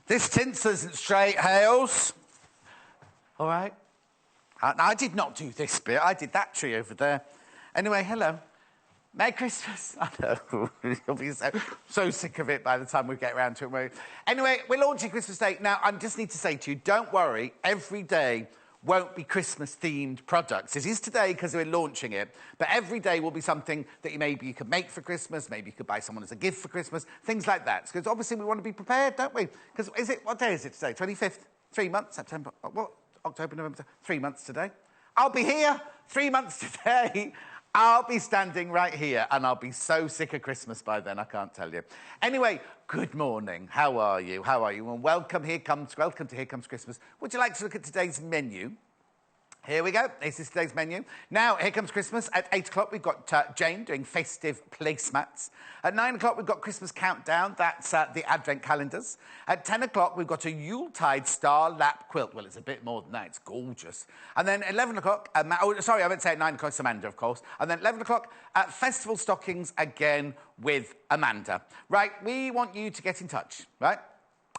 This tinsel isn't straight, Hales. All right. I did not do this bit. I did that tree over there. Anyway, hello. Merry Christmas. I know. You'll be so sick of it by the time we get around to it, won't you? Anyway, we're launching Christmas Day. Now, I just need to say to you, don't worry. Every day won't be Christmas-themed products. It is today because we're launching it, but every day will be something that maybe you could make for Christmas, maybe you could buy someone as a gift for Christmas, things like that. Because obviously we want to be prepared, don't we? Because what day is it today? 25th? 3 months? September? What? October, November? 3 months today? I'll be here 3 months today. I'll be standing right here, and I'll be so sick of Christmas by then, I can't tell you. Anyway, good morning. How are you? How are you? And welcome to Here Comes Christmas. Would you like to look at today's menu? Here we go. This is today's menu. Now, Here Comes Christmas. At 8 o'clock, we've got Jane doing festive placemats. At 9 o'clock, we've got Christmas countdown. That's the advent calendars. At 10 o'clock, we've got a Yuletide Star lap quilt. Well, it's a bit more than that. It's gorgeous. And then 11 o'clock... I meant to say at 9 o'clock, it's Amanda, of course. And then 11 o'clock, Festival Stockings again with Amanda. Right, we want you to get in touch, right?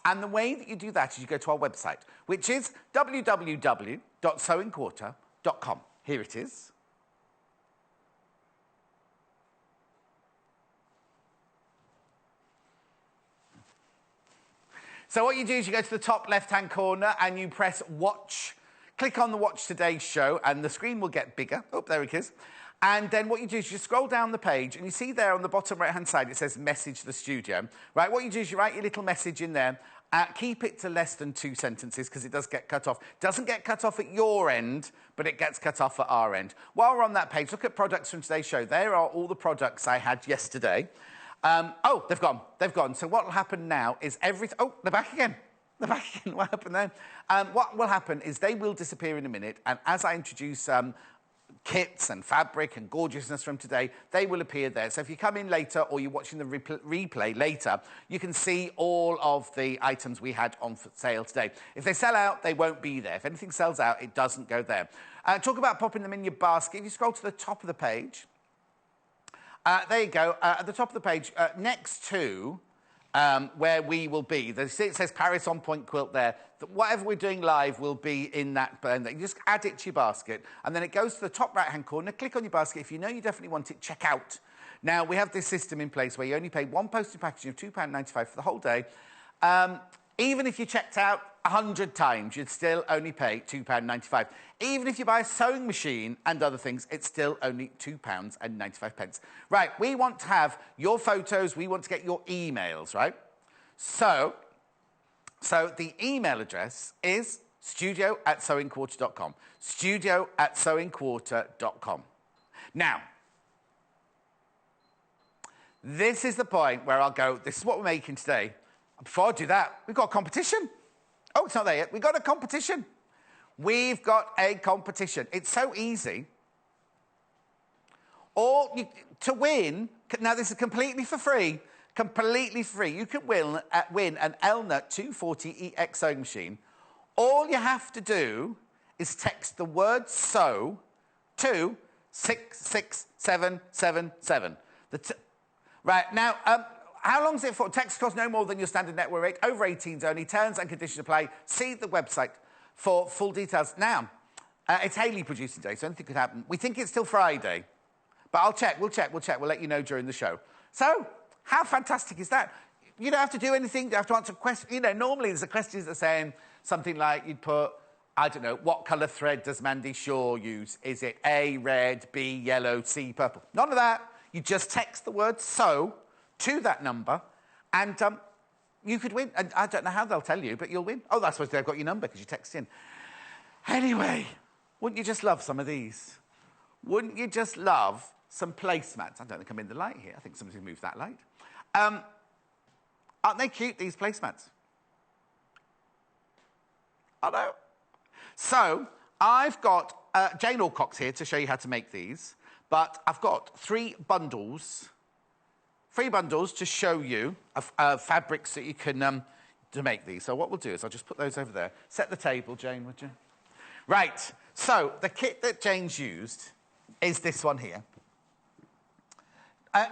And the way that you do that is you go to our website, which is www.sewingquarter.com. Here it is. So what you do is you go to the top left-hand corner and you press Watch. Click on the Watch Today's show and the screen will get bigger. Oh, there it is. And then what you do is you scroll down the page and you see there on the bottom right-hand side it says Message the Studio. Right, what you do is you write your little message in there. Keep it to less than 2 sentences because it does get cut off. Doesn't get cut off at your end, but it gets cut off at our end. While we're on that page, look at products from today's show. There are all the products I had yesterday. Oh, they've gone. They've gone. So what will happen now is everything... Oh, they're back again. They're back again. What happened there? What will happen is they will disappear in a minute, and as I introduce... kits and fabric and gorgeousness from today, they will appear there. So if you come in later or you're watching the replay later, you can see all of the items we had on sale today. If they sell out, they won't be there. If anything sells out, it doesn't go there. Talk about popping them in your basket. If you scroll to the top of the page, there you go. At the top of the page, next to where we will be, it says Paris On Point Quilt there. Whatever we're doing live will be in that. You just add it to your basket, and then it goes to the top right-hand corner. Click on your basket. If you know you definitely want it, check out. Now, we have this system in place where you only pay one postage packaging of £2.95 for the whole day. Even if you checked out 100 times, you'd still only pay £2.95. Even if you buy a sewing machine and other things, it's still only £2.95. Right, we want to have your photos, we want to get your emails, right? So the email address is studio@sewingquarter.com. Studio@sewingquarter.com. Now, this is the point where I'll go, this is what we're making today. Before I do that, we've got a competition. Oh, it's not there yet. We've got a competition. We've got a competition. It's so easy. To win, now this is completely for free, completely free. You can win an Elna 240EX sewing machine. All you have to do is text the word sew to 66777. Right, now... how long is it for? Text costs no more than your standard network rate. Over 18s only. Terms and conditions apply. See the website for full details. Now, it's Hayley producing today, so anything could happen. We think it's till Friday, but I'll check. We'll check. We'll let you know during the show. So, how fantastic is that? You don't have to do anything. You don't have to answer questions. You know, normally there's a question that's saying something like you'd put, I don't know, what colour thread does Mandy Shaw use? Is it A, red, B, yellow, C, purple? None of that. You just text the word sew to that number, and you could win. And I don't know how they'll tell you, but you'll win. Oh, that's why they've got your number, because you text in. Anyway, wouldn't you just love some of these? Wouldn't you just love some placemats? I don't think I'm in the light here. I think somebody's moved that light. Aren't they cute, these placemats? I know. So, I've got Jane Alcock's here to show you how to make these, but I've got 3 bundles to show you of fabrics that you can to make these. So what we'll do is I'll just put those over there. Set the table, Jane, would you? Right. So the kit that Jane's used is this one here.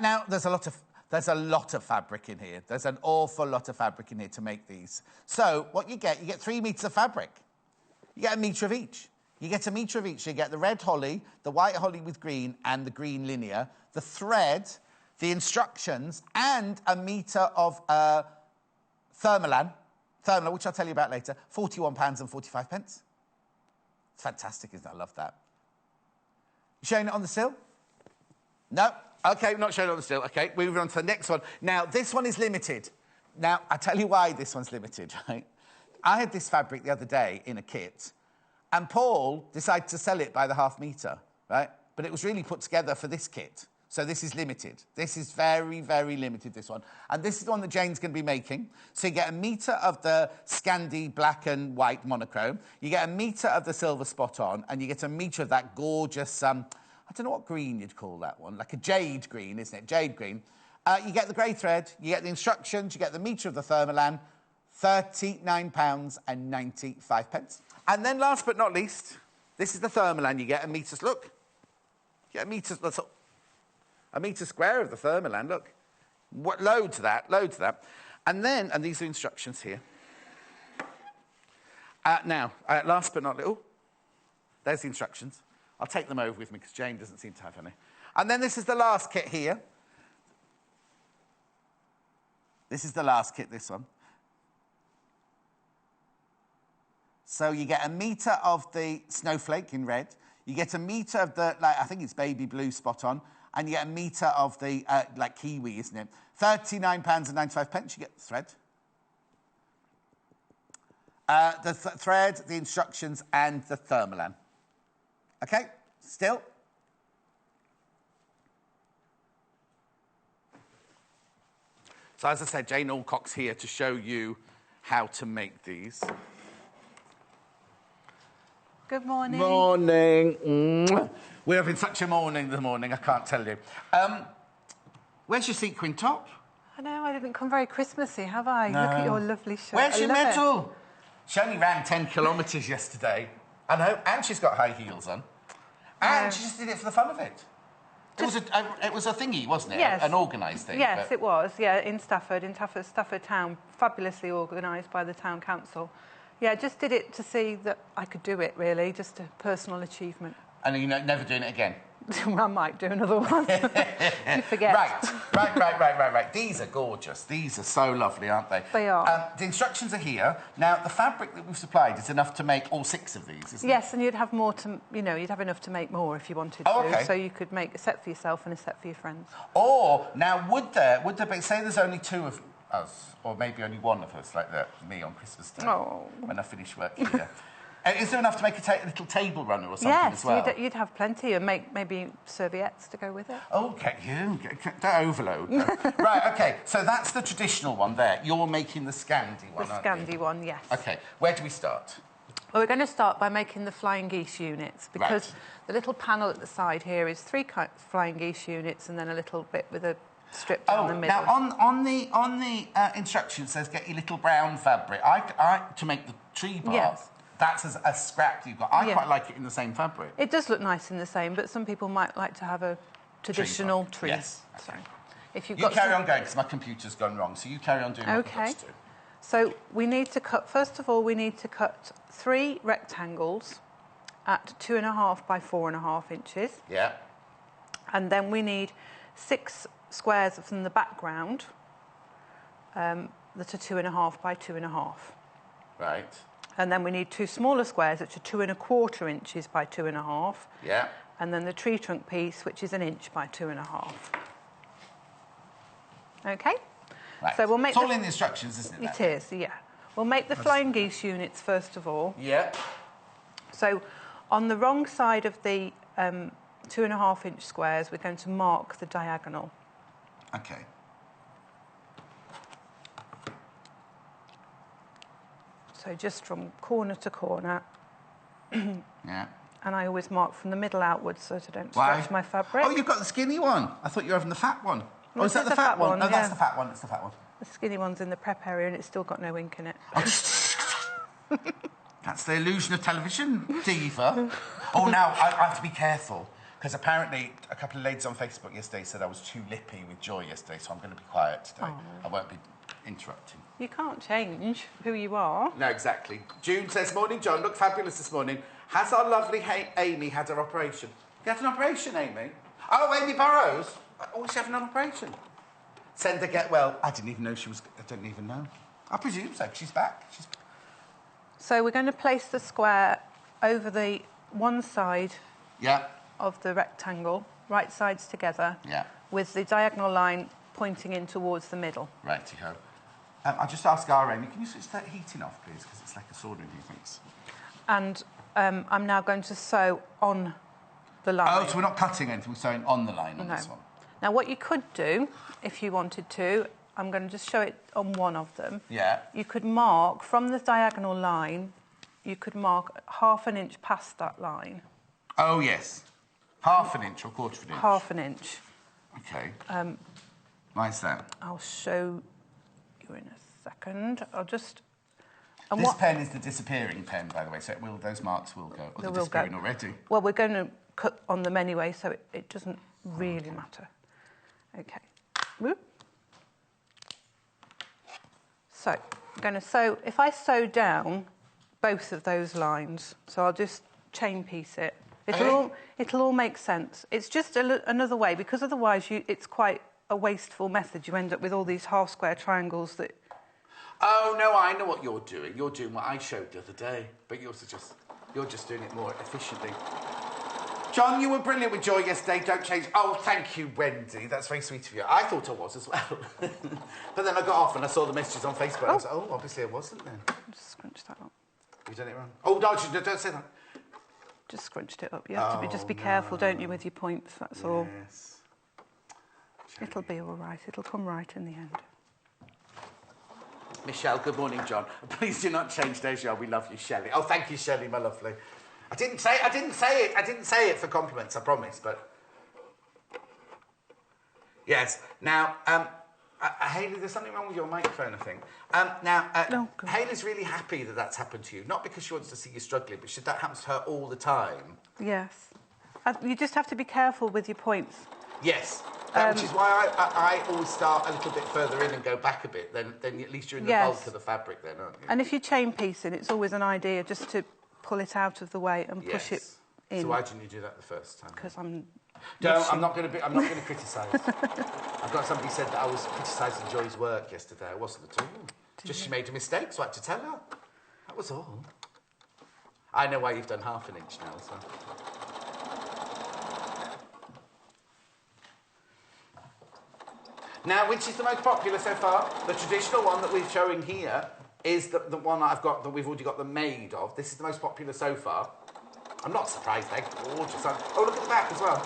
Now there's a lot of There's a lot of fabric in here. There's an awful lot of fabric in here to make these. So what you get 3 metres of fabric. You get a metre of each. You get a metre of each. You get the red holly, the white holly with green, and the green linear, the thread, the instructions, and a metre of thermalan, which I'll tell you about later, £41.45. It's fantastic, isn't it? I love that. You showing it on the sill? No? OK, not showing it on the sill. OK, moving on to the next one. Now, this one is limited. Now, I'll tell you why this one's limited, right? I had this fabric the other day in a kit, and Paul decided to sell it by the half metre, right? But it was really put together for this kit. So this is limited. This is very, very limited, this one. And this is the one that Jane's going to be making. So you get a metre of the Scandi black and white monochrome. You get a metre of the silver spot on, and you get a metre of that gorgeous, I don't know what green you'd call that one, like a jade green, isn't it? Jade green. You get the grey thread, you get the instructions, you get the metre of the thermalan, £39.95. And then last but not least, this is the thermalan. You get a metre, look. You get a metre square of the thermalan, look. Loads of that. And then, and these are instructions here. Now, last but not least, there's the instructions. I'll take them over with me because Jane doesn't seem to have any. And then this is the last kit here. This is the last kit, this one. So you get a metre of the snowflake in red. You get a metre of the, I think it's baby blue spot on. And you get a metre of the, kiwi, isn't it? £39.95. You get the thread. The thread, the instructions, and the thermalan. OK? Still? So as I said, Jane Alcock's here to show you how to make these. Good morning. Morning. We're having such a morning this morning, I can't tell you. Where's your sequin top? I know, I didn't come very Christmassy, have I? No. Look at your lovely shirt. Where's your medal? She only ran 10 kilometres yesterday. I know, and she's got high heels on. And she just did it for the fun of it. It was a thingy, wasn't it? Yes. An organised thing. Yes, it was, yeah, in Stafford Town, fabulously organised by the town council. Yeah, just did it to see that I could do it, really, just a personal achievement. And you're never doing it again? I might do another one. You forget. Right. These are gorgeous. These are so lovely, aren't they? They are. The instructions are here. Now, the fabric that we've supplied is enough to make all 6 of these, isn't it? Yes, and you'd have more to, you'd have enough to make more if you wanted to. Okay. So you could make a set for yourself and a set for your friends. Or, now, would there be, say there's only 2 of us, or maybe only 1 of us, like me on Christmas Day, when I finish work here. Is there enough to make a little table runner or something as well? Yes, you'd have plenty, and make maybe serviettes to go with it. Okay, don't overload. Right, OK, so that's the traditional one there. You're making the Scandi one, aren't you? The Scandi one, yes. OK, where do we start? Well, we're going to start by making the flying geese units, because the little panel at the side here is 3 flying geese units and then a little bit with a strip down the middle. Now, on the instructions, it says get your little brown fabric. To make the tree part. Yes. That's a scrap you've got. I quite like it in the same fabric. It does look nice in the same, but some people might like to have a traditional tree. Yes. So, if you carry on going, because my computer's gone wrong, so you carry on doing what you've got to do. So we need to cut, first of all, we need to cut 3 rectangles at 2.5 by 4.5 inches. Yeah. And then we need 6 squares from the background that are 2.5 by 2.5. Right. And then we need 2 smaller squares, which are 2.25 inches by 2.5. Yeah. And then the tree trunk piece, which is 1 inch by 2.5. OK? Right. So we'll make it's all in the instructions, isn't it? It is, yeah. We'll make the flying geese units first of all. Yeah. So on the wrong side of the 2.5 inch squares, we're going to mark the diagonal. OK. So just from corner to corner. Yeah. And I always mark from the middle outwards so that I don't stretch my fabric. Oh, you've got the skinny one. I thought you were having the fat one. Oh, is that the fat one? No, that's the fat one. It's the fat one. The skinny one's in the prep area and it's still got no ink in it. That's the illusion of television, diva. Oh, now, I have to be careful. Because apparently a couple of ladies on Facebook yesterday said I was too lippy with Joy yesterday, so I'm going to be quiet today. Oh. I won't be interrupting. You can't change who you are. No, exactly. June says, morning, John. Look fabulous this morning. Has our lovely Amy had her operation? You had an operation, Amy? Oh, Amy Burrows? Oh, she's having an operation. Send her get well. I didn't even know she was... I don't even know. I presume so. She's back. So we're going to place the square over the one side of the rectangle, right sides together, with the diagonal line pointing in towards the middle. Righty-ho. I'll just ask our Amy, can you switch that heating off, please? Because it's like a soldering thing, thanks. And I'm now going to sew on the line. Oh, so we're not cutting anything, we're sewing on the line on this one. Now, what you could do, if you wanted to, I'm going to just show it on one of them. Yeah. You could mark, from the diagonal line, you could mark 1/2 inch past that line. Oh, yes. 1/2 inch or 1/4 inch? 1/2 inch. OK. Why is that? I'll show you in a second. I'll just... This pen is the disappearing pen, by the way, so those marks will go. Or they're disappearing already. Well, we're going to cut on them anyway, so it doesn't really matter. OK. Whoop. So, I'm going to sew... If I sew down both of those lines, so I'll just chain piece it. It'll all make sense. It's just another way, because otherwise it's quite a wasteful method. You end up with all these half-square triangles that... Oh, no, I know what you're doing. You're doing what I showed the other day, but you're just doing it more efficiently. John, you were brilliant with Joy yesterday. Don't change. Oh, thank you, Wendy. That's very sweet of you. I thought I was as well. But then I got off and I saw the messages on Facebook. And I was like, oh, obviously I wasn't then. Just scrunch that up. You've done it wrong. Oh, no, don't say that. Just scrunched it up. You have to be careful, don't you, with your points, that's all. Yes. It'll be all right. It'll come right in the end. Michelle, good morning, John. Please do not change Deja. We love you, Shelley. Oh, thank you, Shelley, my lovely. I didn't say it for compliments, I promise, but... Yes. Now, Hayley, there's something wrong with your microphone, I think. Hayley's really happy that that's happened to you, not because she wants to see you struggling, but that happens to her all the time. Yes. You just have to be careful with your points. Yes. Which is why I always start a little bit further in and go back a bit. Then at least you're in the bulk of the fabric then, aren't you? And if you're chain piecing, it's always an idea just to pull it out of the way and push it in. So why didn't you do that the first time? Because I'm not going to criticise. I've got somebody said that I was criticising Joy's work yesterday. I wasn't at all. She made a mistake, so I had to tell her. That was all. I know why you've done 1/2 inch now, so... Now, which is the most popular so far? The traditional one that we're showing here is the one that I've got, that we've already got the made of. This is the most popular so far. I'm not surprised, they're gorgeous. Oh, look at the back as well.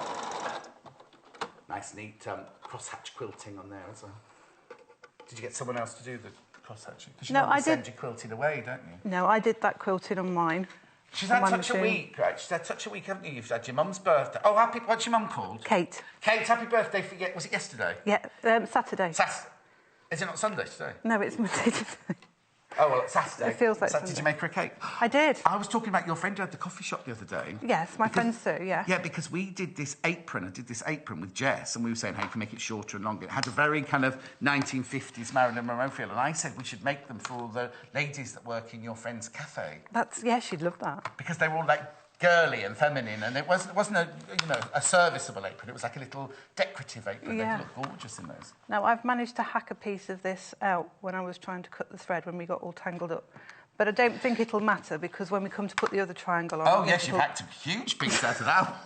Nice, neat crosshatch quilting on there as well. Did you get someone else to do the crosshatching? Because you normally send your quilting away, don't you? No, I did that quilting on mine. She's had such a week, right? She's had such a week, haven't you? You've had your mum's birthday. Oh, what's your mum called? Kate. Kate, happy birthday. Was it yesterday? Yeah, Saturday. Is it not Sunday today? No, it's Monday today. Oh, well, it's Saturday. It feels like Sunday. Did you make her a cake? I did. I was talking about your friend who had the coffee shop the other day. Yes, my friend Sue, yeah. Yeah, because we did this apron. I did this apron with Jess, and we were saying, hey, you can make it shorter and longer. It had a very kind of 1950s Marilyn Monroe feel, and I said we should make them for all the ladies that work in your friend's cafe. She'd love that. Because they were all, like, girly and feminine, and it wasn't a serviceable apron. It was like a little decorative apron. Yeah. They look gorgeous in those. Now, I've managed to hack a piece of this out when I was trying to cut the thread when we got all tangled up. But I don't think it'll matter, because when we come to put the other triangle on... Oh, yes, you've hacked a huge piece out of that.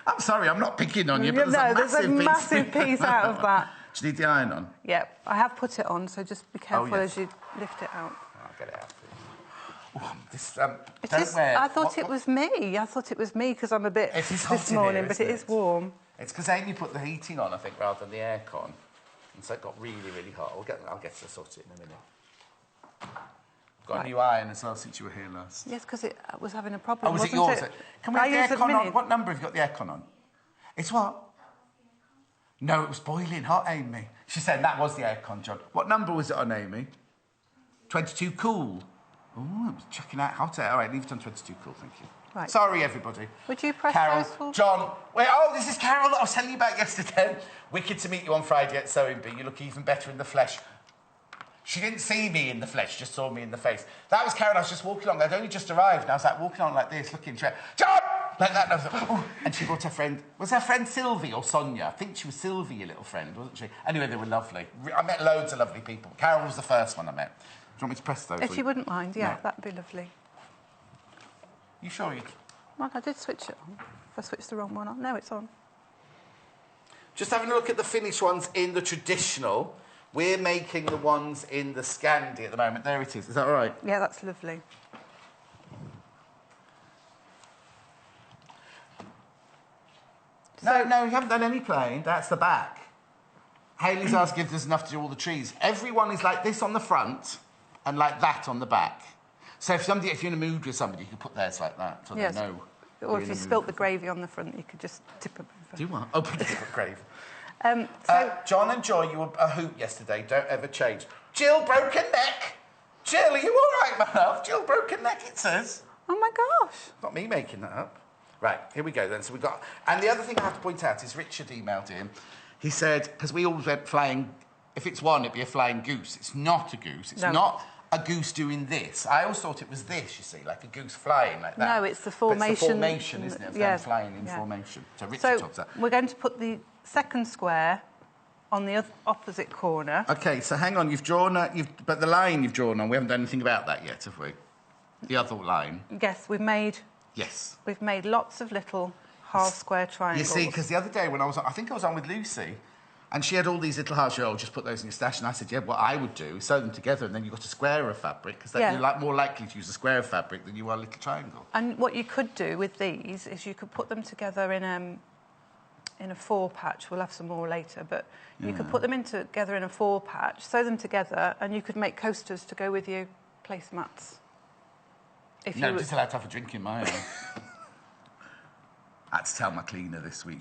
I'm sorry, I'm not picking on you, but there's a massive piece out of that. Do you need the iron on? Yeah, I have put it on, so just be careful as you lift it out. I'll get it out for you. I thought it was me. I thought it was me because I'm a bit this morning, but it is warm. It's because Amy put the heating on, I think, rather than the aircon, and so it got really, really hot. I'll get to sort it in a minute. Got a new iron as well since you were here last. Yes, because it was having a problem. Oh, was it yours? Can we have the aircon on? What number have you got the aircon on? It's what? No, it was boiling hot, Amy. She said that was the aircon, John. What number was it on, Amy? 22 cool. Oh, it was chucking out hot air. All right, leave it on 22 cool, thank you. Right. Sorry, everybody. Would you press Carol, those for... John. Wait, oh, this is Carol that I was telling you about yesterday. Wicked to meet you on Friday at Sewing Bee. You look even better in the flesh. She didn't see me in the flesh, just saw me in the face. That was Karen. I was just walking along. I'd only just arrived, and I was like walking on like this, looking to her. John! Like that. And I was like, oh. And she brought her friend. Was her friend Sylvie or Sonia? I think she was Sylvie, your little friend, wasn't she? Anyway, they were lovely. I met loads of lovely people. Carol was the first one I met. Do you want me to press those? If you wouldn't mind, yeah, No. that'd be lovely. You sure you... Well, I did switch it on. If I switched the wrong one on. No, it's on. Just having a look at the finished ones in the traditional. We're making the ones in the Scandi at the moment. There it is. Is that all right? Yeah, that's lovely. No, you haven't done any plain. That's the back. Hayley's asked if there's enough to do all the trees. Everyone is like this on the front and like that on the back. So if you're in a mood with somebody, you could put theirs like that so Yes. they know. Or if you spilt the gravy on the front, you could just tip it over. Do what? Oh, put it in gravy. So John and Joy, you were a hoot yesterday. Don't ever change. Jill broke a neck. Jill, are you all right, my love? Jill broke a neck, it says. oh my gosh. Not me making that up. Right, here we go then. So we've got... And the other thing I have to point out is Richard emailed in. He said, because we always went flying... If it's one, it'd be a flying goose. It's not a goose. It's not a goose doing this. I always thought it was this, you see, like a goose flying like that. No, it's the formation. But it's the formation, isn't it, of them flying in formation. So Richard talks that. We're going to put the second square on the opposite corner. OK, so hang on. You've drawn... but the line you've drawn on, we haven't done anything about that yet, have we? The other line. Yes, we've made... Yes. We've made lots of little half square triangles. You see, because the other day when I think I was on with Lucy, and she had all these little halves. She said, oh, just put those in your stash. And I said, yeah, what I would do is sew them together, and then you've got a square of fabric, because you're more likely to use a square of fabric than you are a little triangle. And what you could do with these is you could put them together in a four patch. We'll have some more later, but you could put them together in a four patch, sew them together, and you could make coasters to go with your placemats. I'm just allowed to have a drink in my own. I had to tell my cleaner this week.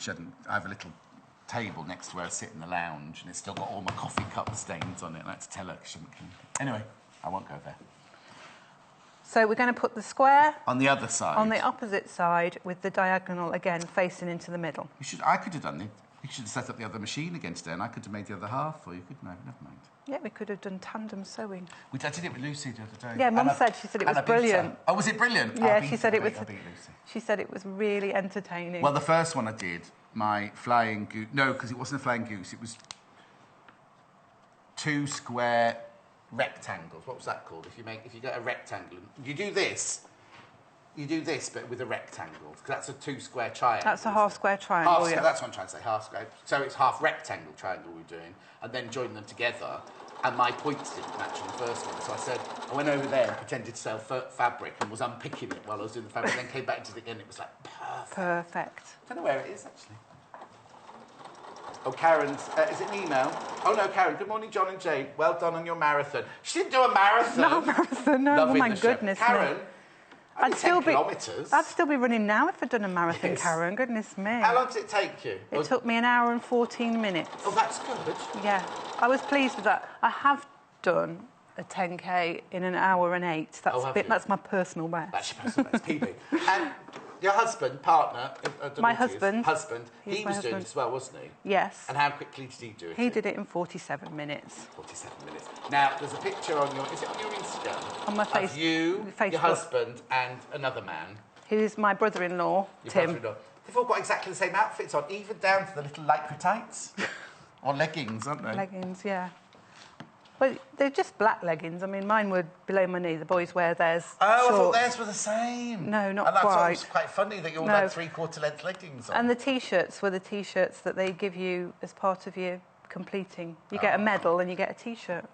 I have a little table next to where I sit in the lounge, and it's still got all my coffee cup stains on it. And I had to tell her she shouldn't clean it. Anyway, I won't go there. So we're going to put the square... On the other side. On the opposite side, with the diagonal, again, facing into the middle. I could have done it. You should have set up the other machine again today, and I could have made the other half for you, couldn't I? Never mind. Yeah, we could have done tandem sewing. I did it with Lucy the other day. Yeah, Mum said it was brilliant. Oh, was it brilliant? Yeah, she said it was. I beat Lucy. She said it was really entertaining. Well, the first one I did, my flying goose. No, because it wasn't a flying goose. It was 2 square rectangles. What was that called? If you get a rectangle, you do this, but with a rectangle, because that's a 2 square triangle. That's a half square triangle. Yeah. That's what I'm trying to say. Half square. So it's half rectangle triangle we're doing, and then join them together. And my points didn't match on the first one, so I went over there and pretended to sell fabric and was unpicking it while I was doing the fabric. Then came back to it again. It was like perfect. Perfect. I don't know where it is actually. Oh, Karen's. Is it an email? Oh no, Karen. Good morning, John and Jade. Well done on your marathon. She didn't do a marathon. No marathon. No. Oh my goodness. Karen. I'd still be running now if I'd done a marathon, yes. Karen. Goodness me. How long did it take you? It took me 1 hour and 14 minutes. Oh, that's good. Yeah, I was pleased with that. I have done a 10K in 1 hour and 8. That's my personal best. That's your personal best, PB. And your husband, partner, my husband, he was doing it as well, wasn't he? Yes. And how quickly did he do it? He did it in 47 minutes. 47 minutes. Now, there's a picture on your... Is it on your Instagram? On my Facebook. Of you, your husband, and another man. Who's my brother-in-law, Tim. Brother-in-law. They've all got exactly the same outfits on, even down to the little lycra tights. Or leggings, aren't they? Leggings, yeah. Well, they're just black leggings. I mean, mine were below my knee. The boys wear theirs shorts. I thought theirs were the same. No, not and that's quite. It's quite funny that you all had 3/4 length leggings on. And the T-shirts were the T-shirts that they give you as part of your completing. You get a medal and you get a T-shirt.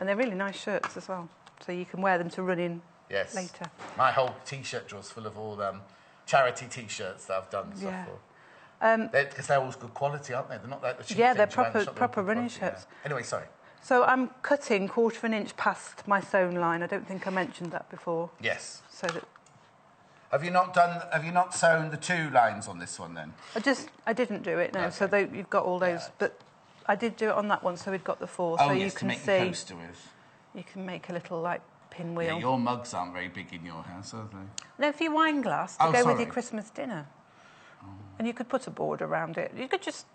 And they're really nice shirts as well. So you can wear them to run in later. My whole T-shirt drawer's full of all charity T-shirts that I've done and stuff for. Because they're always good quality, aren't they? They're not like the cheap things they're around the shop, proper running quality, shirts. Yeah. Anyway, sorry. So I'm cutting 1/4 inch past my sewn line. I don't think I mentioned that before. Yes. So that... Have you not sewn the 2 lines on this one then? I didn't do it, no. Okay. So you've got all those, but I did do it on that one, so we've got the 4. Oh, so yes, you can to make see the coaster with. You can make a little like pinwheel. Yeah, your mugs aren't very big in your house, are they? No, for your wine glass to go sorry. with your Christmas dinner. Oh. And you could put a board around it. You could just,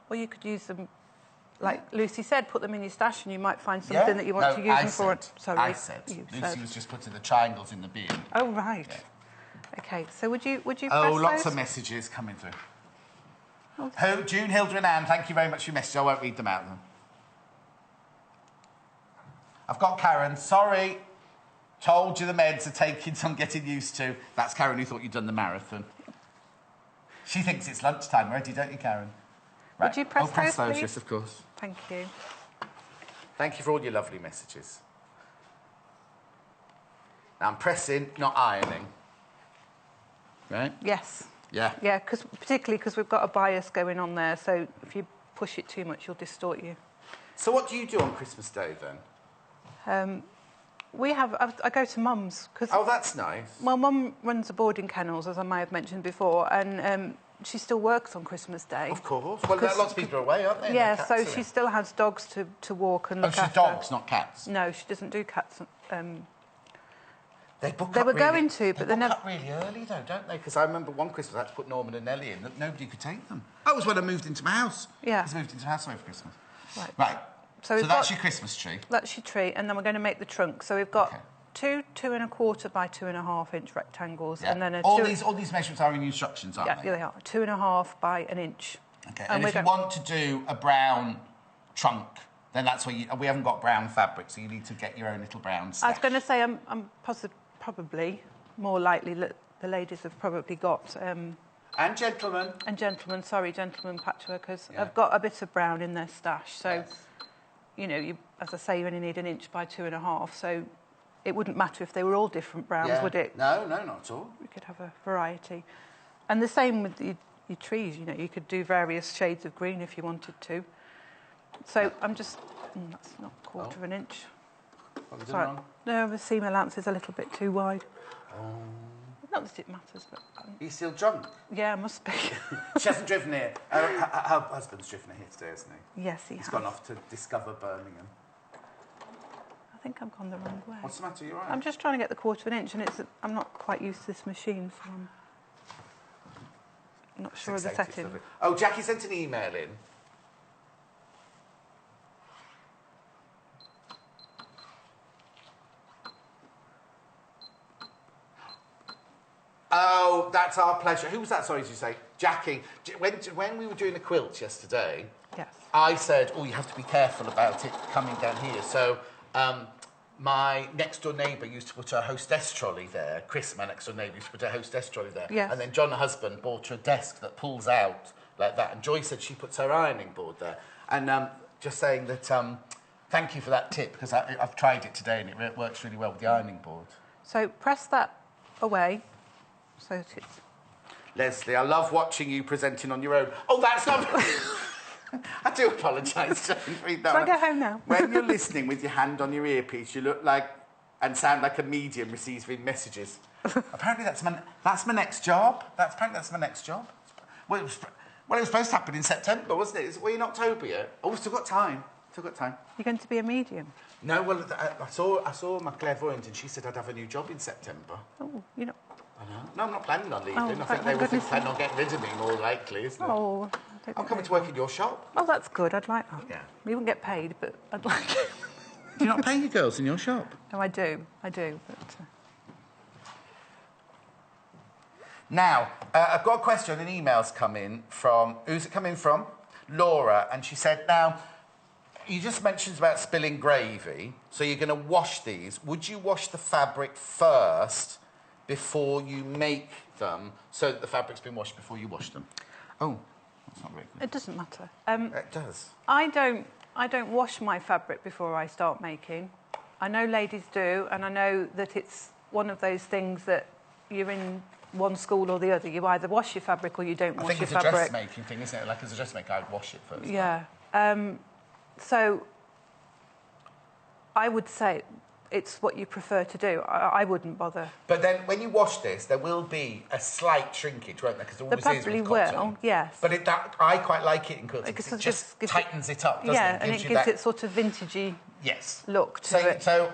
or you could use them, like Lucy said, put them in your stash and you might find something that you want to use them for. Sorry, I said. Lucy was just putting the triangles in the bin. Oh, right. Yeah. Okay, so would you press lots those? Of messages coming through. Oh, June, Hilda and Anne, thank you very much for your message. I won't read them out then. I've got Karen. Sorry. Told you the meds are taking some getting used to. That's Karen who thought you'd done the marathon. She thinks it's lunchtime already, don't you, Karen? Right. Would you press those, please? Yes, of course. Thank you. Thank you for all your lovely messages. Now I'm pressing, not ironing. Right? Yes. Yeah. Yeah, particularly because we've got a bias going on there, so if you push it too much, you'll distort you. So what do you do on Christmas Day, then? I go to Mum's. Oh, that's nice. Well, Mum runs a boarding kennels, as I may have mentioned before, and she still works on Christmas Day. Of course. Well, lots of people are away, aren't they? Yeah, so she still has dogs to walk and look after. Oh, she's dogs, not cats? No, she doesn't do cats. They were going to, but they never... up really early, though, don't they? Because I remember one Christmas I had to put Norman and Nellie in, that nobody could take them. That was when I moved into my house. Yeah. I moved into my house over Christmas. Right. So that's your Christmas tree? That's your tree, and then we're going to make the trunk. So we've got two 2¼ by 2½ inch rectangles, and then all these measurements are in the instructions, aren't they? Yeah, they are. 2½ by an inch. Okay, and if you want to do a brown trunk, then that's where we haven't got brown fabric, so you need to get your own little brown stash. I was going to say, I'm probably more likely that the ladies have probably got... and gentlemen. And gentlemen, sorry, gentlemen patchworkers. I've got a bit of brown in their stash, so, as I say, you only need 1 inch by 2½ so it wouldn't matter if they were all different browns, would it? No, not at all. We could have a variety. And the same with your trees, you could do various shades of green if you wanted to. So I'm just... that's not 1/4 inch. What was wrong? No, the seam allowance is a little bit too wide. Oh. Not that it matters, but... Are you still drunk? Yeah, I must be. She hasn't driven here. Her husband's driven here today, hasn't he? Yes, he has. He's gone off to discover Birmingham. I think I've gone the wrong way. What's the matter? You're right. I'm just trying to get the 1/4 inch, and I'm not quite used to this machine, so I'm not sure of the setting. Oh, Jackie sent an email in. Oh, that's our pleasure. Who was that? Sorry, did you say? Jackie. When we were doing the quilts yesterday, yes, I said, you have to be careful about it coming down here. So my next-door neighbour used to put her hostess trolley there. Chris, my next-door neighbour, used to put her hostess trolley there. Yes. And then John, her husband, bought her a desk that pulls out like that. And Joy said she puts her ironing board there. And just saying that thank you for that tip, because I've tried it today and it works really well with the ironing board. So press that away. So it's... Leslie, I love watching you presenting on your own. Oh, that's not... I do apologise. Shall I go home now? When you're listening with your hand on your earpiece, you look like and sound like a medium receiving messages. Apparently that's my next job. That's my next job. Well, it was supposed to happen in September, wasn't it? We're in October yet. Oh, we've still got time. You're going to be a medium? No, well, I saw my clairvoyant and she said I'd have a new job in September. Oh, you know... I know. No, I'm not planning on leaving. Oh, I think they will plan on getting rid of me, more likely, isn't it? Oh, I'm coming to work in your shop. Oh, that's good. I'd like that. Yeah. We wouldn't get paid, but I'd like it. Do you not pay your girls in your shop? No, I do. But... Now, I've got a question, an email's come in from... Who's it coming from? Laura, and she said, now, you just mentioned about spilling gravy, so you're going to wash these. Would you wash the fabric first before you make them, so that the fabric's been washed before you wash them? Oh, that's not very good. It doesn't matter. It does. I don't wash my fabric before I start making. I know ladies do, and I know that it's one of those things that you're in one school or the other. You either wash your fabric or you don't wash your fabric. I think it's a dressmaking thing, isn't it? Like, as a dressmaker, I'd wash it first. Yeah. So I would say it's what you prefer to do. I wouldn't bother. But then when you wash this, there will be a slight shrinkage, won't there? Because there always probably is with cotton. will, yes. But I quite like it in quilting because it just tightens it up, doesn't it? Yeah, and it gives it sort of vintagey look to it. So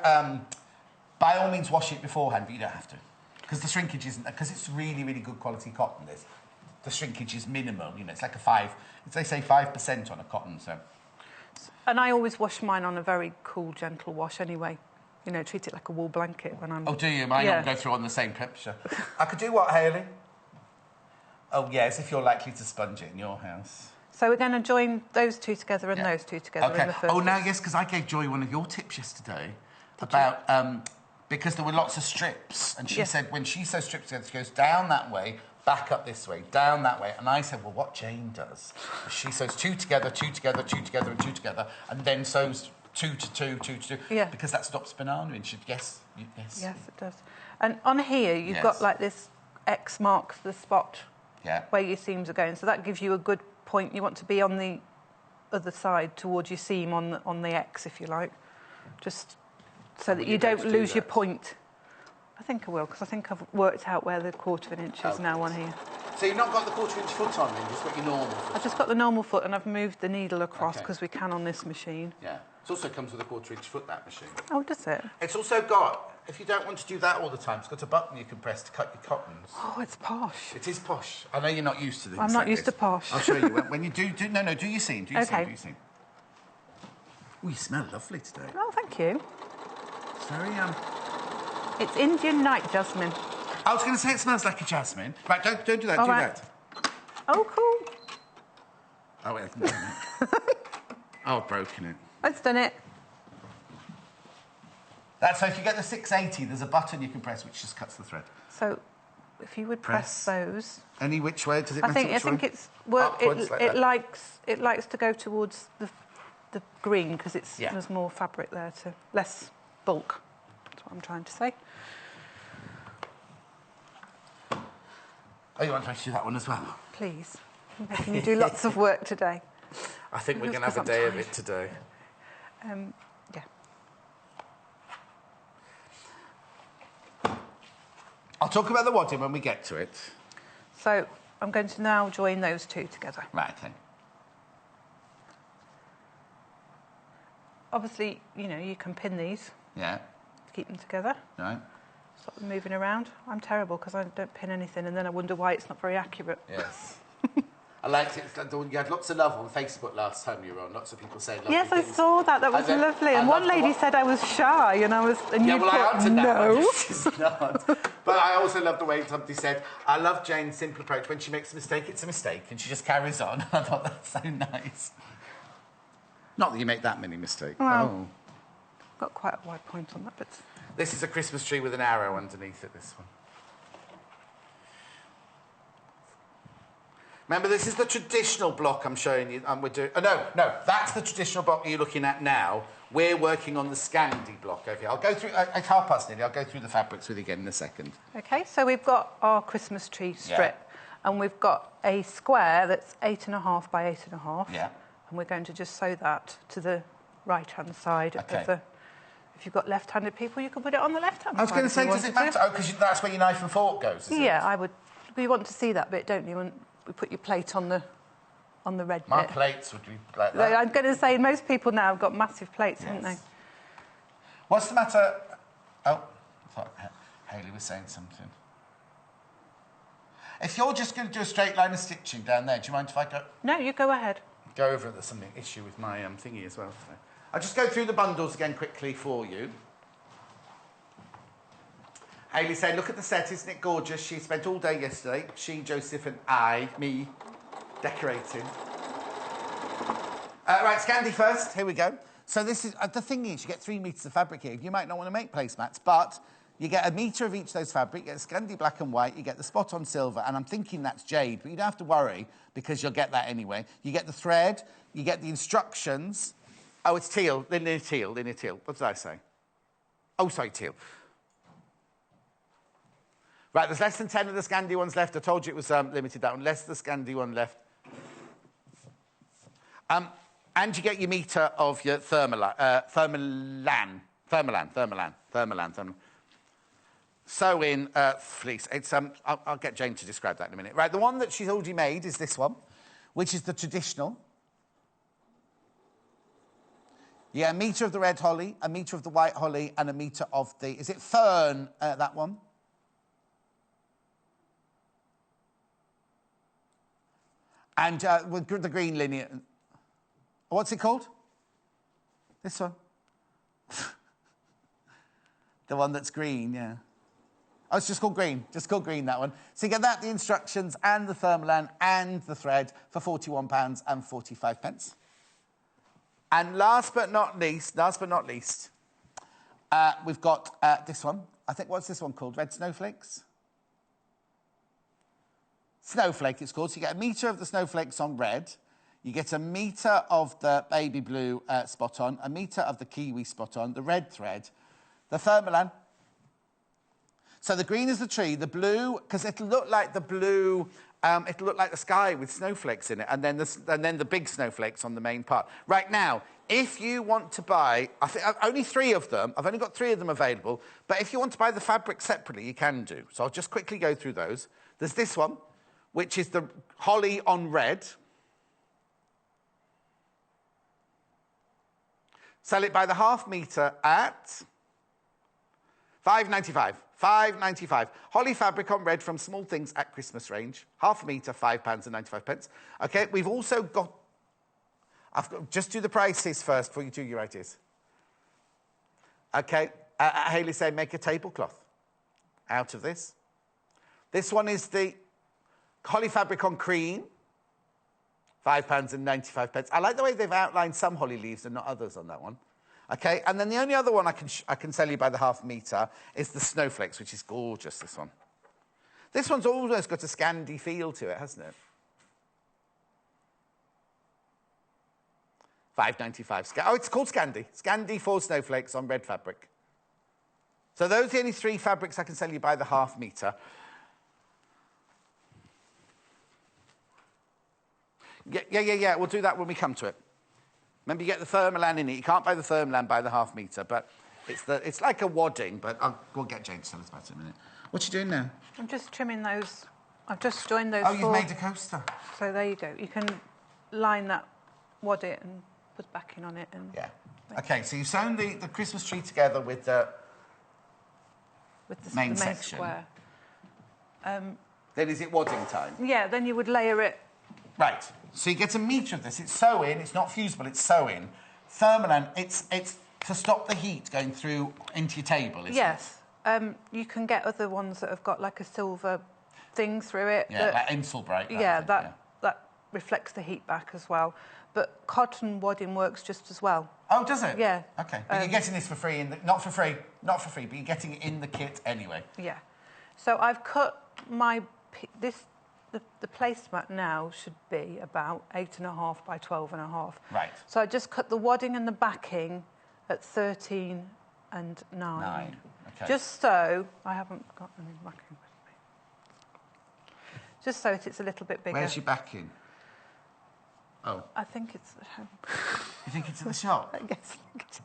By all means, wash it beforehand, but you don't have to. Because the shrinkage isn't... Because it's really, really good quality cotton, this. The shrinkage is minimal, you know, it's like they say 5% on a cotton, so... And I always wash mine on a very cool, gentle wash anyway. You know, treat it like a wool blanket when I'm... Oh, do you? Mine don't go through on the same temperature. I could do what, Hayley? Oh, yes, if you're likely to sponge it in your house. So we're going to join those two together and those two together in the first... Oh, now, yes, because I gave Joy one of your tips yesterday about... because there were lots of strips, and she said when she sews strips together, she goes down that way, back up this way, down that way. And I said, well, what Jane does is she sews two together, two together, two together, and two together, and then sews two to two, two to two, because that stops banana inch. Yes, yes. Yes, it does. And on here, you've got like this X marks the spot where your seams are going. So that gives you a good point. You want to be on the other side towards your seam on the X, if you like, just so that you don't lose your point. I think I will, because I think I've worked out where the 1/4 inch is now on here. So you've not got the 1/4 inch foot on, then? Just got your normal foot? I've just got the normal foot, and I've moved the needle across because we can on this machine. Yeah. It also comes with a 1/4 inch foot, that machine. Oh, does it? It's also got, if you don't want to do that all the time, it's got a button you can press to cut your cottons. Oh, it's posh. It is posh. I know you're not used to this. I'm not used to posh. I'll show you. When you do your seam. Do your seam. Oh, you smell lovely today. Oh, thank you. It's very, It's Indian night jasmine. I was going to say it smells like a jasmine. Right, don't do that, that. Oh, cool. Oh, wait, I haven't done it. Oh, I've broken it. It's done it. That's so if you get the 680, there's a button you can press which just cuts the thread. So if you would press those. Any which way? Does it matter I think it's it likes to go towards the green because there's more fabric there less bulk. That's what I'm trying to say. Oh, you want to do that one as well? Please. I'm making you do lots of work today. I think we're going to have a day of it today. Yeah. I'll talk about the wadding when we get to it. So I'm going to now join those two together. Right, okay. Obviously, you know, you can pin these. Yeah. To keep them together. Right. Stop them moving around. I'm terrible because I don't pin anything and then I wonder why it's not very accurate. Yes. I liked it. You had lots of love on Facebook last time you were on. Lots of people saying lovely things. Yes, I saw that. That was lovely. And one lady said I was shy, and I was. And yeah, you well, I answered that. No. She's not. But I also love the way somebody said, I love Jane's simple approach. When she makes a mistake, it's a mistake, and she just carries on. I thought that's so nice. Not that you make that many mistakes. Well, got quite a wide point on that, but. This is a Christmas tree with an arrow underneath it. This one. Remember, this is the traditional block I'm showing you. We're doing. Oh, no, that's the traditional block you're looking at now. We're working on the Scandi block over here. I'll go through. At 1:30 nearly. I'll go through the fabrics with you again in a second. Okay, so we've got our Christmas tree strip, and we've got a square that's 8.5 by 8.5. Yeah. And we're going to just sew that to the right-hand side of the. If you've got left-handed people, you can put it on the left-hand side. I was going to say, does it matter? Oh, because that's where your knife and fork goes. Is it? I would. You want to see that bit, don't you? And we put your plate on the red My bit. plates would be like that. I'm going to say most people now have got massive plates, haven't they? What's the matter? Oh, I thought Hayley was saying something. If you're just going to do a straight line of stitching down there, do you mind if I go? No, you go ahead. Go over it. There's something issue with my thingy as well. So. I'll just go through the bundles again quickly for you. Hayley said, look at the set, isn't it gorgeous? She spent all day yesterday, she, Joseph and me, decorating. Right, Scandi first, here we go. So this is, the thing is, you get 3 metres of fabric here. You might not want to make placemats, but you get 1 metre of each of those fabric, you get Scandi black and white, you get the spot on silver, and I'm thinking that's jade, but you don't have to worry, because you'll get that anyway. You get the thread, you get the instructions. Oh, it's teal, linear teal. What did I say? Oh, sorry, teal. Right, there's less than 10 of the Scandi ones left. I told you it was limited, that one. Less of the Scandi one left. And you get your metre of your thermalan. Sew in fleece. It's, I'll get Jane to describe that in a minute. Right, the one that she's already made is this one, which is the traditional. Yeah, a metre of the red holly, a metre of the white holly, and a metre of the... Is it fern, that one? And with the green linear... What's it called? This one. The one that's green, yeah. Oh, it's just called green. Just called green, that one. So you get that, the instructions, and the thermalan, and the thread for £41.45. And last but not least, we've got this one. I think, what's this one called? Red snowflakes? Snowflake, it's called. So you get a metre of the snowflakes on red. You get a metre of the baby blue spot on, a metre of the kiwi spot on, the red thread, the thermalan. So the green is the tree, the blue, because it'll look like the blue, it'll look like the sky with snowflakes in it, and then the big snowflakes on the main part. Right now, if you want to buy, I think only 3 of them, I've only got 3 of them available, but if you want to buy the fabric separately, you can do. So I'll just quickly go through those. There's this one, which is the holly on red. Sell it by the half metre at £5.95. £5.95. Holly fabric on red from Small Things at Christmas range. Half a metre, £5.95. OK, we've also got... just do the prices first before you do your ideas. OK, Hayley said make a tablecloth out of this. This one is the holly fabric on cream. £5.95. I like the way they've outlined some holly leaves and not others on that one. OK, and then the only other one I can sell you by the half metre is the snowflakes, which is gorgeous, this one. This one's almost got a Scandi feel to it, hasn't it? £5.95. Oh, it's called Scandi. Scandi 4 snowflakes on red fabric. So those are the only 3 fabrics I can sell you by the half metre. Yeah, we'll do that when we come to it. Remember, you get the thermalan in it. You can't buy the thermalan by the half metre, but it's like a wadding, but we'll get Jane to tell us about it in a minute. What are you doing now? I'm just trimming those. I've just joined those. Oh, you've made a coaster. So there you go. You can line that, wad it, and put backing on it. And yeah. OK, so you've sewn the Christmas tree together with the main section. Square. Then is it wadding time? Yeah, then you would layer it. Right. So you get a metre of this. It's sew-in. It's not fusible. It's sew-in. Thermalan, it's to stop the heat going through into your table, isn't it? Yes. You can get other ones that have got like a silver thing through it. Yeah, like Insulbright. That reflects the heat back as well. But cotton wadding works just as well. Oh, does it? Yeah. OK. But you're getting this for free. Not for free, but you're getting it in the kit anyway. Yeah. So I've cut my... The placemat now should be about 8.5 by 12.5. Right. So I just cut the wadding and the backing at 13 and 9. OK. Just so... I haven't got any backing with me. Just so it's a little bit bigger. Where's your backing? Oh. I think it's at home. You think it's in the shop? I guess it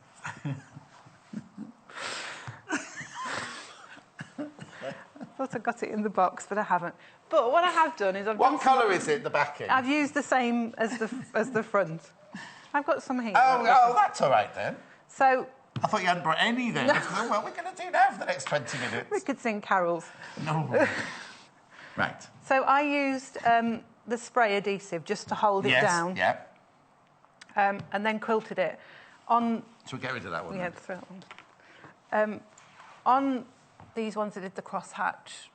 is. I thought I got it in the box, but I haven't. But what I have done is What colour is it, the backing? I've used the same as the front. I've got some here. Oh, that's all right then. So... I thought you hadn't brought any then. What are we going to do now for the next 20 minutes? We could sing carols. No. Right. So I used the spray adhesive just to hold it down. Yeah. And then quilted it. On... So we'll get rid of that one. Yeah, throw it on. On these ones that did the crosshatch,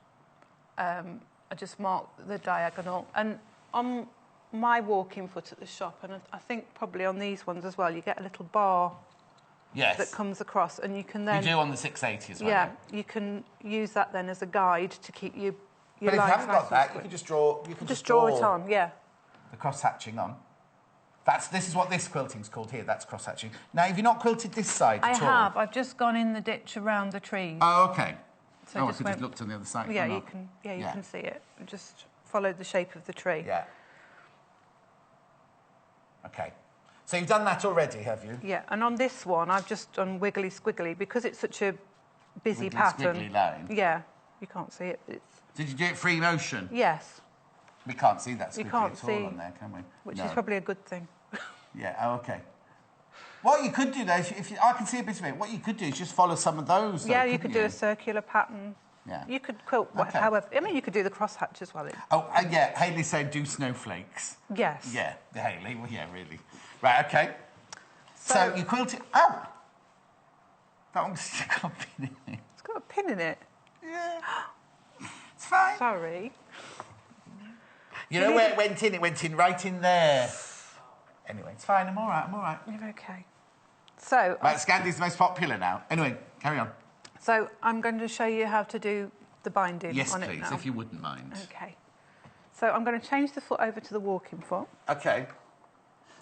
I just marked the diagonal. And on my walking foot at the shop, and I think probably on these ones as well, you get a little bar that comes across, and you can then... You do on the 680 as well. Yeah, you can use that then as a guide to keep your But if you haven't got that, you can just draw... You can just draw it on, yeah. The cross-hatching on. This is what this quilting's called here, that's cross-hatching. Now, have you not quilted this side at all? I have. I've just gone in the ditch around the trees. Oh, OK. So I could have looked on the other side. Yeah, you can see it. Just followed the shape of the tree. Yeah. OK. So you've done that already, have you? Yeah, and on this one, I've just done wiggly squiggly because it's such a busy wiggly pattern. Squiggly line. Yeah, you can't see it. Did you do it free motion? Yes. We can't see that squiggly you can't at see, all on there, can we? Which is probably a good thing. Yeah, oh, OK. What you could do, though, I can see a bit of it, what you could do is just follow some of those. Yeah, you could do a circular pattern. Yeah. You could quilt however. I mean, you could do the crosshatch as well. Oh, and yeah, Hayley said do snowflakes. Yes. Yeah, Hayley. Well, yeah, really. Right, okay. So you quilt it. Oh! That one's got a pin in it. It's got a pin in it. Yeah. It's fine. Sorry. You know where it went in? It went in right in there. Anyway, it's fine. I'm all right. You're okay. So... Right, Scandin's the most popular now. Anyway, carry on. So I'm going to show you how to do the binding on it now. Yes, please, if you wouldn't mind. Okay. So I'm going to change the foot over to the walking foot. Okay.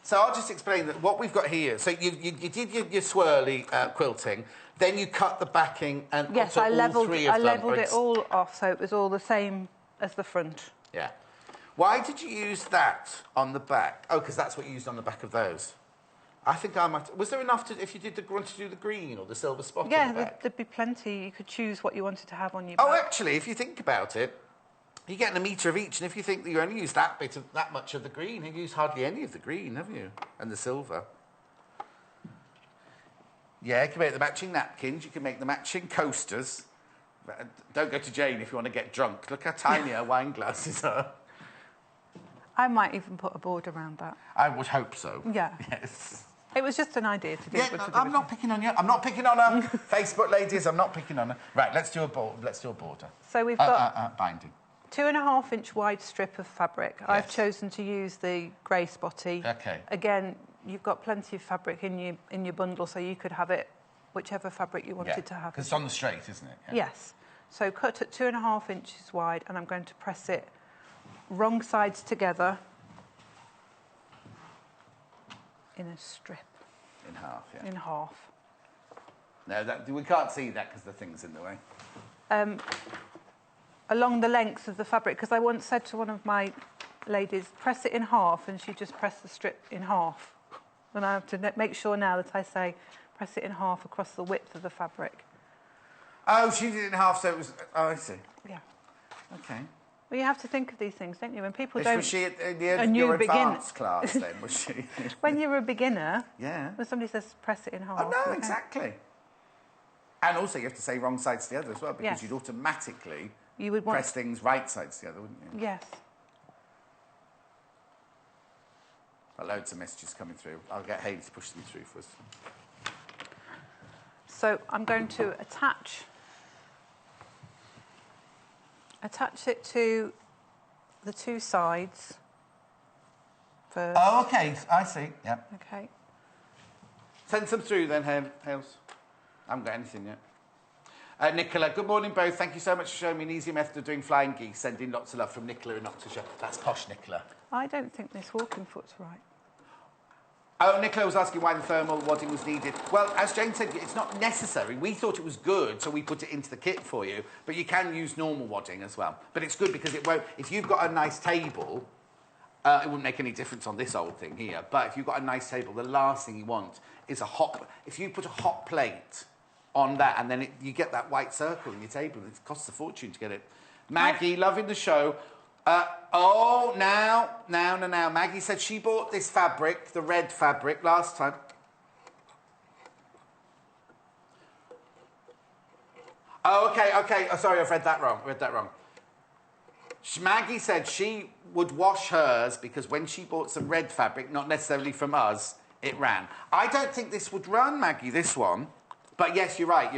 So I'll just explain that what we've got here. So you did your swirly quilting, then you cut the backing and yes, I levelled levelled it all off so it was all the same as the front. Yeah. Why did you use that on the back? Oh, because that's what you used on the back of those. I think I might... Was there enough to... If you want to do the green or the silver spot on the back? Yeah, there'd be plenty. You could choose what you wanted to have on your back. Oh, actually, if you think about it, you're getting a metre of each, and if you think that you only use that much of the green, you've used hardly any of the green, have you? And the silver. Yeah, you can make the matching napkins, you can make the matching coasters. Don't go to Jane if you want to get drunk. Look how tiny her wine glasses are. I might even put a board around that. I would hope so. Yeah. Yes. It was just an idea to do. Yeah, I'm not picking on you. I'm not picking on her. Facebook ladies, I'm not picking on her. Right, let's do a border. So we've got binding. 2.5-inch wide strip of fabric. Yes. I've chosen to use the grey spotty. Okay. Again, you've got plenty of fabric in your bundle, so you could have it whichever fabric you wanted to have. Because it's on the straight, isn't it? Yeah. Yes. So cut at 2.5 inches wide, and I'm going to press it wrong sides together in a strip. In half, yeah. In half. No, we can't see that because the thing's in the way. Along the length of the fabric, because I once said to one of my ladies, press it in half, and she just pressed the strip in half. And I have to make sure now that I say, press it in half across the width of the fabric. Oh, she did it in half, so it was... Oh, I see. Yeah. Okay. Well, you have to think of these things, don't you? When people Was she at the end of your advanced class, then, was she? When you're a beginner... Yeah. When somebody says, press it in half... Oh, no, exactly. And also, you have to say wrong sides to the other as well, because yes. you'd automatically you would press things right sides together, wouldn't you? Yes. Got loads of messages coming through. I'll get Hayley to push them through for us. So I'm going to attach it to the two sides first. Oh, OK. I see. Yeah. OK. Send some through then, Hales. I haven't got anything yet. Nicola, good morning both. Thank you so much for showing me an easy method of doing flying geese. Sending lots of love from Nicola in Oxfordshire. That's posh, Nicola. I don't think this walking foot's right. Oh, Nicola was asking why the thermal wadding was needed. Well, as Jane said, it's not necessary. We thought it was good, so we put it into the kit for you. But you can use normal wadding as well. But it's good because it won't... If you've got a nice table, it wouldn't make any difference on this old thing here. But if you've got a nice table, the last thing you want is a hot... If you put a hot plate on that and then you get that white circle in your table, it costs a fortune to get it. Maggie, loving the show. Now. Maggie said she bought this fabric, the red fabric, last time. Oh, okay. Oh, sorry, I've read that wrong. Maggie said she would wash hers because when she bought some red fabric, not necessarily from us, it ran. I don't think this would run, Maggie, this one. But yes, you're right.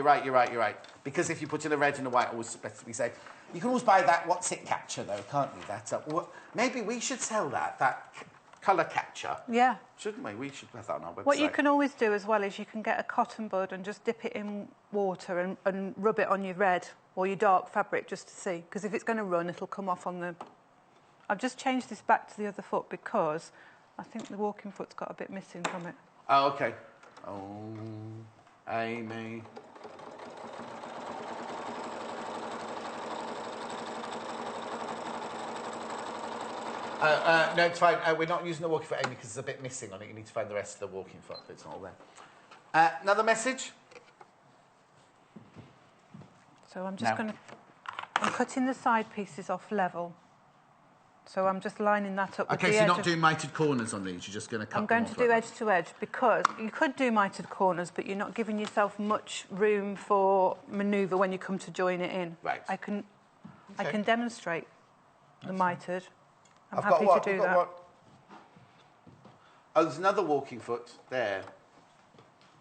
Because if you put in a red and a white, always better to be safe. You can always buy that what's it catcher, though, can't you? Maybe we should sell that colour catcher. Yeah. Shouldn't we? We should have that on our website. What you can always do as well is you can get a cotton bud and just dip it in water and rub it on your red or your dark fabric just to see. Because if it's going to run, it'll come off on the... I've just changed this back to the other foot because I think the walking foot's got a bit missing from it. Oh, OK. Oh, Amy... no, it's fine. We're not using the walking foot, Amy, because there's a bit missing on it. You need to find the rest of the walking foot. It's not all there. Another message? So I'm just going to... I'm cutting the side pieces off level. So I'm just lining that up with the OK, so edge you're not doing mitered corners on these, you're just going to cut I'm going them to do edge to edge because you could do mitered corners, but you're not giving yourself much room for manoeuvre when you come to join it in. Right. I can Okay. demonstrate the mitered. I'm I've happy got to do I've got that. what? Oh, there's another walking foot there.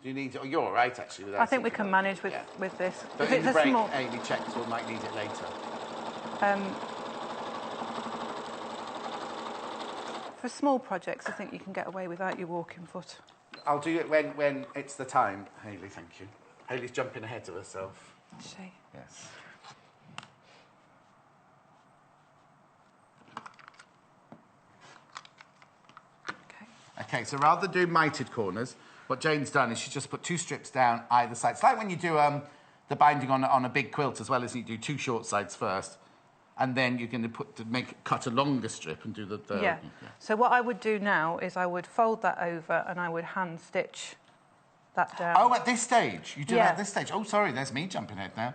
Do you need? Oh, you're all right actually. Without I think we it, can though. manage with, Yeah. with this. But If in it's the a break, small, Amy checks we might need it later. for small projects, I think you can get away without your walking foot. I'll do it when it's the time, Hayley. Thank you. Hayley's jumping ahead of herself. Is she? Yes. Okay. Okay, so rather than doing mitered corners, what Jane's done is she's just put 2 strips down either side. It's like when you do the binding on a big quilt as well as you do 2 short sides first, and then you're going to cut a longer strip and do the third. Yeah. So what I would do now is I would fold that over and I would hand stitch that down. Oh, at this stage? You do Yeah. it at this stage? Oh, sorry, there's me jumping ahead now.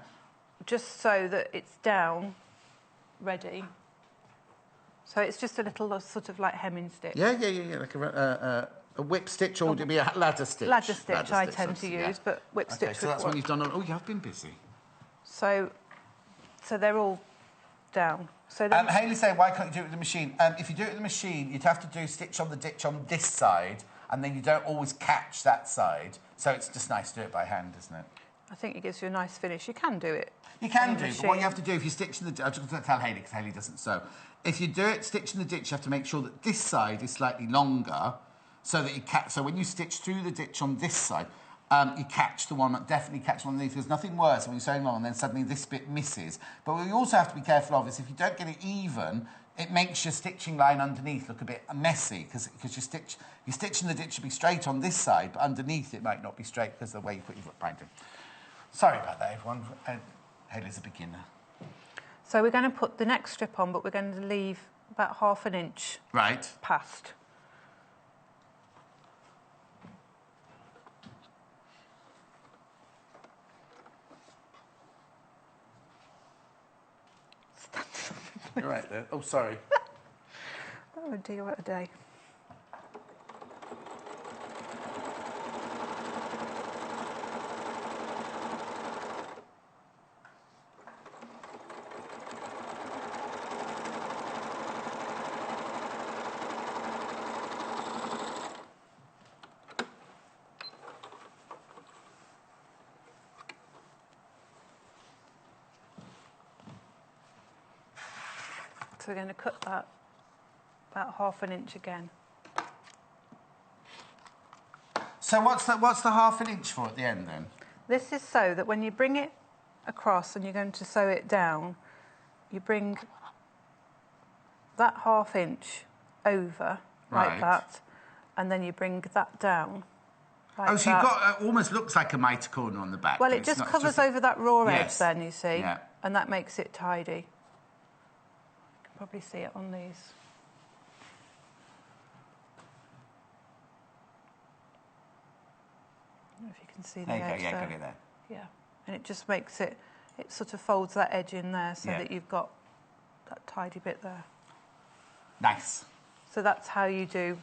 Just so that it's down, ready. So it's just a little sort of like hemming stitch. Yeah, like a whip stitch or would it be a ladder stitch? Ladder stitch I tend to yeah. use, but whip stitch Okay, so would that's when work. you've done... Oh, you have been busy. So they're all down. So then Hayley's saying, why can't you do it with the machine? If you do it with the machine, you'd have to do stitch on the ditch on this side, and then you don't always catch that side. So it's just nice to do it by hand, isn't it? I think it gives you a nice finish. You can do it. You can on the do, but what machine. you have to do if you stitch in the... I'm just going to tell Hayley, because Hayley doesn't sew. If you do it, stitch in the ditch, you have to make sure that this side is slightly longer, so that you catch... So when you stitch through the ditch on this side, you catch the one, definitely catch one underneath. There's nothing worse when you're sewing along and then suddenly this bit misses. But what you also have to be careful of is if you don't get it even, it makes your stitching line underneath look a bit messy, because you stitch in the ditch should be straight on this side, but underneath it might not be straight because of the way you put your foot binding. Sorry about that, everyone. Hayley's a beginner. So we're going to put the next strip on, but we're going to leave about 1/2 inch Right. past. You're right there. Oh, sorry. Oh dear, what a day. So we're going to cut that about 1/2 inch again. So what's the 1/2 inch for at the end then? This is so that when you bring it across and you're going to sew it down, you bring that 1/2 inch over like Right. that, and then you bring that down like Oh, so that. you've got almost looks like a miter corner on the back. Well, but it it's just not, it's covers just over that raw edge Yes. then, you see, Yeah. and that makes it tidy. You can probably see it on these. I don't know if you can see the There you go, edge yeah, there. got it there. Yeah, and it just makes it, it sort of folds that edge in there so Yeah. that you've got that tidy bit there. Nice. So that's how you do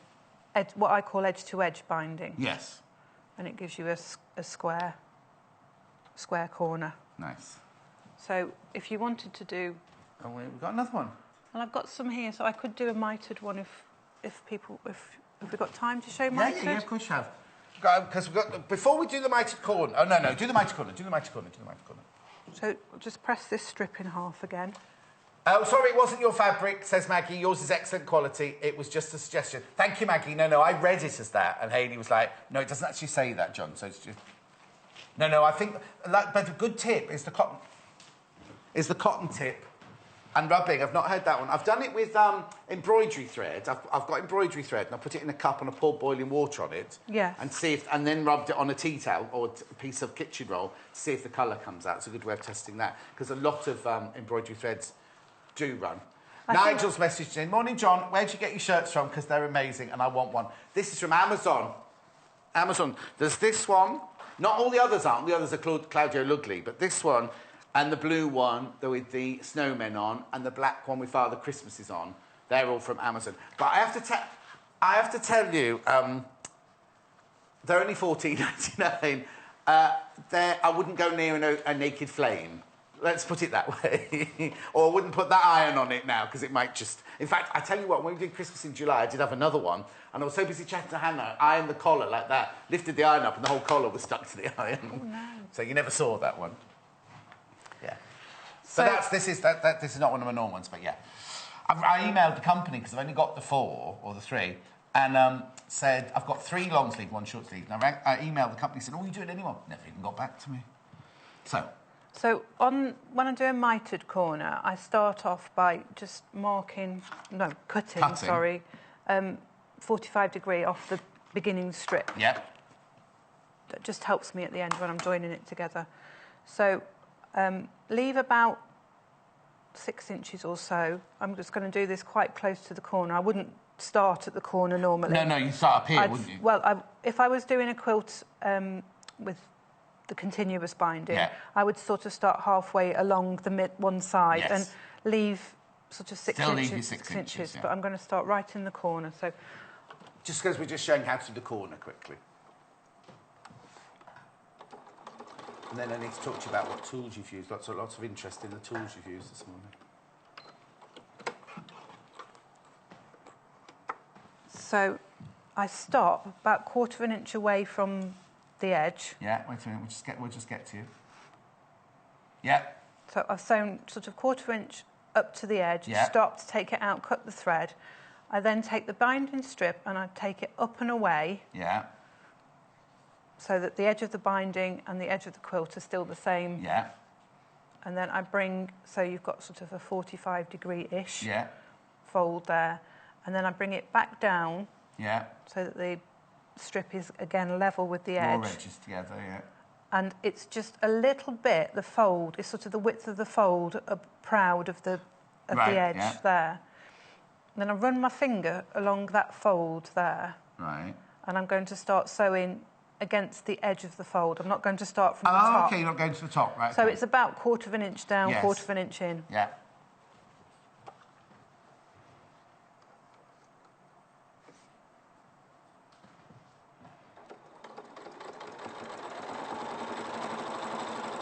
what I call edge-to-edge binding. Yes. And it gives you a square corner. Nice. So if you wanted to do... Oh, we've got another one. And I've got some here, so I could do a mitered one if we've got time to show Yeah, mitered. yeah, of course you have. Because we've got... Before we do the mitered corner... Oh, no, do the mitered corner, do the mitered corner. So just press this strip in half again. Oh, sorry, it wasn't your fabric, says Maggie. Yours is excellent quality. It was just a suggestion. Thank you, Maggie. No, I read it as that. And Hayley was like, no, it doesn't actually say that, John. So it's just... No, I think... But a good tip is the cotton... tip and rubbing. I've not heard that one. I've done it with embroidery thread. I've got embroidery thread and I put it in a cup and I poured boiling water on it. Yes. And then rubbed it on a tea towel or a piece of kitchen roll to see if the colour comes out. It's a good way of testing that because a lot of embroidery threads do run. Nigel's messaged in. Morning, John. Where'd you get your shirts from? Because they're amazing and I want one. This is from Amazon. There's this one. Not all the others aren't. The others are Claudio Lugli, but this one and the blue one with the snowmen on and the black one with Father Christmas is on They're all from Amazon. But I have to tell you, they're only $14.99. I wouldn't go near a naked flame. Let's put it that way. Or I wouldn't put that iron on it now, because it might just... In fact, I tell you what, when we did Christmas in July, I did have another one, and I was so busy chatting to Hannah, I ironed the collar like that, lifted the iron up, and the whole collar was stuck to the iron. Oh, no. So you never saw that one. Yeah. So this is not one of my normal ones, but yeah. I emailed the company, because I've only got the 4, or the 3, and said, I've got 3 long sleeve, 1 short sleeve. And I emailed the company and said, oh, you doing anyone? Never even got back to me. So when I do a mitered corner, I start off by just cutting, 45 degree off the beginning strip. Yeah. That just helps me at the end when I'm joining it together. So leave about 6 inches or so. I'm just going to do this quite close to the corner. I wouldn't start at the corner normally. No, you start up here, wouldn't you? Well, if I was doing a quilt with the continuous binding, yeah. I would sort of start halfway along the one side, yes. and leave sort of 6 inches. Leave you 6 inches, yeah. But I'm going to start right in the corner. So, just because we're just showing how to do the corner quickly. And then I need to talk to you about what tools you've used. Lots of interest in the tools you've used this morning. So I stop about 1/4 inch away from the edge. Yeah, wait a minute, we'll just get to you. Yeah. So I've sewn sort of 1/4 inch up to the edge, yeah. stop to take it out, cut the thread. I then take the binding strip and I take it up and away. Yeah. So that the edge of the binding and the edge of the quilt are still the same. Yeah. And then I bring, so you've got sort of a 45 degree-ish yeah. fold there. And then I bring it back down. Yeah. So that the strip is again level with the edge. More edges together, yeah. And it's just a little bit, the fold is sort of the width of the fold, proud of the edge yeah. there. And then I run my finger along that fold there. Right. And I'm going to start sewing against the edge of the fold. I'm not going to start from the top. Oh, okay, you're not going to the top, right. So okay. it's about 1/4 inch down, yes. 1/4 inch in. Yeah.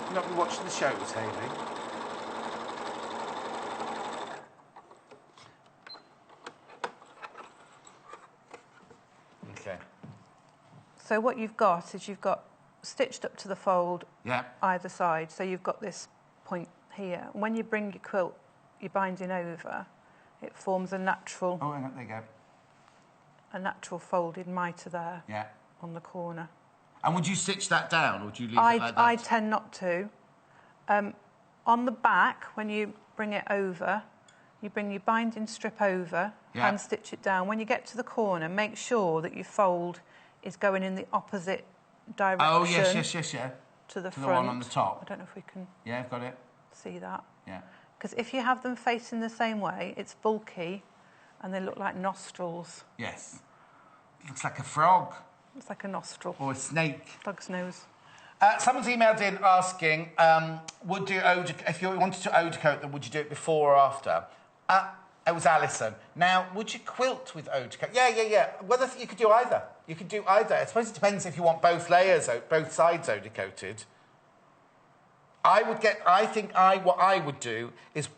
You've not been watching the shows, Hayley? Okay. So what you've got is you've got stitched up to the fold yeah. either side. So you've got this point here. When you bring your quilt, your binding over, it forms a natural... Oh, hang on, there you go. A natural folded mitre there. Yeah. On the corner. And would you stitch that down, or would you leave it like that? I tend not to. On the back, when you bring it over, you bring your binding strip over, yeah. and stitch it down. When you get to the corner, make sure that your fold is going in the opposite direction. Oh, yes, yeah. To the front. The one on the top. I don't know if we can... Yeah, I've got it. See that? Yeah. Because if you have them facing the same way, it's bulky, and they look like nostrils. Yes. It looks like a frog. It's like a nostril. Or a snake. Dog's nose. Someone's emailed in asking, if you wanted to eau de coat them, would you do it before or after? It was Alison. Now, would you quilt with eau de coat? Yeah. Well, you could do either. You could do either. I suppose it depends if you want both layers, both sides eau de coated. What I would do is,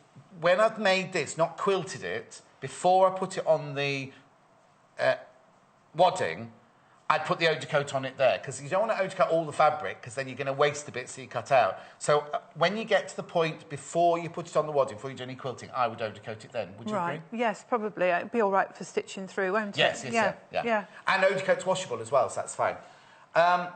when I've made this, not quilted it, before I put it on the wadding, I'd put the eau de coat on it there, because you don't want to eau de coat all the fabric, because then you're going to waste the bits that you cut out. So when you get to the point before you put it on the wadding, before you do any quilting, I would eau de coat it then. Would you agree? Yes, probably. It'd be all right for stitching through, won't it? Yes. And eau de coat's washable as well, so that's fine. I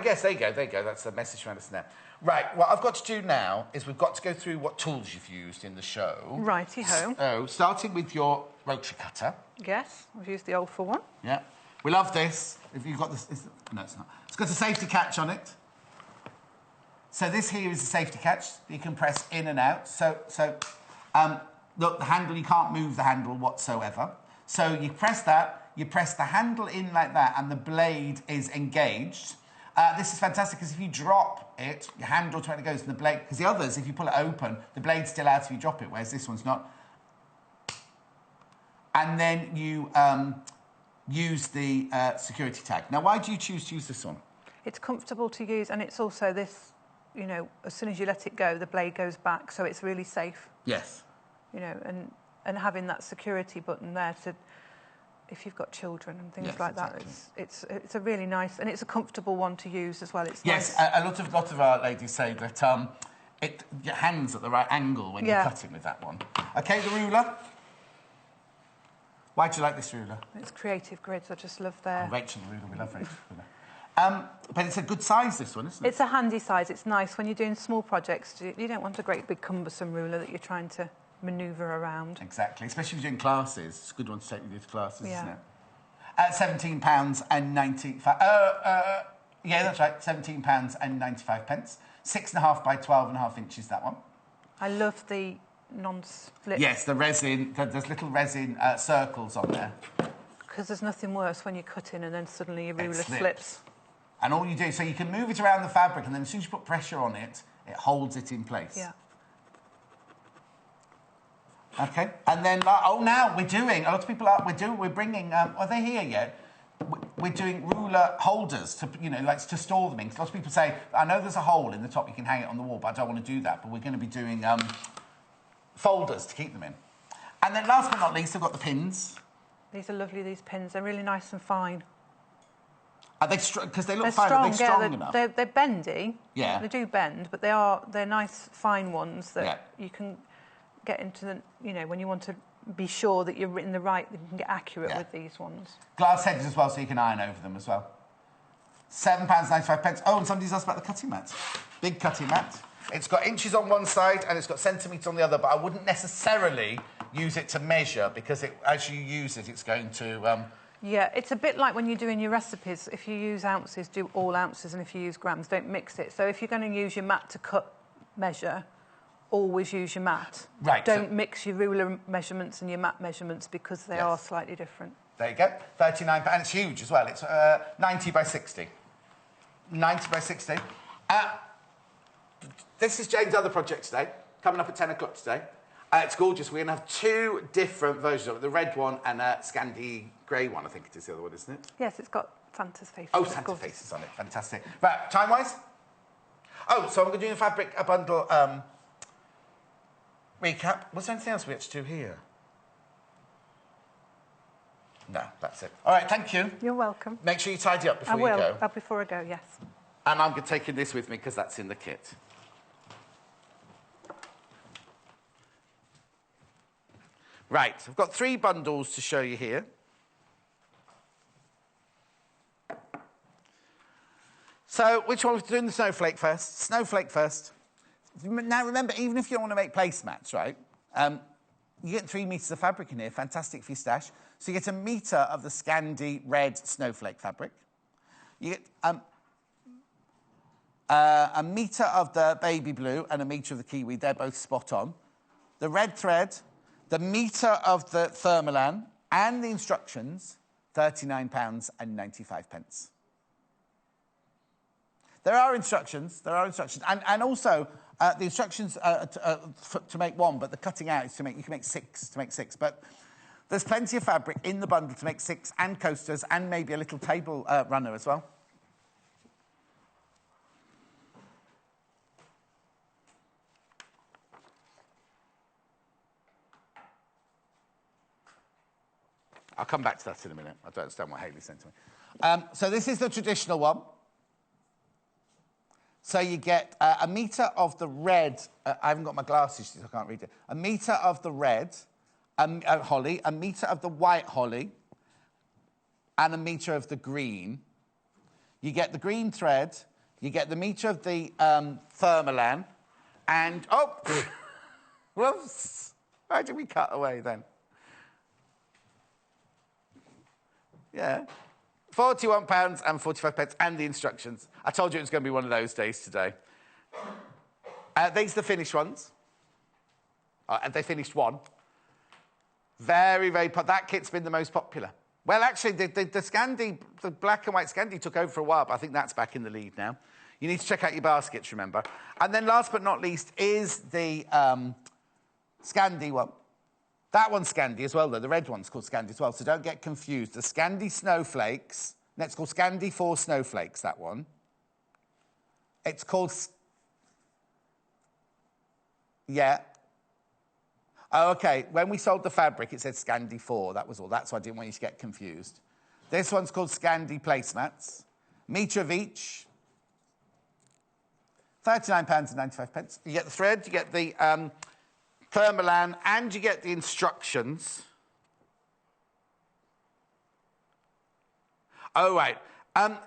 guess, there you go. That's the message from Alison there. Right, what I've got to do now is we've got to go through what tools you've used in the show. Righty-ho. So, starting with your rotary cutter. Yes, I've used the old for one. Yeah. We love this. If you've got this... No, it's not. It's got a safety catch on it. So this here is a safety catch that you can press in and out. Look, the handle, you can't move the handle whatsoever. So you press that, you press the handle in like that, and the blade is engaged. This is fantastic, because if you drop it, your hand automatically goes to the blade. Because the others, if you pull it open, the blade's still out if you drop it, whereas this one's not. and then you use the security tag. Now, why do you choose to use this one? It's comfortable to use, and it's also this, you know, as soon as you let it go, the blade goes back, so it's really safe. Yes. You know, and having that security button there to, if you've got children and things like exactly. that, it's a really nice, and it's a comfortable one to use as well. It's yes, nice. a lot of our ladies say that your hand's at the right angle when you're cutting with that one. Okay, the ruler. Why do you like this ruler? It's creative grids. I just love their... Oh, Rachel the ruler. We love Rachel the ruler. But it's a good size, this one, isn't it? It's a handy size. It's nice when you're doing small projects. You don't want a great big cumbersome ruler that you're trying to manoeuvre around. Exactly, especially if you're doing classes. It's a good one to take with you to classes, Yeah. isn't it? At £17.95. Yeah, that's right. £17.95. 6.5 by 12.5 inches. That one. I love the non-slip. Yes, the resin. There's little resin circles on there. Because there's nothing worse when you're cutting and then suddenly your ruler slips. And all you do, so you can move it around the fabric, and then as soon as you put pressure on it, it holds it in place. Yeah. Okay, and then now we're doing. A lot of people are. We're bringing. Are they here yet? We're doing ruler holders to, you know, like to store them in. 'Cause lots of people say, I know there's a hole in the top, you can hang it on the wall, but I don't want to do that. But we're going to be doing folders to keep them in. And then last but not least, I've got the pins. These are lovely. These pins. They're really nice and fine. Are they strong? Because they look They're fine. strong. Are they strong enough? They're bendy. Yeah. They do bend, but they're nice, fine ones that Yeah. you can get into the, you know, when you want to be sure that you're in the right, you can get accurate with these ones. Glass heads as well, so you can iron over them as well. £7.95. Oh, and somebody's asked about the cutting mat. Big cutting mat. It's got inches on one side and it's got centimetres on the other, but I wouldn't necessarily use it to measure because as you use it, it's going to... Yeah, it's a bit like when you're doing your recipes. If you use ounces, do all ounces, and if you use grams, don't mix it. So if you're going to use your mat to cut measure, always use your mat. Right. Don't mix your ruler measurements and your mat measurements because they are slightly different. There you go. £39, and it's huge as well. It's 90 by 60. 90 by 60. This is Jane's other project today, coming up at 10 o'clock today. It's gorgeous. We're going to have two different versions of it, the red one and a Scandi grey one, I think it is the other one, isn't it? Yes, it's got Santa's face. Oh, Santa's faces on it. Fantastic. Right, time-wise? Oh, so I'm going to do a fabric, a bundle recap. Was there anything else we had to do here? No, that's it. All right, thank you. You're welcome. Make sure you tidy up before I will. you go. Before I go, yes. And I'm taking this with me because that's in the kit. Right, I've got 3 bundles to show you here. So, which one are we doing the snowflake first? Snowflake first. Now, remember, even if you don't want to make placemats, right, you get 3 metres of fabric in here, fantastic for your stash. So you get 1 metre of the Scandi red snowflake fabric. You get 1 metre of the baby blue and 1 metre of the kiwi. They're both spot on. The red thread, the metre of the thermalan, and the instructions, £39.95. There are instructions, and also the instructions to make 1, but the cutting out is you can make 6, but there's plenty of fabric in the bundle to make 6, and coasters, and maybe a little table runner as well. I'll come back to that in a minute. I don't understand what Hayley sent to me. So this is the traditional one. So you get 1 metre of the red. I haven't got my glasses, so I can't read it. 1 metre of the red holly, 1 metre of the white holly, and 1 metre of the green. You get the green thread. You get the metre of the thermalan, and whoops! Why did we cut away then? Yeah. £41.45 and the instructions. I told you it was going to be one of those days today. These are the finished ones. They finished 1. Very, very... That kit's been the most popular. Well, actually, the Scandi, the black and white Scandi took over for a while, but I think that's back in the lead now. You need to check out your baskets, remember. And then last but not least is the Scandi one. That one's Scandi as well, though. The red one's called Scandi as well, so don't get confused. The Scandi Snowflakes, that's called Scandi 4 Snowflakes, that one. It's called... Yeah. Oh, OK. When we sold the fabric, it said Scandi 4. That was all. That's why I didn't want you to get confused. This one's called Scandi Placemats. Metre of each. £39.95. You get the thread, you get the thermolan, and you get the instructions. Oh, right.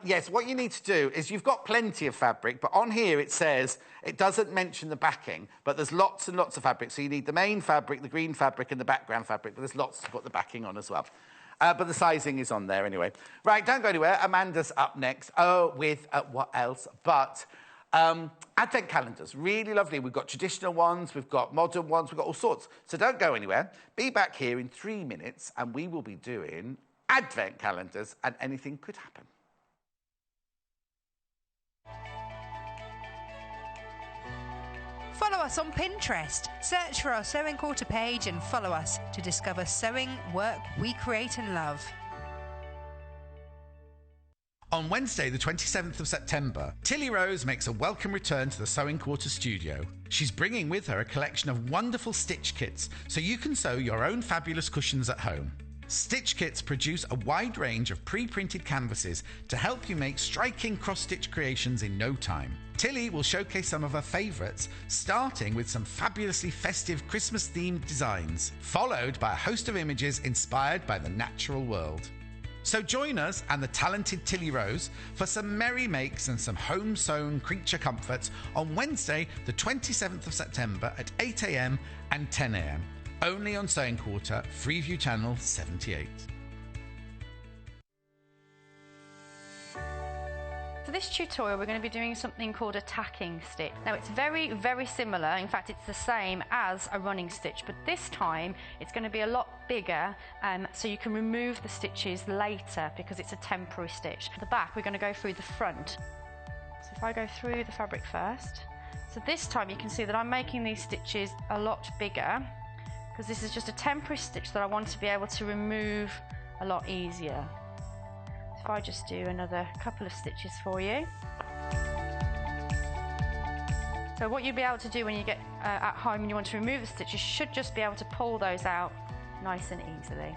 Yes, what you need to do is you've got plenty of fabric, but on here it says, it doesn't mention the backing, but there's lots and lots of fabric. So you need the main fabric, the green fabric, and the background fabric, but there's lots to put the backing on as well. But the sizing is on there anyway. Right, don't go anywhere. Amanda's up next. Oh, with what else? But advent calendars, really lovely. We've got traditional ones, we've got modern ones, we've got all sorts. So don't go anywhere. Be back here in 3 minutes, and we will be doing advent calendars, and anything could happen. Follow us on Pinterest. Search for our Sewing Quarter page and follow us to discover sewing work we create and love. On Wednesday, the 27th of September, Tilly Rose makes a welcome return to the Sewing Quarter studio. She's bringing with her a collection of wonderful stitch kits so you can sew your own fabulous cushions at home. Stitch kits produce a wide range of pre-printed canvases to help you make striking cross-stitch creations in no time. Tilly will showcase some of her favourites, starting with some fabulously festive Christmas-themed designs, followed by a host of images inspired by the natural world. So join us and the talented Tilly Rose for some merry makes and some home-sewn creature comforts on Wednesday, the 27th of September at 8 a.m. and 10 a.m. Only on Sewing Quarter, Freeview Channel 78. For this tutorial, we're going to be doing something called a tacking stitch. Now, it's very, very similar. In fact, it's the same as a running stitch, but this time it's going to be a lot bigger, so you can remove the stitches later because it's a temporary stitch. At the back, we're going to go through the front. So if I go through the fabric first, so this time you can see that I'm making these stitches a lot bigger because this is just a temporary stitch that I want to be able to remove a lot easier. If I just do another couple of stitches for you. So what you'll be able to do when you get at home and you want to remove the stitches, you should just be able to pull those out nice and easily.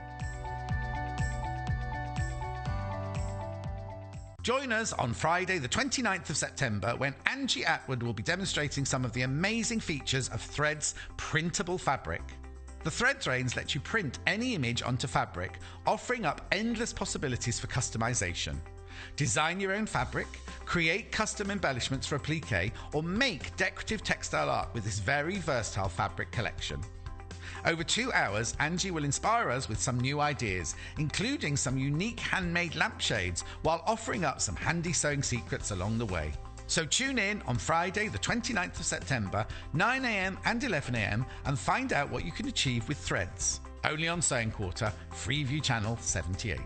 Join us on Friday, the 29th of September, when Angie Atwood will be demonstrating some of the amazing features of Thread's printable fabric. The Threads range lets you print any image onto fabric, offering up endless possibilities for customization. Design your own fabric, create custom embellishments for applique, or make decorative textile art with this very versatile fabric collection. Over 2 hours, Angie will inspire us with some new ideas, including some unique handmade lampshades, while offering up some handy sewing secrets along the way. So tune in on Friday, the 29th of September, 9 a.m. and 11 a.m. and find out what you can achieve with Threads. Only on Sewing Quarter, Freeview Channel 78.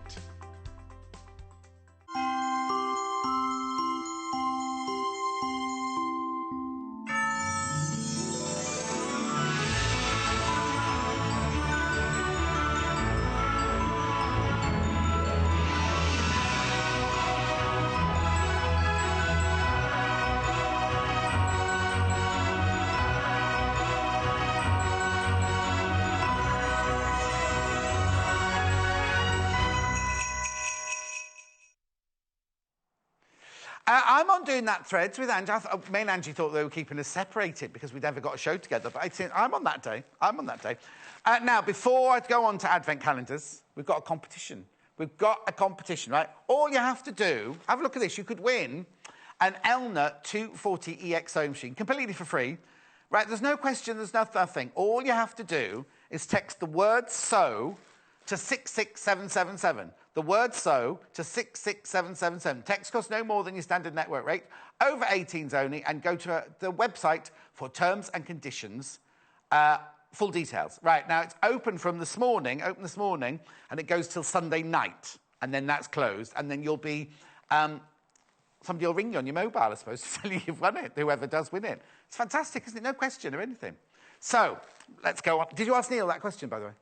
I'm on doing that Threads with Angie. Me and Angie thought they were keeping us separated because we'd never got a show together, but I'm on that day. I'm on that day. Now, before I go on to Advent calendars, we've got a competition. We've got a competition, right? All you have to do, have a look at this. You could win an Elna 240 EX sewing machine completely for free. Right, there's no question, there's nothing. All you have to do is text the word sew to 66777. The word sew to 66777. Text costs no more than your standard network rate, over 18s only, and go to the website for terms and conditions, full details. Right, now it's open this morning, and it goes till Sunday night, and then that's closed, and then you'll be, somebody will ring you on your mobile, I suppose, to tell you you've won it, whoever does win it. It's fantastic, isn't it? No question or anything. So, let's go on. Did you ask Neil that question, by the way?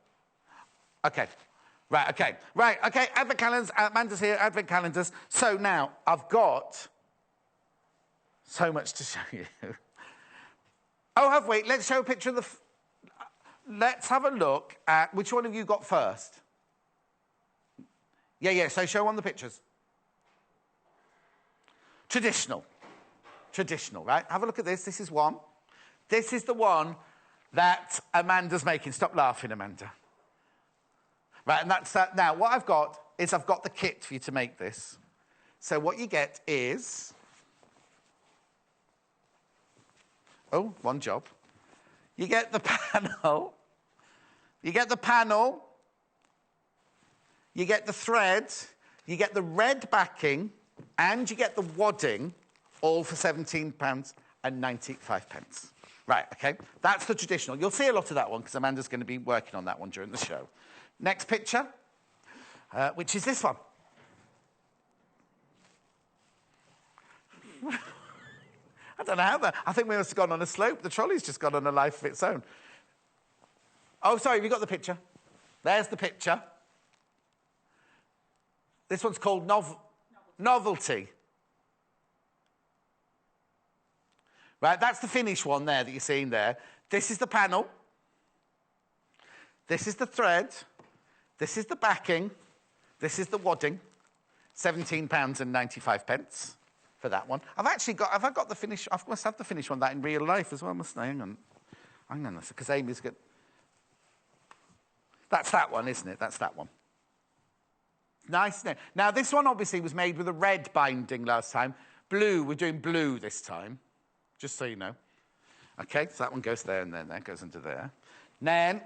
Okay. Right, okay. Right, okay. Advent calendars. Amanda's here. Advent calendars. So now I've got so much to show you. Oh, have we? Let's show a picture of the... Let's have a look at... Which one have you got first? Yeah, so show on the pictures. Traditional. Traditional, right? Have a look at this. This is one. This is the one that Amanda's making. Stop laughing, Amanda. Right, and that's that. Now, what I've got is I've got the kit for you to make this. So what you get is... Oh, one job. You get the panel. You get the panel. You get the thread. You get the red backing. And you get the wadding, all for £17.95. Right, OK. That's the traditional. You'll see a lot of that one, because Amanda's going to be working on that one during the show. Next picture, which is this one. I don't know how that... I think we must have gone on a slope. The trolley's just gone on a life of its own. Oh, sorry, have you got the picture? There's the picture. This one's called Novelty. Right, that's the finished one there that you're seeing there. This is the panel. This is the thread. This is the backing. This is the wadding. £17.95 for that one. Have I got the finish? I must have the finish one that in real life as well, mustn't I? Hang on, because Amy's good. That's that one, isn't it? That's that one. Nice, isn't it? Now, this one obviously was made with a red binding last time. Blue, we're doing blue this time, just so you know. OK, so that one goes there and then there, goes into there. Then,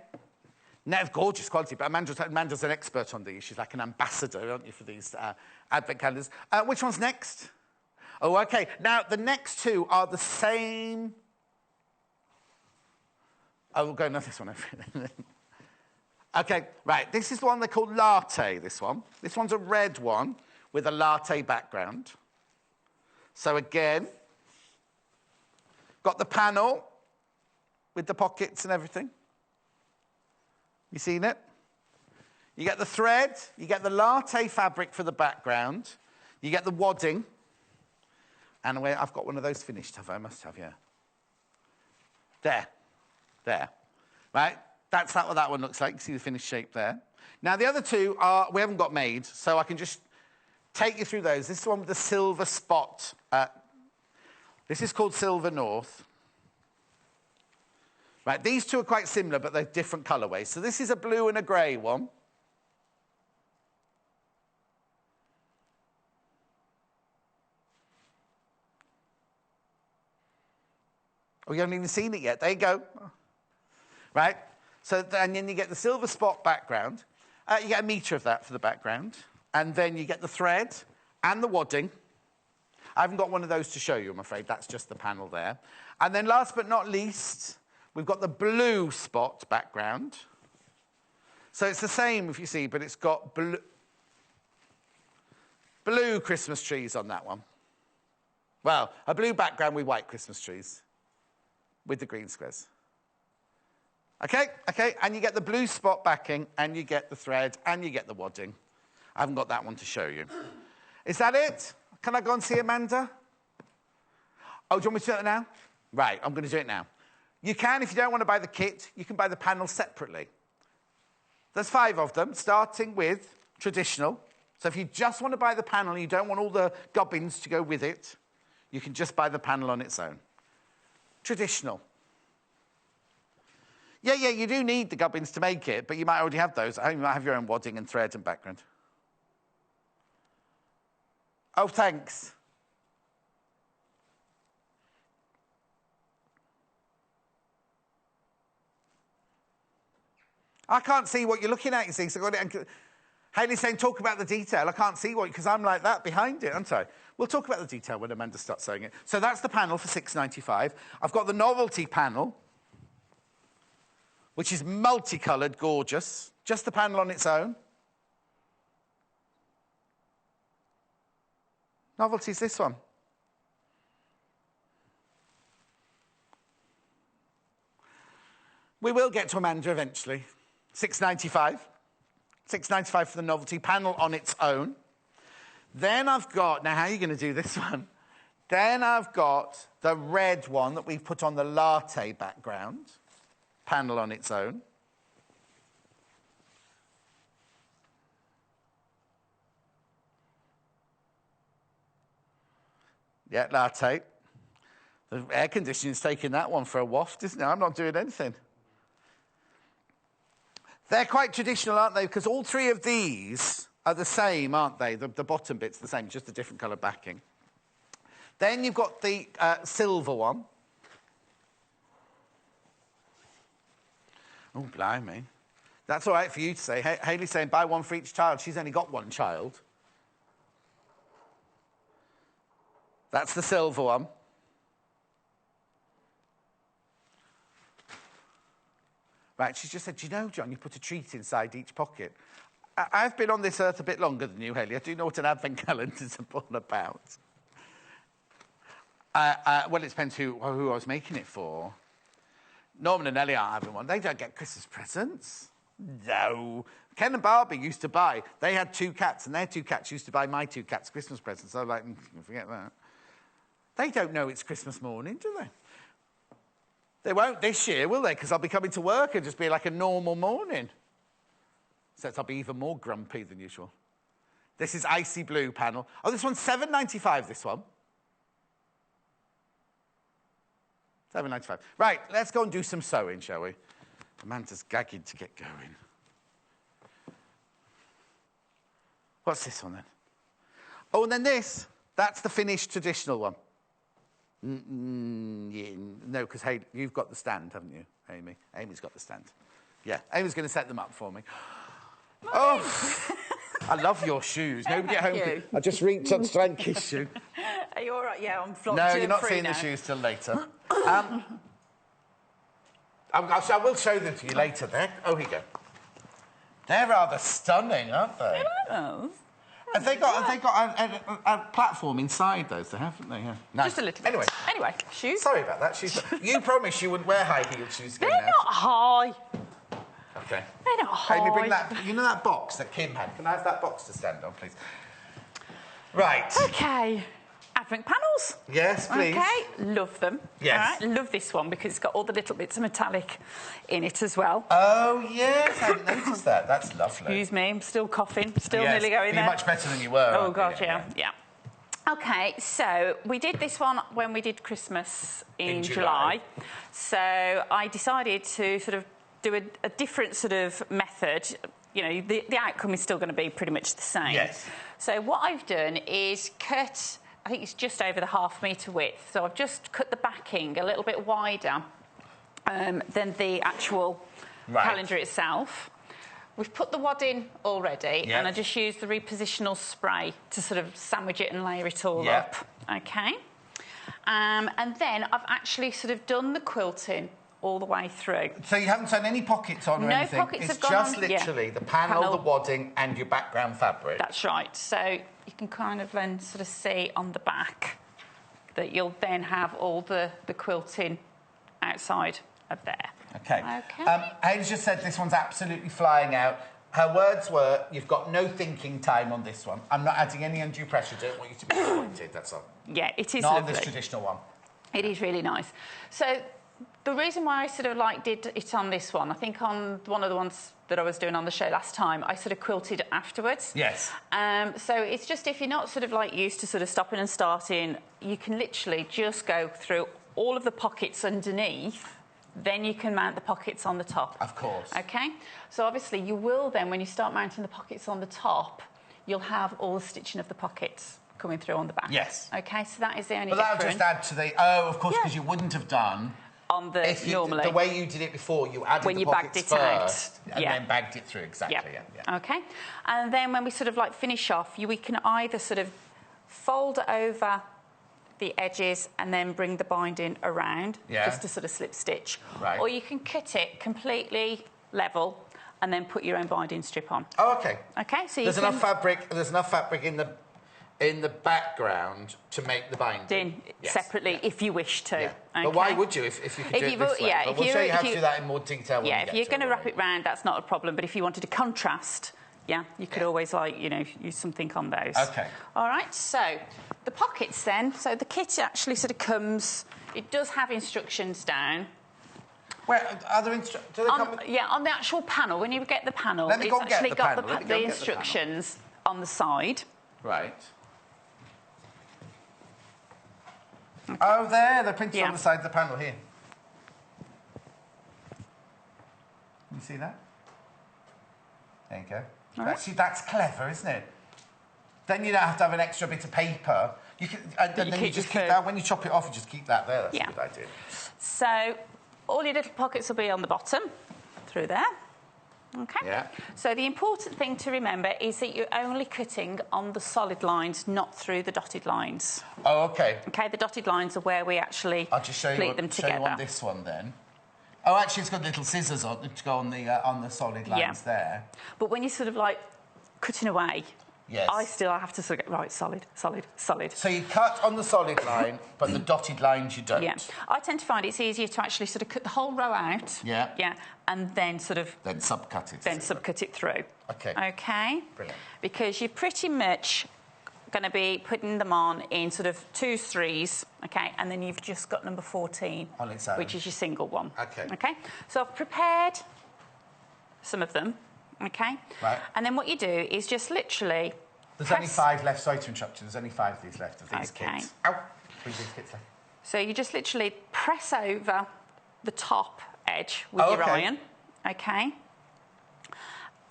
gorgeous quality, but Amanda's an expert on these. She's like an ambassador, aren't you, for these advent calendars. Which one's next? Oh, OK. Now, the next two are the same... Oh, we'll go another this one. OK, right. This is the one they call latte, this one. This one's a red one with a latte background. So, again, got the panel with the pockets and everything. You seen it? You get the thread, you get the latte fabric for the background, you get the wadding, and I've got one of those finished, have I? I must have, yeah. There. Right? That's what that one looks like. You see the finished shape there. Now, the other two we haven't got made, so I can just take you through those. This is the one with the silver spot. This is called Silver North. Right, these two are quite similar, but they're different colourways. So this is a blue and a grey one. Oh, you haven't even seen it yet. There you go. Right, so and then you get the silver spot background. You get a metre of that for the background. And then you get the thread and the wadding. I haven't got one of those to show you, I'm afraid. That's just the panel there. And then last but not least... We've got the blue spot background. So it's the same, if you see, but it's got blue Christmas trees on that one. Well, a blue background with white Christmas trees with the green squares. OK, and you get the blue spot backing, and you get the thread, and you get the wadding. I haven't got that one to show you. Is that it? Can I go and see Amanda? Oh, do you want me to do it now? Right, I'm going to do it now. You can, if you don't want to buy the kit, you can buy the panel separately. There's 5 of them, starting with traditional. So if you just want to buy the panel and you don't want all the gubbins to go with it, you can just buy the panel on its own. Traditional. Yeah, you do need the gubbins to make it, but you might already have those. You might have your own wadding and thread and background. Oh, thanks. I can't see what you're looking at, you see. So Hayley's saying, talk about the detail. I can't see what, because I'm like that behind it, aren't I? We'll talk about the detail when Amanda starts sewing it. So that's the panel for £6.95. I've got the novelty panel, which is multicoloured, gorgeous. Just the panel on its own. Novelty's this one. We will get to Amanda eventually. £6.95. £6.95 for the novelty panel on its own. Then I've got, now how are you going to do this one? Then I've got the red one that we've put on the latte background, panel on its own. Yeah, latte. The air conditioning's taking that one for a waft, isn't it? I'm not doing anything. They're quite traditional, aren't they? Because all three of these are the same, aren't they? The bottom bit's the same, just a different colour backing. Then you've got the silver one. Oh, blimey. That's all right for you to say. Hayley's saying buy one for each child. She's only got one child. That's the silver one. Right, she's just said, do you know, John, you put a treat inside each pocket. I've been on this earth a bit longer than you, Hayley. I do know what an advent calendar's all about. Well, it depends who I was making it for. Norman and Ellie aren't having one. They don't get Christmas presents. No. Ken and Barbie used to buy. They had 2 cats, and their 2 cats used to buy my 2 cats Christmas presents. So I'm like, forget that. They don't know it's Christmas morning, do they? They won't this year, will they? Because I'll be coming to work and just be like a normal morning. Except I'll be even more grumpy than usual. This is icy blue panel. Oh, this one's £7.95, this one. £7.95. Right, let's go and do some sewing, shall we? Amanda's gagging to get going. What's this one, then? Oh, and then this. That's the finished traditional one. Yeah, no, because hey, you've got the stand, haven't you, Amy? Amy's got the stand. Yeah, Amy's going to set them up for me. Oh, I love your shoes. Nobody at home. I just reached on Stranky's shoe. Are you all right? Yeah, I'm flocked. No, you're not seeing the shoes till later. I will show them to you later. Oh, here you go. They're rather stunning, aren't they? Oh. Have they got a platform inside those, haven't they? Yeah. Nice. Just a little bit. Anyway, shoes. Sorry about that. Shoes. You promised you wouldn't wear high-heeled shoes. They're not high. Okay. They're not high. Amy, bring that. You know that box that Kim had? Can I have that box to stand on, please? Right. Okay. Advent panels. Yes, please. Okay, love them. Yes. All right, love this one because it's got all the little bits of metallic in it as well. Oh, yes, I hadn't noticed that. That's lovely. Excuse me, I'm still coughing, still nearly going there. You're much better than you were. Oh, God, yeah. Okay, so we did this one when we did Christmas in July. So I decided to sort of do a different sort of method. You know, the outcome is still going to be pretty much the same. Yes. So what I've done is cut... I think it's just over the ½ metre width. So I've just cut the backing a little bit wider than the actual calendar itself. We've put the wad in already, and I just used the repositional spray to sort of sandwich it and layer it all up. Okay. And then I've actually sort of done the quilting all the way through. So you haven't sewn any pockets on or anything? No pockets have gone on. It's just literally the panel, the wadding, and your background fabric. That's right. So you can kind of then sort of see on the back that you'll then have all the quilting outside of there. Okay. Hayley's just said this one's absolutely flying out. Her words were, you've got no thinking time on this one. I'm not adding any undue pressure. Don't want you to be disappointed, that's all. Yeah, it is not lovely. On this traditional one. It is really nice. So the reason why I sort of like did it on this one, I think on one of the ones that I was doing on the show last time, I sort of quilted afterwards. Yes. So it's just if you're not sort of like used to sort of stopping and starting, you can literally just go through all of the pockets underneath, then you can mount the pockets on the top. Of course. Okay? So obviously you will then, when you start mounting the pockets on the top, you'll have all the stitching of the pockets coming through on the back. Yes. Okay, so that is the only difference. But that'll just add to the... Oh, of course, because you wouldn't have done... On the normally. The way you did it before, you added when the you pockets bagged it first out. and then bagged it through, exactly. Yeah. Okay. And then when we sort of like finish off, we can either sort of fold over the edges and then bring the binding around, just to sort of slip stitch. Right. Or you can cut it completely level and then put your own binding strip on. Oh, okay. Okay, so there's enough fabric in the background to make the binding separately if you wish to. Yeah. Okay. But why would you if you could do it this way? But we'll show you how to do that in more detail when we get if you're going to wrap it round, that's not a problem. But if you wanted to contrast Yeah, you could always, like, you know, use something on those. Okay. All right, so the pockets then. So the kit actually sort of comes... It does have instructions down. Where are there instructions? Do they come with... Yeah, on the actual panel. When you get the panel, Let me go it's and get actually the got panel. Let me go the and get the panel. instructions on the side. Right. Okay. Oh, they're printed on the side of the panel here. Can you see that? There you go. See, that's clever, isn't it? Then you don't have to have an extra bit of paper. You can, and then you just keep that. When you chop it off, you just keep that there. That's a good idea. So all your little pockets will be on the bottom, through there. Okay. Yeah. So the important thing to remember is that you're only cutting on the solid lines, not through the dotted lines. Oh, okay. Okay, the dotted lines are where we actually I'll just show pleat them together. Show you on this one then. Oh, actually, it's got little scissors on to go on the solid lines there. But when you're sort of like cutting away, yes, I have to sort of get right solid, solid, solid. So you cut on the solid line, but the dotted lines you don't. Yeah, I tend to find it's easier to actually sort of cut the whole row out. Yeah. Yeah, and then sort of then subcut it. Then subcut it through. Okay. Okay. Brilliant. Because you're pretty much going to be putting them on in sort of 2s, 3s, okay, and then you've just got number 14, on its own, which is your single one. Okay. Okay. So I've prepared some of them. Okay. Right. And then what you do is just literally. There's only 5 left. Sorry to interrupt you. There's only 5 of these left of these kits. Ow! 3 of these kits left. So you just literally press over the top edge with your iron. Okay.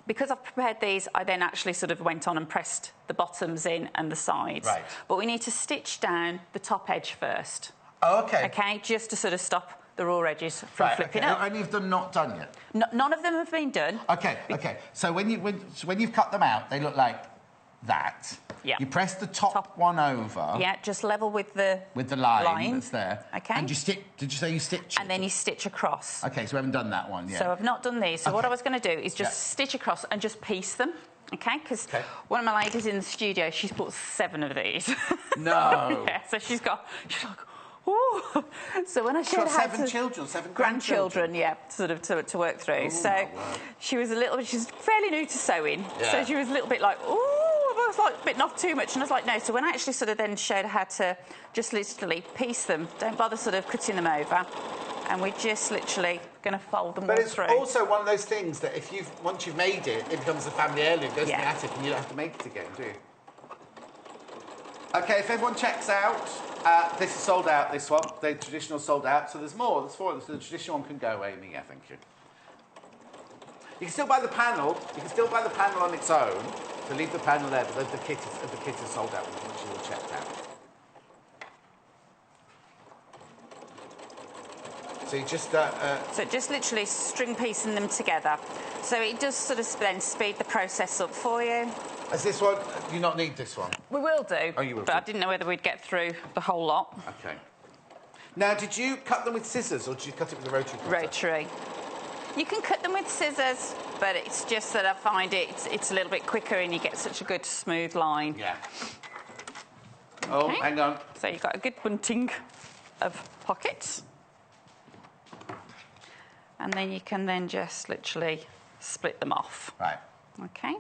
Because I've prepared these, I then actually sort of went on and pressed the bottoms in and the sides. Right. But we need to stitch down the top edge first. Oh, okay. Okay, just to sort of stop the raw edges from flipping up. Are any of them not done yet? None of them have been done. Okay, okay. So when you've cut them out, they look like that. Yeah. You press the top one over. Yeah, just level with the line that's there. Okay. And you stick. Did you say you stitch? And then you stitch across. Okay, so we haven't done that one yet. So I've not done these. So what I was going to do is just stitch across and just piece them. Okay, because one of my ladies in the studio, she's bought 7 of these. No. Yeah, so she's like, ooh. So when I showed her 7 children, 7 grandchildren, yeah, sort of to work through. Ooh, so she was she's fairly new to sewing. Yeah. So she was a little bit like, ooh, I was like, but not too much. And I was like, no. So when I actually sort of then showed her how to just literally piece them, don't bother sort of cutting them over. And we're just literally going to fold them all through. But it's also one of those things that once you've made it, it becomes a family heirloom, goes in the attic, and you don't have to make it again, do you? Okay, if everyone checks out, this is sold out, this one. The traditional sold out, so there's more. There's 4 of them, so the traditional one can go, Amy, yeah, thank you. You can still buy the panel. You can still buy the panel on its own. So leave the panel there, but the kit is sold out, which you all checked out. So you just... So just literally string piecing them together. So it does sort of then speed the process up for you. Is this one... Do you not need this one? We will do. Oh, you will. But I didn't know whether we'd get through the whole lot. Okay. Now, did you cut them with scissors, or did you cut it with a rotary cutter? Rotary. You can cut them with scissors, but it's just that I find it's a little bit quicker and you get such a good smooth line. Yeah. Oh, hang on. So you've got a good bunting of pockets. And then you can then just literally split them off. Right. Okay.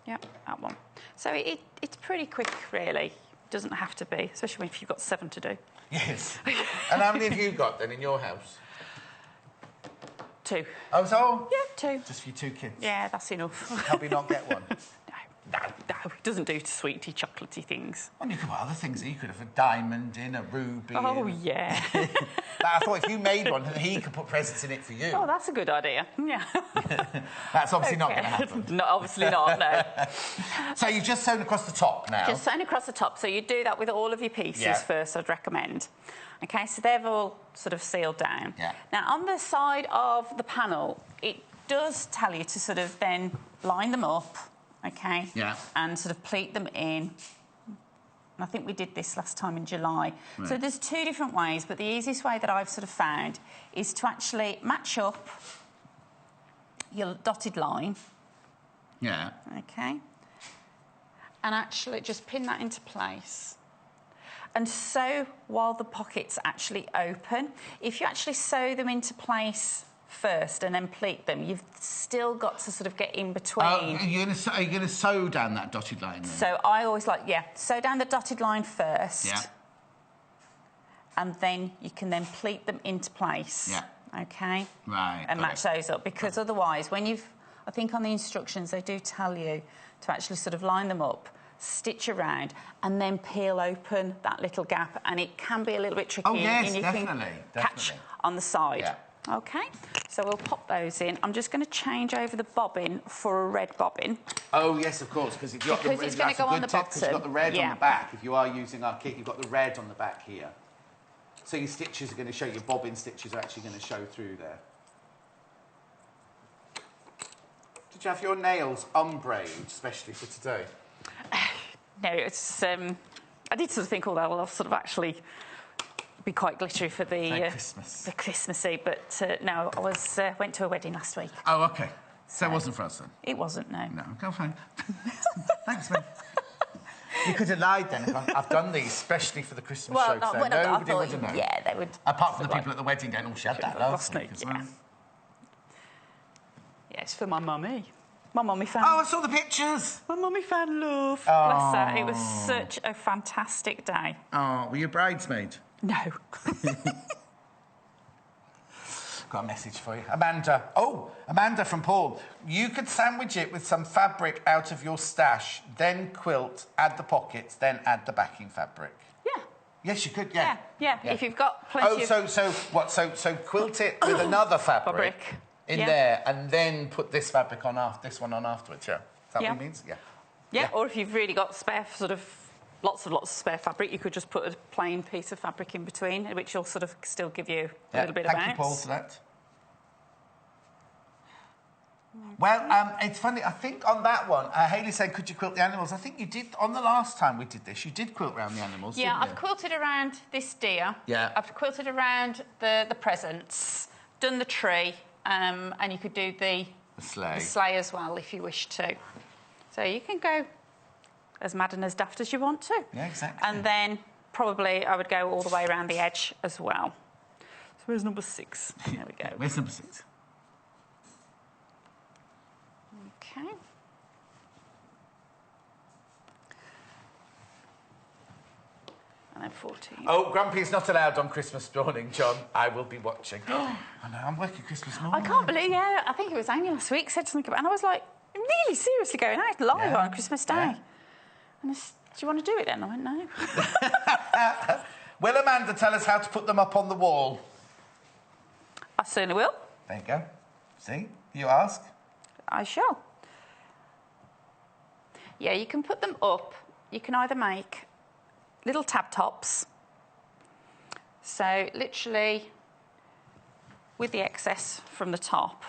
Yep, that one. So it's pretty quick, really. Doesn't have to be, especially if you've got 7 to do. Yes. And how many have you got, then, in your house? 2. Oh, so? Yeah, 2. Just for your 2 kids? Yeah, that's enough. Help you not get one? No, it doesn't do to sweetie, chocolatey things. Well, you could put other things. You could have a diamond in, a ruby. Oh, yeah. I thought if you made one, he could put presents in it for you. Oh, that's a good idea. Yeah. That's obviously not going to happen. No, obviously not, no. So you've just sewn across the top now? Just sewn across the top. So you do that with all of your pieces first, I'd recommend. OK, so they've all sort of sealed down. Yeah. Now, on the side of the panel, it does tell you to sort of then line them up. OK? Yeah. And sort of pleat them in. And I think we did this last time in July. Right. So there's 2 different ways, but the easiest way that I've sort of found is to actually match up your dotted line. Yeah. OK? And actually just pin that into place. And sew while the pocket's actually open. If you actually sew them into place first and then pleat them. You've still got to sort of get in between. Are you going to sew down that dotted line then? So I always like, sew down the dotted line first. Yeah. And then you can then pleat them into place. Yeah. Okay? Right. And match those up, because otherwise, when you've... I think on the instructions, they do tell you to actually sort of line them up, stitch around, and then peel open that little gap, and it can be a little bit tricky. Oh, yes, and you definitely. can catch on the side. Yeah. OK, so we'll pop those in. I'm just going to change over the bobbin for a red bobbin. Oh, yes, of course, because it's going to go on the bottom. Because you've got the red on the back. If you are using our kit, you've got the red on the back here. So your stitches are going to show, your bobbin stitches are actually going to show through there. Did you have your nails ombrayed, especially for today? No, it's... I did sort of think, they'll sort of actually be quite glittery for the Christmassy, but no, I went to a wedding last week. Oh, OK. So it wasn't for us then? It wasn't, no. No, go fine. Thanks, man. You could have lied then. I've done these especially for the Christmas show. So nobody would have known. Yeah, they would. Apart from the people at the wedding going, oh, she had that last week as well. Yeah, it's for my mummy. My mummy fan. Oh, I saw the pictures. My mummy fan love. Oh. Bless her. It was such a fantastic day. Oh, were you a bridesmaid? No. Got a message for you. Amanda. Oh, Amanda from Paul. You could sandwich it with some fabric out of your stash, then quilt, add the pockets, then add the backing fabric. Yeah. Yes, you could, Yeah. If you've got plenty of... So quilt it with another fabric in there, and then put this fabric on this one on afterwards, yeah? Is that what it means? Yeah, or if you've really got spare sort of... Lots of spare fabric, you could just put a plain piece of fabric in between, which will sort of still give you a little bit of bounce. Thank you, Paul, for that. Well, it's funny, I think on that one, Hayley said, could you quilt the animals? I think you did, on the last time we did this, you did quilt around the animals, didn't you? I've quilted around this deer. Yeah. I've quilted around the presents, done the tree, and you could do the sleigh as well, if you wish to. So you can go as mad and as daft as you want to. Yeah, exactly. And then probably I would go all the way around the edge as well. So where's number 6? There we go. Where's number 6? Okay. And then 14. Oh, Grumpy's not allowed on Christmas morning, John. I will be watching. I know, I'm working Christmas morning. I can't believe, I think it was Amy last week said something about, and I was like, really seriously going out live on Christmas Day. Yeah. And do you want to do it then? I went, no. Will Amanda tell us how to put them up on the wall? I certainly will. There you go. See? You ask. I shall. Yeah, you can put them up. You can either make little tab tops. So literally, with the excess from the top,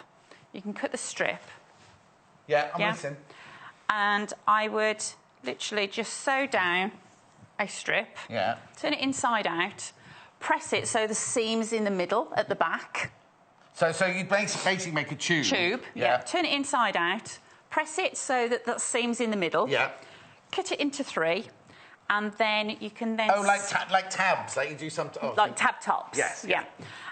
you can cut the strip. Yeah, I'm listening. And I would literally just sew down a strip. Yeah. Turn it inside out. Press it so the seam's in the middle at the back. So you basically make a tube. Yeah. Turn it inside out. Press it so that that seam's in the middle. Yeah. Cut it into 3. And then you can then... Oh, like tabs, like you do some... like tab tops. Yes. Yeah.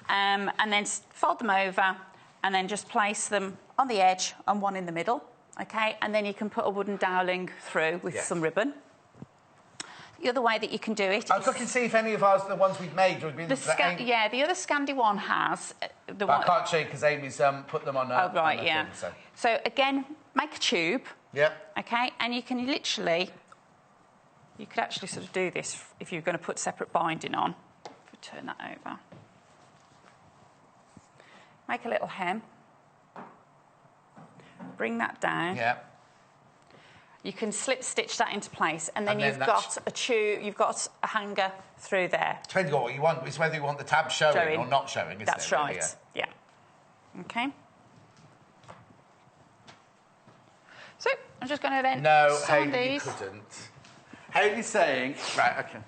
And then fold them over and then just place them on the edge and one in the middle. OK? And then you can put a wooden doweling through with some ribbon. The other way that you can do it... I was looking to see if any of ours, the ones we've made, would be... the other Scandi one has... I can't show you because Amy's put them on... Oh, right, yeah. Thing, so, again, make a tube. Yeah. OK? And you can literally... You could actually sort of do this if you're going to put separate binding on. If we turn that over. Make a little hem. Bring that down. Yeah. You can slip stitch that into place, and then you've got a tube. You've got a hanger through there. Depending on what you want, it's whether you want the tab showing or not showing, isn't it? That's right. Really? Yeah. Okay. So I'm just going to then sew these. You couldn't. Hayley's saying, right, OK.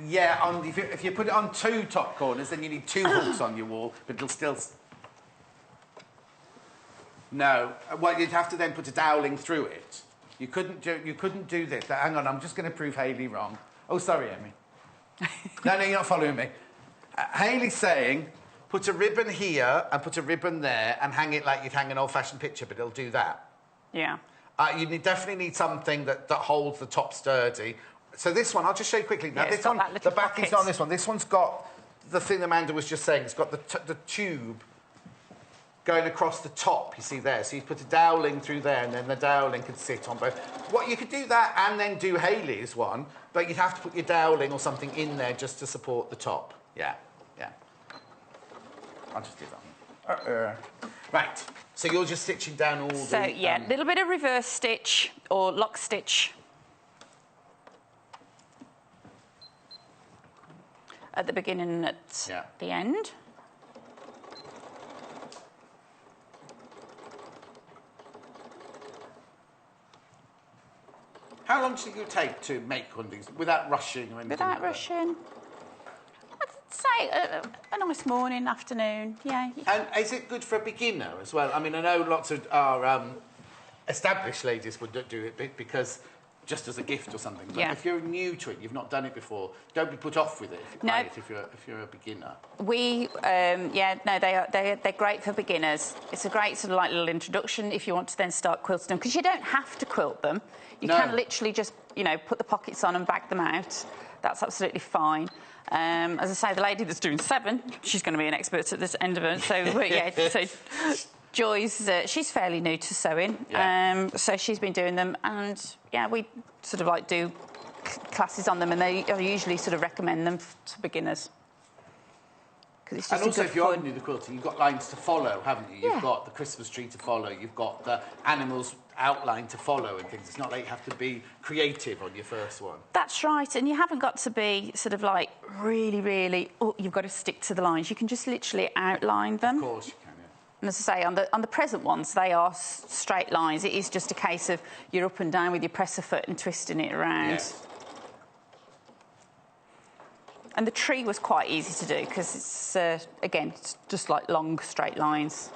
Yeah, if you put it on 2 top corners, then you need 2 hooks on your wall, but it'll still... No. Well, you'd have to then put a doweling through it. You couldn't do this. Hang on, I'm just going to prove Hayley wrong. Oh, sorry, Amy. No, you're not following me. Hayley's saying put a ribbon here and put a ribbon there and hang it like you'd hang an old-fashioned picture, but it'll do that. Yeah. Definitely need something that holds the top sturdy. So this one, I'll just show you quickly. Now, this one, the backing's not on this one. This one's got the thing Amanda was just saying. It's got the tube going across the top, you see there. So you put a doweling through there, and then the doweling could sit on both. You could do that and then do Hayley's one, but you'd have to put your doweling or something in there just to support the top. Yeah, yeah. I'll just do that. Right, so you're just stitching down all the... So, yeah, a little bit of reverse stitch or lock stitch at the beginning and at the end. How long do you take to make one of these without rushing or anything? Without rushing. I'd say a nice morning, afternoon, yeah. And is it good for a beginner as well? I mean, I know lots of our established ladies would do it because just as a gift or something. But if you're new to it, you've not done it before, don't be put off with it if you're a beginner. They're great for beginners. It's a great sort of like little introduction if you want to then start quilting them, because you don't have to quilt them. You can literally just, put the pockets on and bag them out. That's absolutely fine. As I say, the lady that's doing 7, she's going to be an expert at this end of it. So, Joy's, she's fairly new to sewing, so she's been doing them, and we sort of like do classes on them, and I usually sort of recommend them to beginners. It's just and also, if you're new to quilting, you've got lines to follow, haven't you? You've got the Christmas tree to follow, you've got the animals outline to follow and things. It's not like you have to be creative on your first one. That's right, and you haven't got to be sort of like really, you've got to stick to the lines. You can just literally outline them. Of course you can, yeah. And as I say, on the present ones, they are straight lines. It is just a case of you're up and down with your presser foot and twisting it around. Yes. And the tree was quite easy to do because it's, again, it's just like long, straight lines.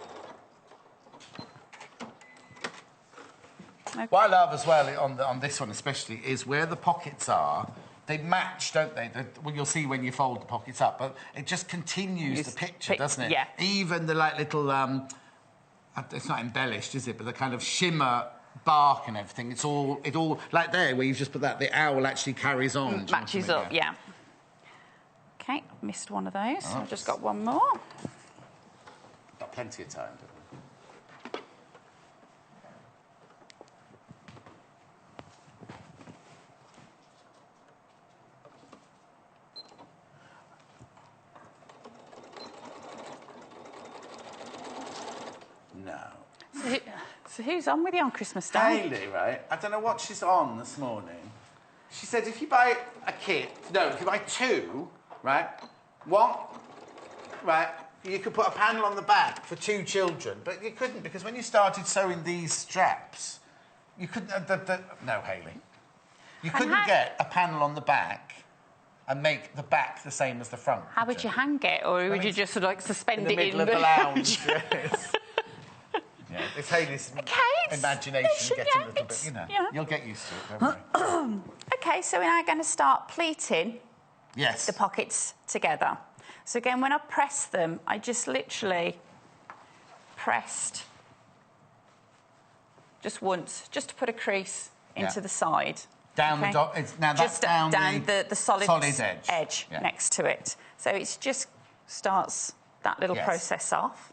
Okay. What I love as well on this one especially is where the pockets are, they match, don't they? Well, you'll see when you fold the pockets up, but it just continues the picture, doesn't it? Yeah. Even the like little, it's not embellished, is it? But the kind of shimmer bark and everything, it all like there where you've just put that, the owl actually carries on. Matches up, yeah. Okay, missed one of those. Oh. I've just got one more. Got plenty of time, don't we? No. So who's on with you on Christmas Day? Hayley, right? I don't know what she's on this morning. She said if you buy a kit, if you buy 2... right? One, right, you could put a panel on the back for 2 children, but you couldn't because when you started sewing these straps, you couldn't... no, Hayley. You couldn't get a panel on the back and make the back the same as the front. How would you hang it? Or would you just sort of like suspend it in the middle of the lounge? Yes. Yeah, it's Hayley's imagination getting a little bit, You'll get used to it, don't worry. OK, so we're now going to start pleating the pockets together. So again, when I press them, I just literally pressed just once, just to put a crease into the side. Down the dot. Now that's just down the solid edge next to it. So it just starts that little process off.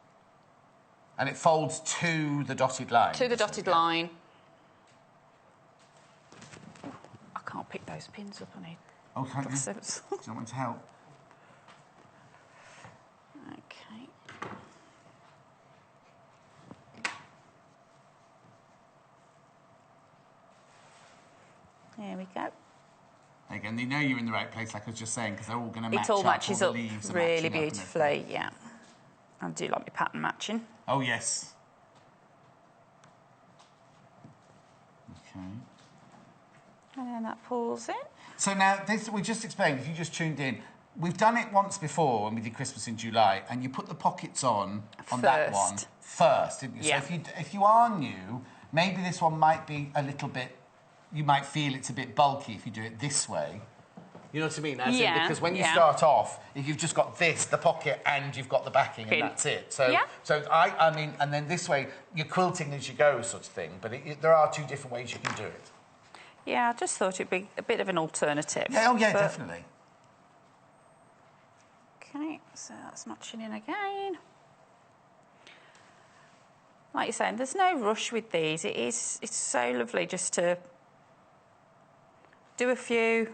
And it folds to the dotted line. To the dotted line. I can't pick those pins up on it. Oh, can't you? Do you want to help? OK. There we go. Again, they know you're in the right place, like I was just saying, because they're all going to match up. It all matches up really beautifully, yeah. I do like my pattern matching. Oh, yes. OK. And then that pulls in. So now, this we just explained, if you just tuned in, we've done it once before when we did Christmas in July, and you put the pockets on that one first, didn't you? Yeah. So if you are new, maybe this one might be a little bit... You might feel it's a bit bulky if you do it this way. You know what I mean? As in, Yeah, because when you yeah. start off, if you've just got this, the pocket, and you've got the backing, and that's it. So, Yeah. so I mean, and then this way, you're quilting as you go, sort of thing. But there are two different ways you can do it. Yeah, I just thought it'd be a bit of an alternative. Yeah, oh yeah, but- definitely. Okay, so that's notching in again. Like you're saying, there's no rush with these. It's so lovely just to do a few,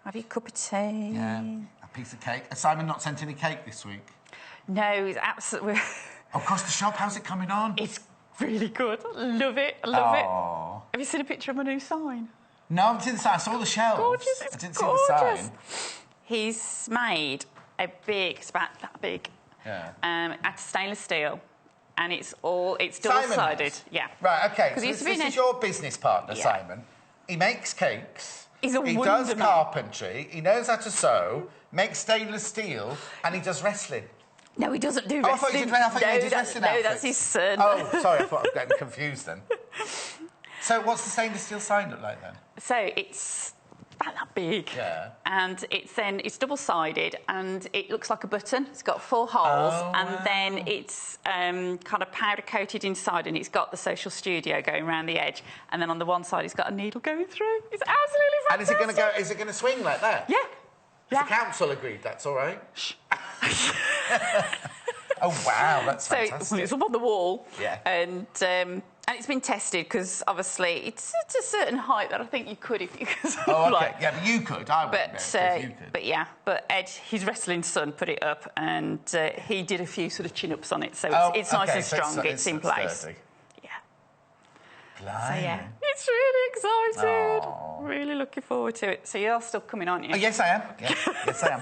have your cup of tea. Yeah, a piece of cake. Has Simon not sent any cake this week? No, it's absolutely... Oh, across the shop, how's it coming on? It's really good. Love it, love it. Oh. Have you seen a picture of my new sign? No, I haven't seen the sign. I saw the shelves. Gorgeous, I it's didn't gorgeous. see the sign. He's made a big, it's about that big, out of stainless steel. And it's double-sided. Yeah. Right, OK. So He's this is your business partner, Yeah. Simon. He makes cakes. He's a He wonder does man. carpentry. He knows how to sew, makes stainless steel, and he does wrestling. No, he doesn't do Oh, I wrestling. thought you did wrestling No, outfits. that's his son. Oh, sorry, I thought I was getting confused then. So what's the stainless steel sign look like then? So it's about that big. Yeah. And it's double-sided and it looks like a button. It's got 4 holes and then it's kind of powder-coated inside and it's got the social studio going around the edge. And then on the one side, it's got a needle going through. It's absolutely And fantastic. is it going to swing like that? Yeah. Has the council agreed that's all right? Oh, wow, that's fantastic. So it's up on the wall. Yeah. And it's been tested because obviously it's at a certain height that I think you could if you could. Oh, okay. Like, Yeah, but you could. I wouldn't be able to, you could. but Ed, his wrestling son, put it up and he did a few sort of chin-ups on it, so it's nice okay, and so strong. It's in place. sturdy. Yeah. Blimey. So yeah, it's really excited. Aw. Really looking forward to it. So you're still coming, aren't you? Oh, yes, I am. Yeah. Yes, I am.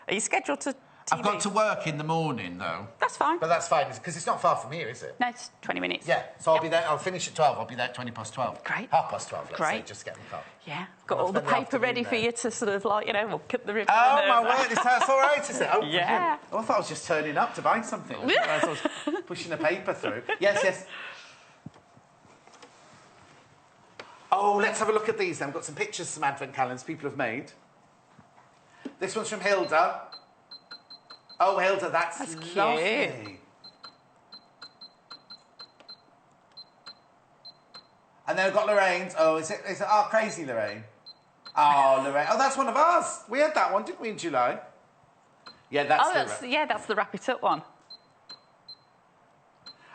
Are you scheduled to TV? I've got to work in the morning, though. That's fine. But that's fine, because it's not far from here, is it? No, it's 20 minutes. Yeah, so I'll be there. I'll finish at 12. I'll be there at 20 past 12. Great. Half past 12, let's say, Great. just to get in the car. Yeah, got I'll all the spend the paper ready afternoon for there. you to sort of like, we'll cut the ribbon. Oh, and my word, that's all right, is it? Oh, Yeah. Oh, I thought I was just turning up to buy something. I didn't realise I was pushing the paper through. Yes, yes. Oh, let's have a look at these then. We've got some pictures, some advent calendars people have made. This one's from Hilda. Oh, Hilda, that's cute. lovely. And then I've got Lorraine's. Oh, is it? Oh, crazy Lorraine. Oh, Lorraine. Oh, that's one of ours. We had that one, didn't we, in July? Yeah, that's that's the wrap it up one.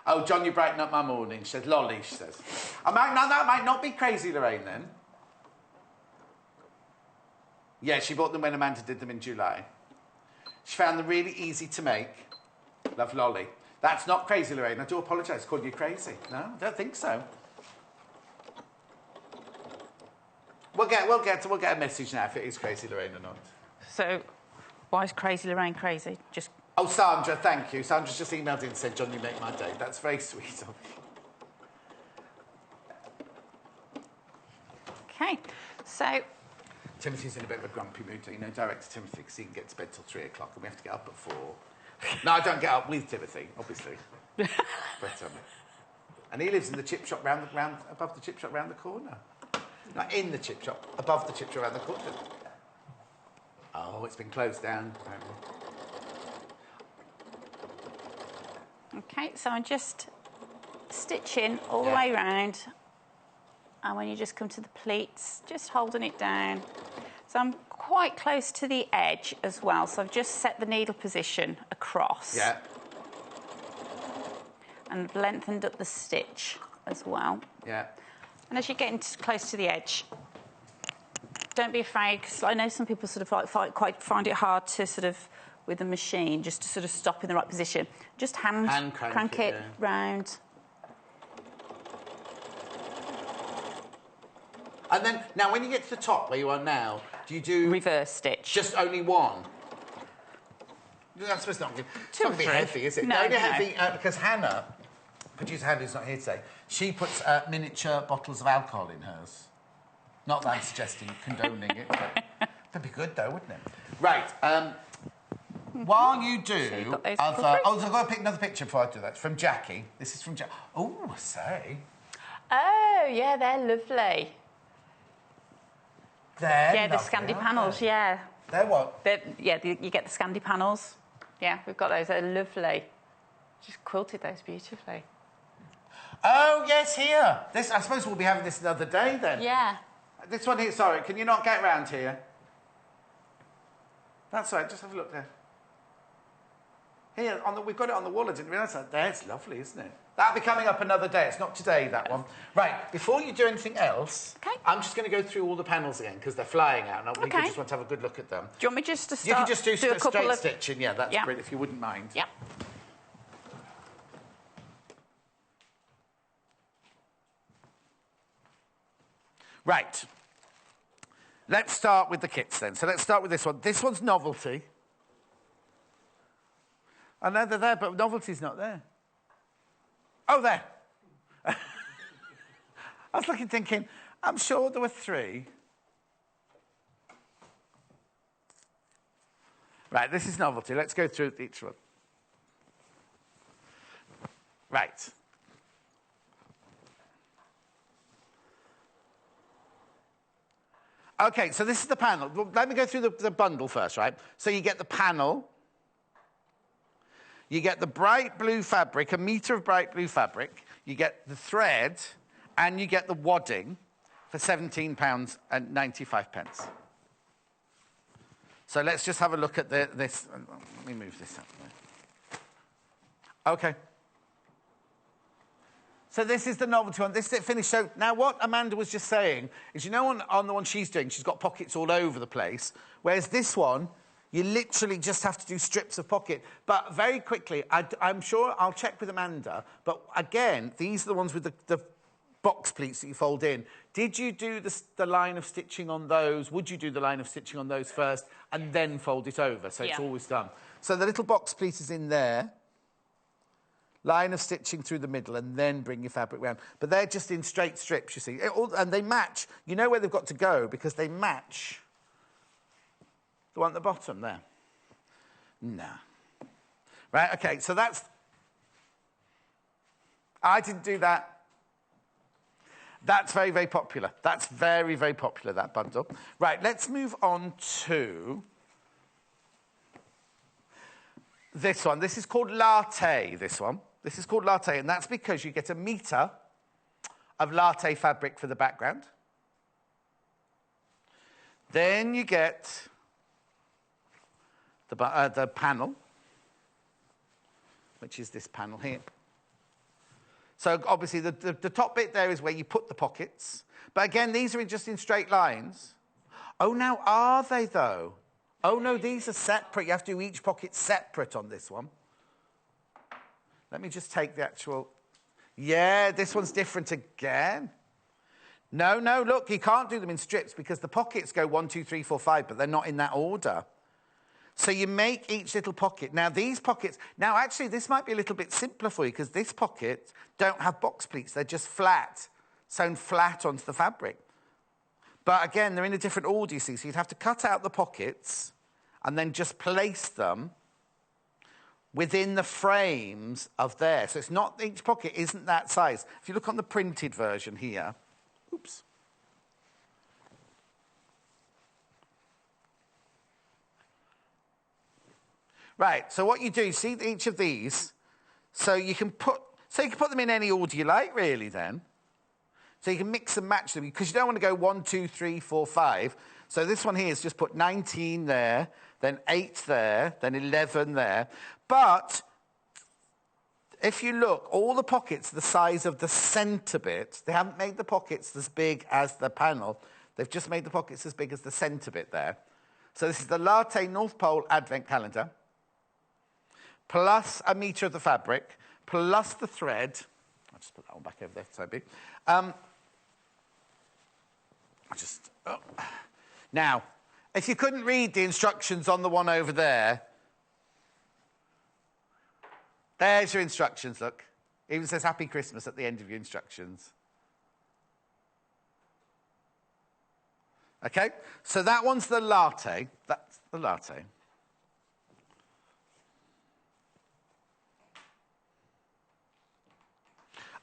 Oh, John, you brighten up my morning. She says, lolly, she says. That might not be crazy Lorraine, then. Yeah, she bought them when Amanda did them in July. She found them really easy to make. Love lolly. That's not crazy Lorraine. I do apologise. Called you crazy. No, I don't think so. We'll get a message now if it is crazy Lorraine or not. So, why is Crazy Lorraine crazy? Just Oh, Sandra, thank you. Sandra's just emailed in and said, John, you make my day. That's very sweet of you. okay. So, Timothy's in a bit of a grumpy mood. You know, Director Timothy, because he can get to bed till 3 o'clock and we have to get up at 4. No, I don't get up with Timothy, obviously. But, and he lives in the chip shop above the chip shop round the corner. Not in the chip shop, above the chip shop round the corner. Oh, it's been closed down, apparently. okay, so I'm just stitching all the way round. And when you just come to the pleats, just holding it down. So I'm quite close to the edge as well. So I've just set the needle position across. Yeah. And lengthened up the stitch as well. Yeah. And as you're getting close to the edge, don't be afraid, because I know some people sort of quite find it hard to sort of, with a machine, just to sort of stop in the right position. Just hand crank it round. And then, now when you get to the top where you are now, do you do... Reverse stitch. Just only one? That's supposed to not it's not going to be heavy, is it? No, Only no. heavy, because Hannah, producer Hannah, who's not here today, she puts miniature bottles of alcohol in hers. Not that I'm suggesting condoning it, but that'd be good though, wouldn't it? Right. While you do got those other... for free? Oh, so I've got to pick another picture before I do that. It's from Jackie. This is from Jackie. Oh, I say. Oh, yeah, they're lovely. They're Yeah, the lovely, Scandi aren't panels, they? yeah. They're what? You get the Scandi panels. Yeah, we've got those. They're lovely. Just quilted those beautifully. Oh, yes, here. This, I suppose we'll be having this another day then. Yeah. This one here, sorry, can you not get round here? That's right, just have a look there. Here, we've got it on the wall, I didn't realise that. There, it's lovely, isn't it? That'll be coming up another day. It's not today, that one. Right, before you do anything else, I'm just going to go through all the panels again, because they're flying out, and we just want to have a good look at them. Do you want me just to start? You can just do a couple straight of stitching, yeah, that's brilliant, if you wouldn't mind. Yeah. Right. Let's start with the kits then. So let's start with this one. This one's novelty. I know they're there, but novelty's not there. Oh, there. I was looking, thinking, I'm sure there were 3. Right, this is novelty. Let's go through each one. Right. Okay, so this is the panel. Well, let me go through the bundle first, right? So you get the panel. You get the bright blue fabric, a metre of bright blue fabric. You get the thread, and you get the wadding for £17.95. So let's just have a look at this. Let me move this up there. Okay. So this is the novelty one. This is it finished. So now what Amanda was just saying is, you know, on the one she's doing, she's got pockets all over the place, whereas this one, you literally just have to do strips of pocket. But very quickly, I'm sure I'll check with Amanda, but again, these are the ones with the box pleats that you fold in. Did you do the line of stitching on those? Would you do the line of stitching on those first and then fold it over? So it's always done. So the little box pleat is in there. Line of stitching through the middle and then bring your fabric round. But they're just in straight strips, you see. And they match. You know where they've got to go because they match the one at the bottom there. No. Right, OK, so that's... I didn't do that. That's very, very popular. That's very, very popular, that bundle. Right, let's move on to this one. This is called latte, this one. This is called latte, and that's because you get a metre of latte fabric for the background. Then you get the panel, which is this panel here. So obviously the top bit there is where you put the pockets. But again, these are just in straight lines. Oh, now are they, though? Oh, no, these are separate. You have to do each pocket separate on this one. Let me just take the actual... Yeah, this one's different again. No, look, you can't do them in strips because the pockets go 1, 2, 3, 4, 5, but they're not in that order. So you make each little pocket. Now, these pockets... Now, actually, this might be a little bit simpler for you because this pocket don't have box pleats. They're just flat, sewn flat onto the fabric. But, again, they're in a different order, you see. So you'd have to cut out the pockets and then just place them within the frames of there. So it's not... Each pocket isn't that size. If you look on the printed version here... Oops. Right, so what you do, you see each of these, so you can put them in any order you like, really, then. So you can mix and match them, because you don't want to go 1, 2, 3, 4, 5. So this one here is just put 19 there, then 8 there, then 11 there. But if you look, all the pockets are the size of the centre bit. They haven't made the pockets as big as the panel. They've just made the pockets as big as the centre bit there. So this is the Latte North Pole Advent Calendar, plus a metre of the fabric, plus the thread. I'll just put that one back over there, so big. Now, if you couldn't read the instructions on the one over there, there's your instructions, look. It even says Happy Christmas at the end of your instructions. OK? So that one's the latte. That's the latte.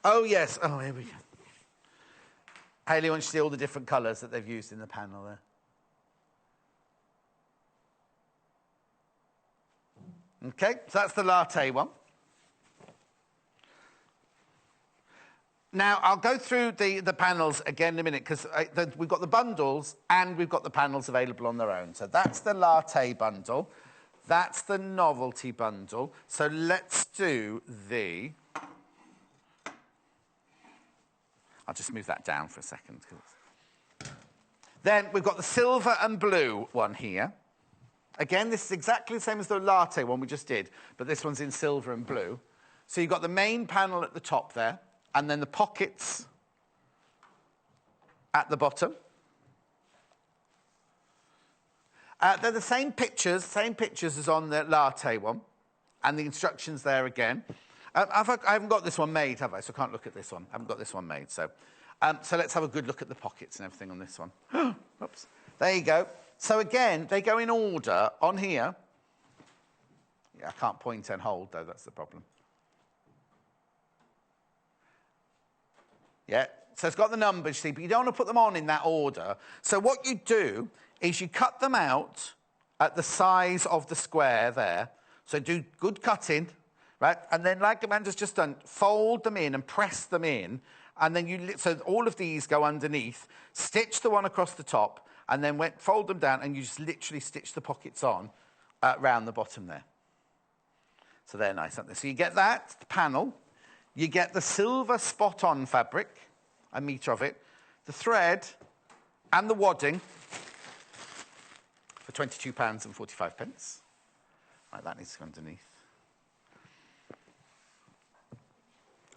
Oh, yes. Oh, here we go. Hayley wants to see all the different colours that they've used in the panel there. Okay, so that's the latte one. Now, I'll go through the panels again in a minute because we've got the bundles and we've got the panels available on their own. So that's the latte bundle. That's the novelty bundle. So let's do the... I'll just move that down for a second. Then we've got the silver and blue one here. Again, this is exactly the same as the latte one we just did, but this one's in silver and blue. So you've got the main panel at the top there, and then the pockets at the bottom. They're the same pictures as on the latte one, and the instructions there again. I haven't got this one made, have I? So I can't look at this one. I haven't got this one made. So let's have a good look at the pockets and everything on this one. Oops. There you go. So again, they go in order on here. Yeah, I can't point and hold, though. That's the problem. Yeah, so it's got the numbers, you see, but you don't want to put them on in that order. So what you do is you cut them out at the size of the square there. So do good cutting, right? And then, like Amanda's just done, fold them in and press them in. And then so all of these go underneath. Stitch the one across the top, and then fold them down, and you just literally stitch the pockets on around the bottom there. So they're nice, aren't they? So you get that, the panel. You get the silver spot-on fabric, a metre of it, the thread, and the wadding for £22.45. Right, that needs to go underneath.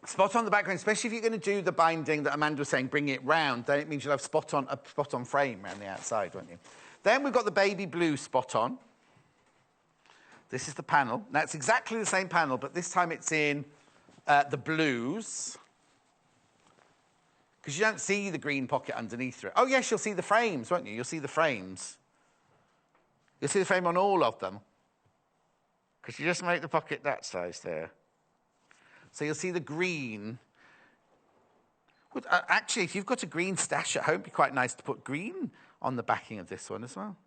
Spot on the background, especially if you're going to do the binding that Amanda was saying, bring it round, then it means you'll have a spot-on frame around the outside, won't you? Then we've got the baby blue spot-on. This is the panel. Now, it's exactly the same panel, but this time it's in the blues. Because you don't see the green pocket underneath it. Oh, yes, you'll see the frames, won't you? You'll see the frames. You'll see the frame on all of them. Because you just make the pocket that size there. So you'll see the green. Actually, if you've got a green stash at home, it'd be quite nice to put green on the backing of this one as well.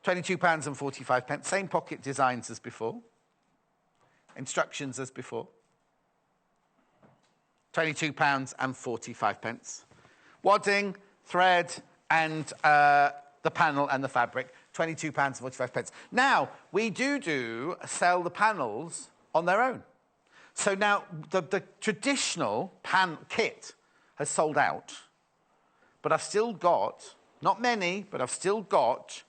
£22.45. Same pocket designs as before. Instructions as before. £22.45. Wadding, thread, and the panel and the fabric. £22.45. Now, we do sell the panels on their own. So now the traditional kit has sold out, but I've still got, not many, but I've still got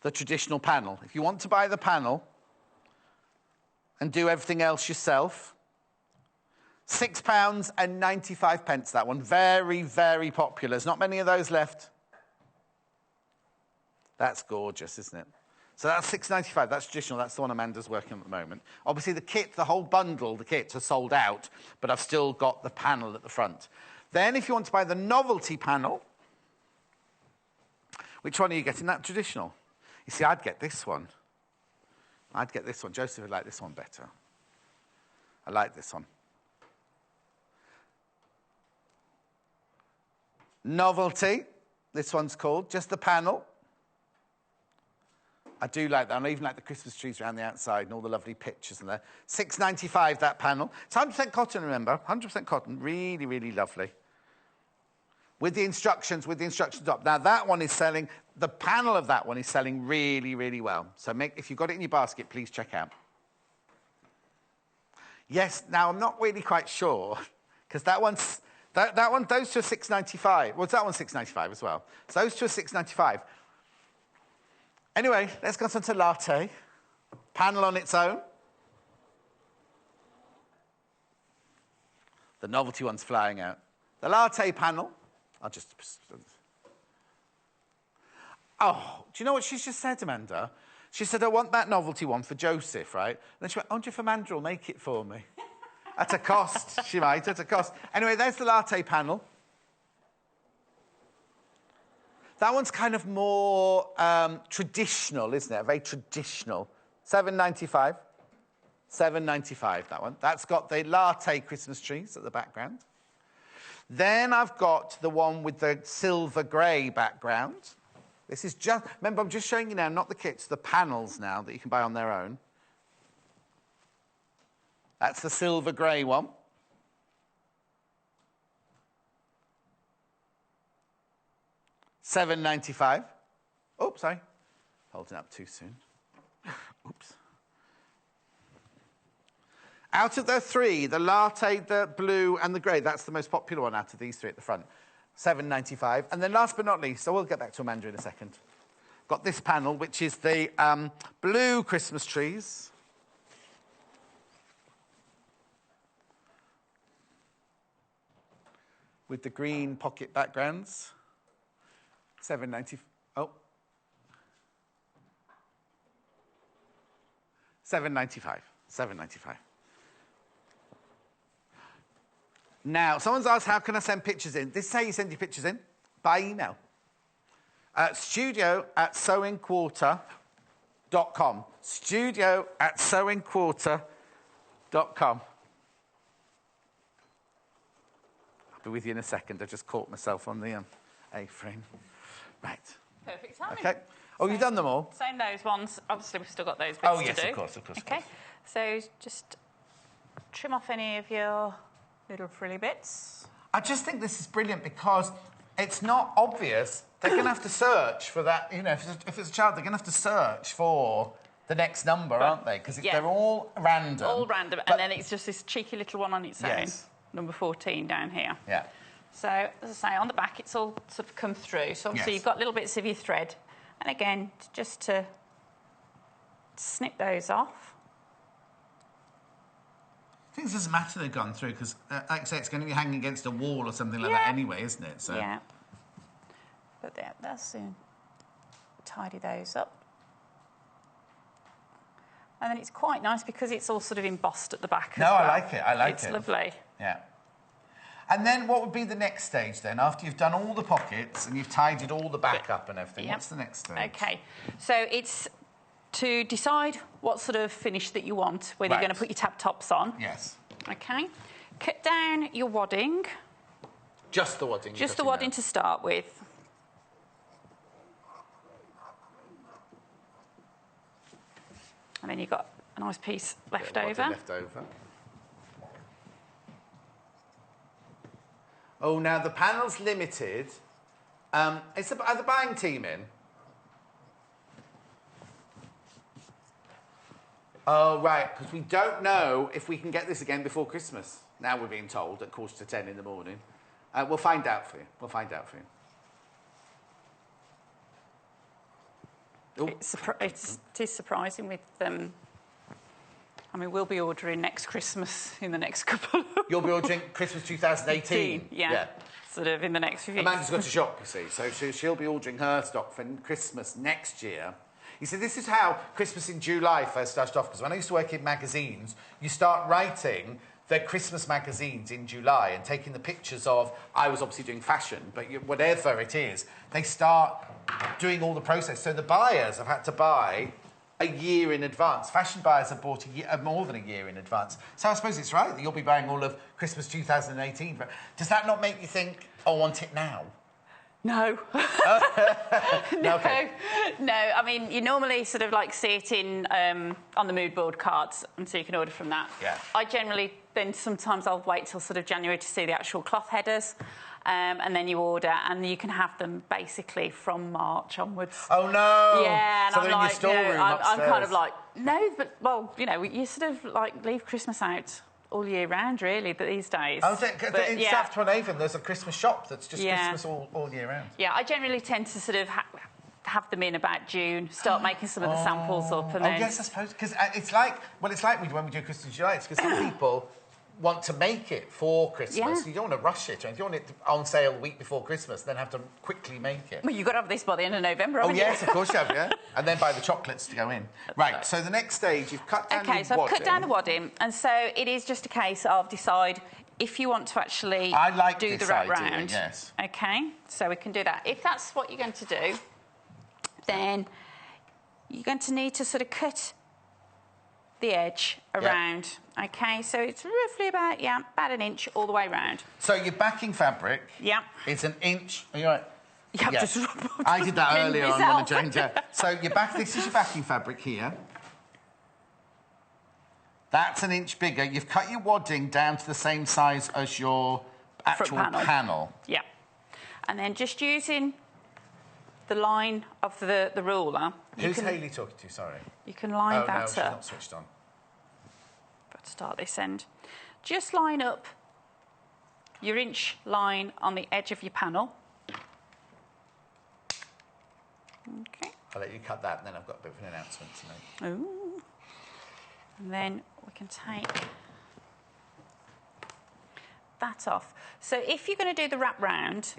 the traditional panel. If you want to buy the panel and do everything else yourself, £6.95, that one. Very, very popular. There's not many of those left. That's gorgeous, isn't it? So that's £6.95. That's traditional. That's the one Amanda's working on at the moment. Obviously, the kit, the whole bundle, the kits are sold out, but I've still got the panel at the front. Then, if you want to buy the novelty panel, which one are you getting? That traditional. You see, I'd get this one. I'd get this one. Joseph would like this one better. I like this one. Novelty. This one's called. Just the panel. I do like that. And I even like the Christmas trees around the outside and all the lovely pictures in there. £6.95, that panel. It's 100% cotton, remember. 100% cotton. Really, really lovely. With the instructions up. Now, that one is selling, the panel of that one is selling really, really well. So if you've got it in your basket, please check out. Yes, now, I'm not really quite sure, because that one, those two are £6.95. Well, that one's £6.95 as well. So those two are £6.95. Anyway, let's go on to latte. Panel on its own. The novelty one's flying out. The latte panel. I'll just... Oh, do you know what she's just said, Amanda? She said, I want that novelty one for Joseph, right? And then she went, I wonder if Amanda will make it for me. At a cost, she might, at a cost. Anyway, there's the latte panel. That one's kind of more traditional, isn't it? Very traditional. £7.95. £7.95, that one. That's got the latte Christmas trees at the background. Then I've got the one with the silver grey background. This is just... Remember, I'm just showing you now, not the kits, the panels now that you can buy on their own. That's the silver grey one. $7.95. Oh, sorry. Holding up too soon. Oops. Out of the three, the latte, the blue and the grey, that's the most popular one out of these three at the front. $7.95. And then last but not least, so we'll get back to Amanda in a second. Got this panel, which is the blue Christmas trees. With the green pocket backgrounds. $7.95. Oh. $7.95. $7.95. Now, someone's asked, how can I send pictures in? This is how you send your pictures in, by email. studio@sewingquarter.com. studio@sewingquarter.com. I'll be with you in a second. I just caught myself on the A-frame. Right. Perfect timing. OK. Oh, you've done them all? Same those ones. Obviously, we've still got those bits to do. Oh, yes, of course, of course. OK. So just trim off any of your little frilly bits. I just think this is brilliant because it's not obvious. They're going to have to search for that. You know, if it's a child, they're going to have to search for the next number, aren't they? Because they're all random. All random. And then it's just this cheeky little one on its own. Yes. Number 14 down here. Yeah. So, as I say, on the back, it's all sort of come through. So, obviously, you've got little bits of your thread. And again, just to snip those off. I think it doesn't matter they've gone through because, like I say, it's going to be hanging against a wall or something like that anyway, isn't it? So. Yeah. But they'll soon tidy those up. And then it's quite nice because it's all sort of embossed at the back as well. I like it. I like it. It's lovely. Yeah. And then what would be the next stage then? After you've done all the pockets and you've tidied all the back up and everything, what's the next stage? OK. So it's to decide what sort of finish that you want, whether you're going to put your tab tops on. Yes. OK. Cut down your wadding. Just the wadding? Just the wadding to start with. And then you've got a nice piece left over. Oh, now the panel's limited. Are the buying team in? Oh, right, because we don't know if we can get this again before Christmas. Now we're being told at 9:45 in the morning. We'll find out for you. We'll find out for you. It is surprising with them. I mean, we'll be ordering next Christmas in the next couple of You'll be ordering Christmas 2018? Yeah. Sort of in the next few weeks. Amanda's got to shop, you see, so she'll be ordering her stock for Christmas next year. You see, this is how Christmas in July first started off, because when I used to work in magazines, you start writing the Christmas magazines in July and taking the pictures of, I was obviously doing fashion, but whatever it is, they start doing all the process. So the buyers have had to buy a year in advance. Fashion buyers have bought more than a year in advance. So I suppose it's right that you'll be buying all of Christmas 2018. But does that not make you think, I want it now? No. No. Okay. No, I mean, you normally sort of like see it in on the mood board cards, and so you can order from that. Yeah. I generally, then sometimes I'll wait till sort of January to see the actual cloth headers, and then you order, and you can have them basically from March onwards. Oh, no. Yeah, and so I'm they're like, in your storeroom I'm kind of upstairs. like, no, but, well, you know, you sort of like leave Christmas out all year round, really, but these days. Oh, in South there's a Christmas shop that's just Christmas all year round. Yeah, I generally tend to sort of have them in about June, start making some of the samples up, and then... Oh, yes, I suppose, because it's like when we do Christmas in July, it's because some people want to make it for Christmas. Yeah. You don't want to rush it, or you don't want it on sale the week before Christmas, then have to quickly make it. Well, you've got to have this by the end of November, Oh, haven't yes, you? of course you have, yeah. And then buy the chocolates to go in. Right, so the next stage, you've cut down the wadding. OK, so I've cut down the wadding, and so it is just a case of decide if you want to actually do the wrap round. Yes. OK, so we can do that. If that's what you're going to do, then you're going to need to sort of cut the edge around. OK, so it's roughly about an inch all the way round. So your backing fabric Yeah. is an inch. Are you right? Yeah, Yeah. just I did that ring earlier on myself. when I changed it. So this is your backing fabric here. That's an inch bigger. You've cut your wadding down to the same size as your actual panel. Yeah. And then just using the line of the ruler. Who's Hayley talking to? Sorry. You can line that no, she's up. not switched on. But start this end. Just line up your inch line on the edge of your panel. Okay. I'll let you cut that, and then I've got a bit of an announcement to make. Ooh. And then we can take that off. So if you're going to do the wrap round,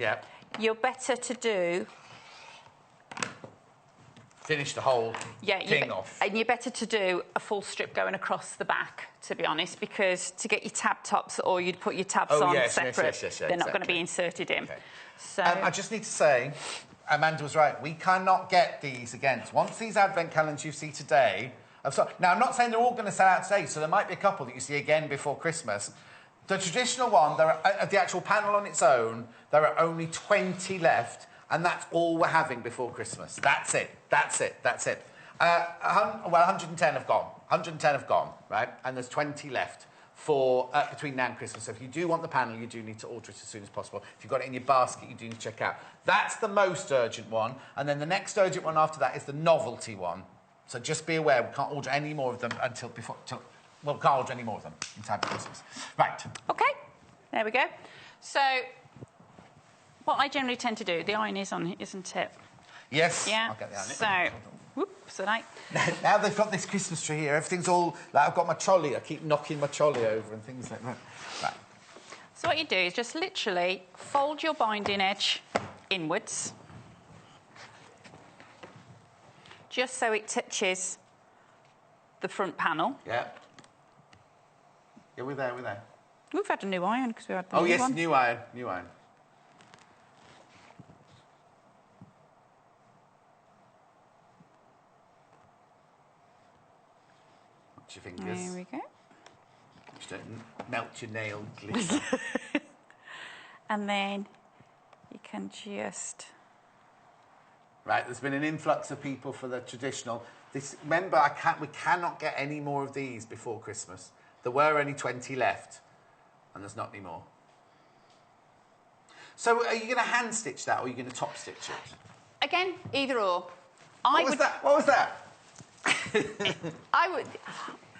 you're better to do... Finish the whole thing off. And you're better to do a full strip going across the back, to be honest, because to get your tab tops, or you'd put your tabs on separate, they're not going to be inserted in. Okay. So I just need to say, Amanda was right. We cannot get these again. Once these advent calendars you see today... Now, I'm not saying they're all going to sell out today, so there might be a couple that you see again before Christmas. The traditional one, the actual panel on its own, there are only 20 left, and that's all we're having before Christmas. That's it. That's it. That's it. 110 have gone. 110 have gone, right? And there's 20 left for between now and Christmas. So if you do want the panel, you do need to order it as soon as possible. If you've got it in your basket, you do need to check out. That's the most urgent one. And then the next urgent one after that is the novelty one. So just be aware, we can't order any more of them until before... we can't order any more of them in time for Christmas. Right. OK, there we go. So what I generally tend to do, the iron is on, isn't it? Yes. Yeah. I'll get the iron. So, whoops, now they've got this Christmas tree here. Everything's all... Like, I've got my trolley. I keep knocking my trolley over and things like that. Right. So what you do is just literally fold your binding edge inwards, just so it touches the front panel. Yeah. Yeah, we're there, we're there. We've had a new iron because we had the new one. Oh, yes, new iron, new iron. Watch your fingers. There we go. Just don't melt your nail glitter. And then you can just... Right, there's been an influx of people for the traditional. Remember, we cannot get any more of these before Christmas. There were only 20 left, and there's not any more. So are you going to hand stitch that, or are you going to top stitch it? Again, either or. What was that?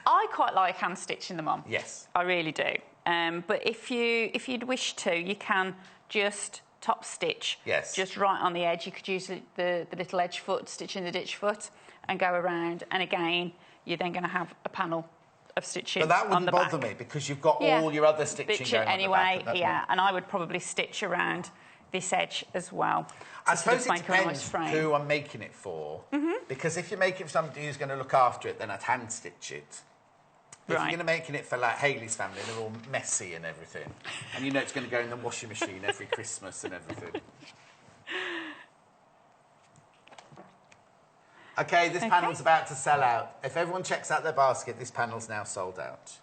I quite like hand stitching them on. Yes. I really do. But if you'd wish to, you can just top stitch. Yes. Just right on the edge. You could use the little edge foot, stitching the ditch foot, and go around. And again, you're then going to have a panel of stitching on the back. But that wouldn't bother me, because you've got all your other stitching going anyway, on the back. Yeah, and I would probably stitch around this edge as well. I suppose it depends who I'm making it for. Because if you're making it for somebody who's going to look after it, then I'd hand stitch it. If you're going to making it for, like, Hayley's family, they're all messy and everything. And you know it's going to go in the washing machine every Christmas and everything. OK, this panel's about to sell out. If everyone checks out their basket, this panel's now sold out.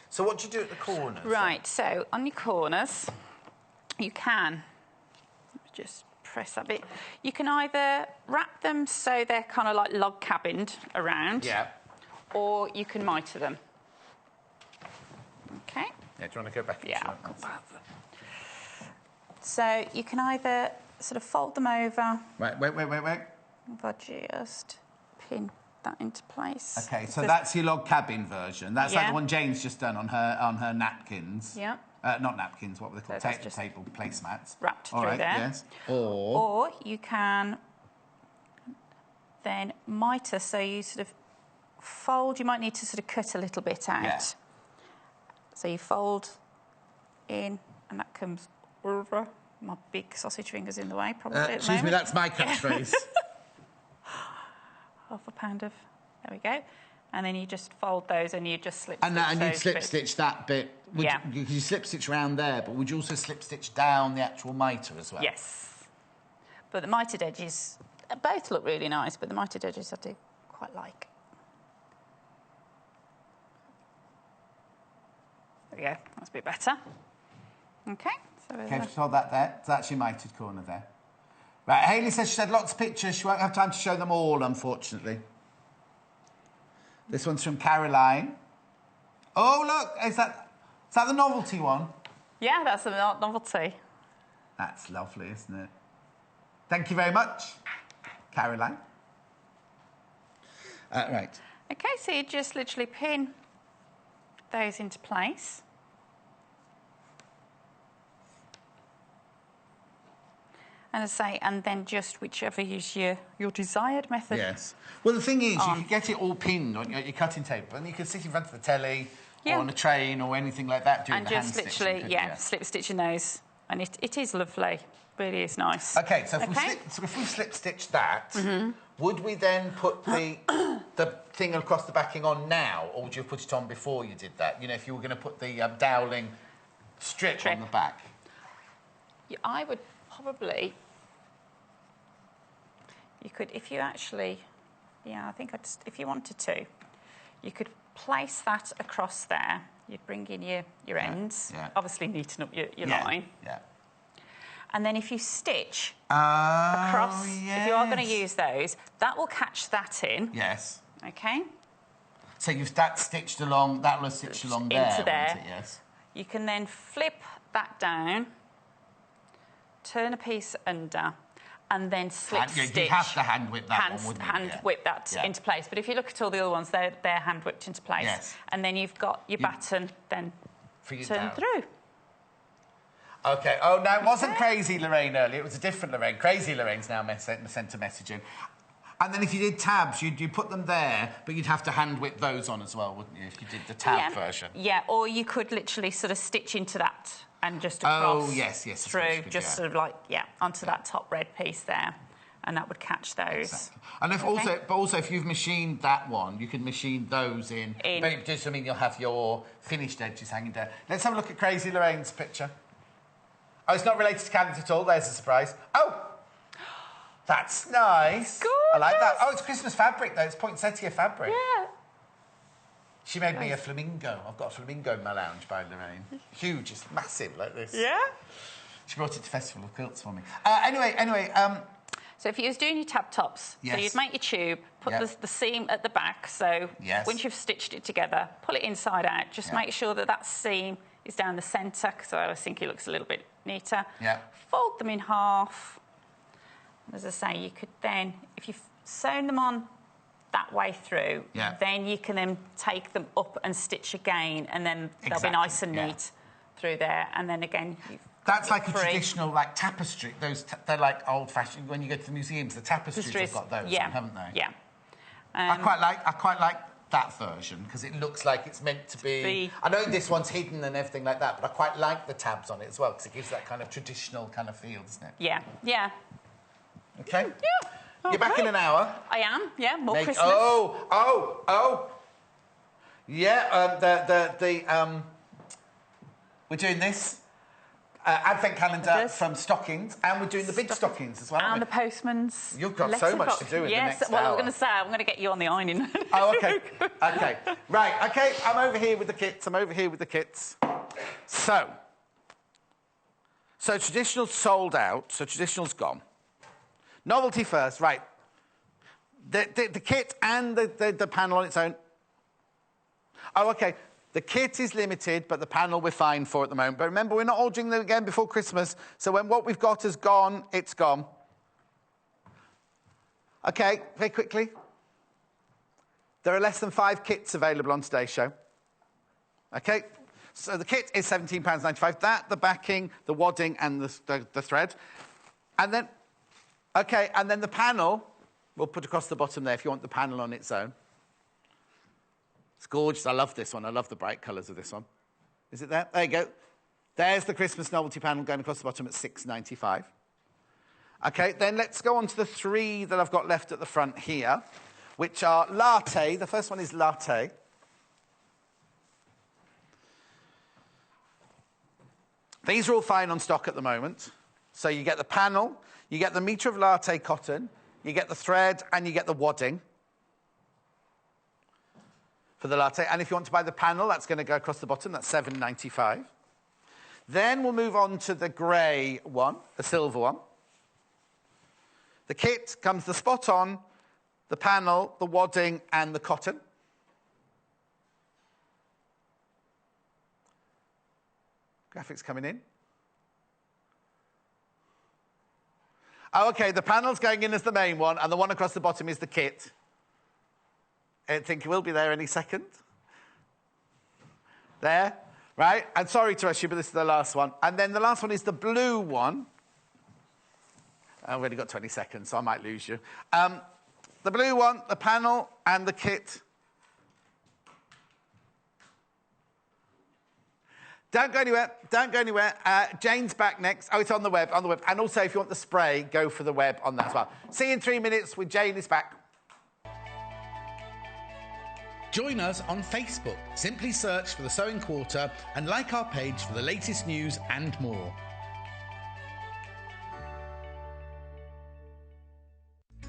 So what do you do at the corners? Right, so on your corners, you can just press that bit. You can either wrap them so they're kind of like log cabined around, or you can mitre them. OK? Yeah, do you want to go back? Yeah, I'll go back. So you can either sort of fold them over. Wait. If I just pin that into place. OK, so that's your log cabin version. That's like the one Jane's just done on her napkins. Yeah. Not napkins, what were they called? Table placemats. Wrapped through there. Yes. Or you can then mitre, so you sort of fold. You might need to sort of cut a little bit out. Yeah. So you fold in, and that comes over. My big sausage finger's in the way, probably. Excuse me, that's my catchphrase. Half a pound of... There we go. And then you just fold those and you just slip stitch and you'd slip stitch that bit. You slip stitch around there, but would you also slip stitch down the actual mitre as well? Yes. But the mitred edges, both look really nice, but the mitred edges I do quite like. we go. That's a bit better. Okay. So Okay, just hold that there. It's actually mited corner there. Right, Hayley says she had lots of pictures. She won't have time to show them all, unfortunately. This one's from Caroline. Oh, look, is that the novelty one? Yeah, that's a novelty. That's lovely, isn't it? Thank you very much, Caroline. Right. Okay, so you just literally pin those into place. And as I say, and then just whichever is your desired method. Yes. Well, the thing is, you can get it all pinned on your cutting table, and you can sit in front of the telly or on a train or anything like that doing the hand stitching. And just literally, slip stitching those. And it is lovely. Really is nice. Okay, so if we slip stitch that, would we then put the thing across the backing on now, or would you put it on before you did that? You know, if you were going to put the doweling strip on the back. Yeah, I would probably. You could, if you actually, I think if you wanted to, you could place that across there. You'd bring in your ends, obviously neaten up your line. Yeah. And then if you stitch across, if you are going to use those, that will catch that in. Yes. Okay. So you've that stitched along, that will stitch along there, into there. It? Yes. You can then flip that down, turn a piece under, and then slip stitch. You have to hand whip that one, wouldn't you? Hand whip that into place. But if you look at all the other ones, they're hand whipped into place. Yes. And then you've got your batten then turn through. OK. Oh, no, it wasn't Crazy Lorraine earlier. It was a different Lorraine. Crazy Lorraine's now sent a message in. And then if you did tabs, you'd put them there, but you'd have to hand whip those on as well, wouldn't you, if you did the tab version? Yeah, or you could literally sort of stitch into that and just across through, just sort of like, onto that top red piece there. And that would catch those. Exactly. And if also if you've machined that one, you can machine those in. But just, I mean, you'll have your finished edges hanging down. Let's have a look at Crazy Lorraine's picture. Oh, it's not related to calendar at all. There's a surprise. Oh! That's nice. Gorgeous. I like that. Oh, it's Christmas fabric, though. It's poinsettia fabric. Yeah. She made me a flamingo. I've got a flamingo in my lounge by Lorraine. Huge. It's massive, like this. Yeah. She brought it to Festival of Quilts for me. So if you was doing your tab tops, so you'd make your tube, put the seam at the back, so once you've stitched it together, pull it inside out, just make sure that seam is down the centre, because I always think it looks a little bit neater. Yeah. Fold them in half. As I say, you could then, if you've sewn them on that way through, then you can then take them up and stitch again, and then they'll be nice and neat through there. And then again, that's like a traditional tapestry. They're like old-fashioned. When you go to the museums, the tapestries have got those, on, haven't they? Yeah. I quite like that version because it looks like it's meant to be. I know this one's hidden and everything like that, but I quite like the tabs on it as well because it gives that kind of traditional kind of feel, doesn't it? Yeah. Yeah. Okay. Yeah. You're back in an hour. I am. Yeah. More Christmas. Oh. Yeah. We're doing this advent calendar from Stockings, and we're doing the big stockings as well. And the postman's. You've got so much to do in the next hour. Well, I was going to say, I'm going to get you on the ironing. Oh, OK. OK. Right, OK, I'm over here with the kits. So traditional's sold out, so traditional's gone. Novelty first, right. The kit and the panel on its own. Oh, OK. The kit is limited, but the panel we're fine for at the moment. But remember, we're not ordering them again before Christmas, so when what we've got is gone, it's gone. OK, very quickly. There are less than 5 kits available on today's show. OK, so the kit is £17.95. That, the backing, the wadding, and the thread. And then, OK, and then the panel, we'll put across the bottom there if you want the panel on its own. It's gorgeous. I love this one. I love the bright colours of this one. Is it there? There you go. There's the Christmas novelty panel going across the bottom at £6.95. OK, then let's go on to the 3 that I've got left at the front here, which are latte. The first one is latte. These are all fine on stock at the moment. So you get the panel, you get the metre of latte cotton, you get the thread, and you get the wadding. for the latte. And if you want to buy the panel, that's going to go across the bottom. That's £7.95. Then we'll move on to the grey one, the silver one. The kit comes the spot-on, the panel, the wadding, and the cotton. Graphics coming in. Oh, OK, the panel's going in as the main one, and the one across the bottom is the kit. I think it will be there any second. There, right? And sorry to rush you, but this is the last one. And then the last one is the blue one. I've already got 20 seconds, so I might lose you. The blue one, the panel, and the kit. Don't go anywhere. Don't go anywhere. Jane's back next. Oh, it's on the web, on the web. And also, if you want the spray, go for the web on that as well. See you in 3 minutes with Jane is back. Join us on Facebook. Simply search for The Sewing Quarter and like our page for the latest news and more.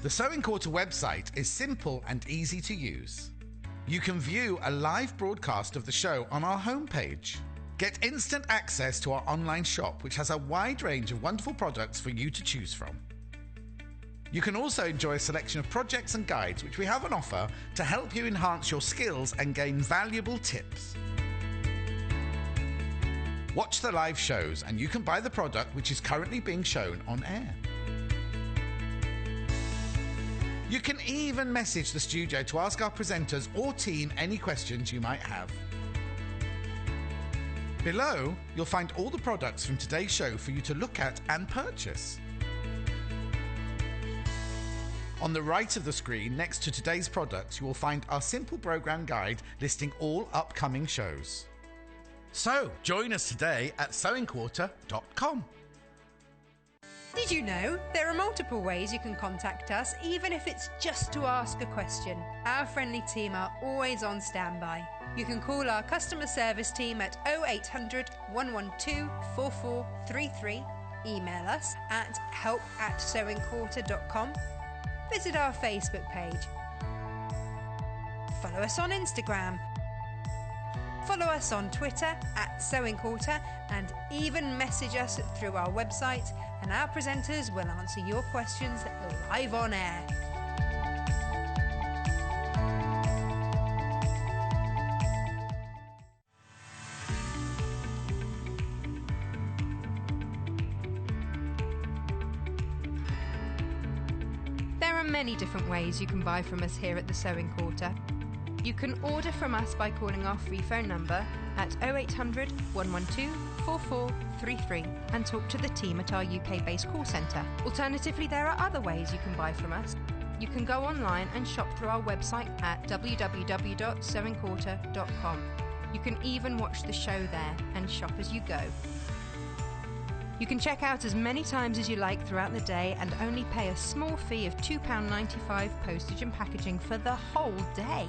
The Sewing Quarter website is simple and easy to use. You can view a live broadcast of the show on our homepage. Get instant access to our online shop, which has a wide range of wonderful products for you to choose from. You can also enjoy a selection of projects and guides which we have on offer to help you enhance your skills and gain valuable tips. Watch the live shows and you can buy the product which is currently being shown on air. You can even message the studio to ask our presenters or team any questions you might have. Below, you'll find all the products from today's show for you to look at and purchase. On the right of the screen, next to today's products, you will find our simple programme guide listing all upcoming shows. So, join us today at sewingquarter.com. Did you know there are multiple ways you can contact us, even if it's just to ask a question? Our friendly team are always on standby. You can call our customer service team at 0800 112 4433, email us at help@sewingquarter.com, visit our Facebook page, follow us on Instagram, follow us on Twitter @sewingquarter, and even message us through our website, and our presenters will answer your questions live on air. There are many different ways you can buy from us here at the Sewing Quarter. You can order from us by calling our free phone number at 0800 112 4433 and talk to the team at our UK-based call centre. Alternatively, there are other ways you can buy from us. You can go online and shop through our website at www.sewingquarter.com. You can even watch the show there and shop as you go. You can check out as many times as you like throughout the day and only pay a small fee of £2.95 postage and packaging for the whole day.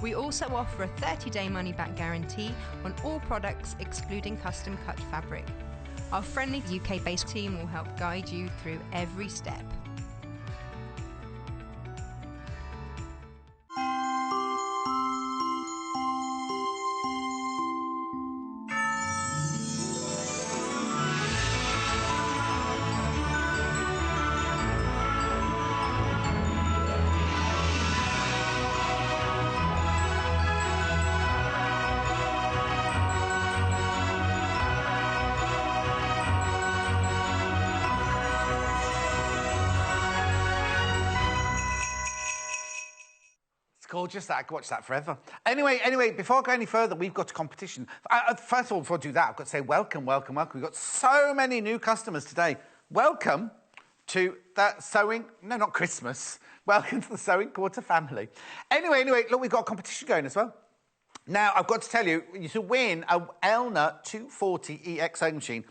We also offer a 30-day money-back guarantee on all products excluding custom-cut fabric. Our friendly UK-based team will help guide you through every step. Gorgeous, that I could watch that forever. Anyway, before I go any further, we've got a competition. First of all, before I do that, I've got to say welcome. We've got so many new customers today. Welcome to that sewing... No, not Christmas. Welcome to the Sewing Quarter family. Anyway, look, we've got a competition going as well. Now, I've got to tell you, to win a Elna 240 EX sewing machine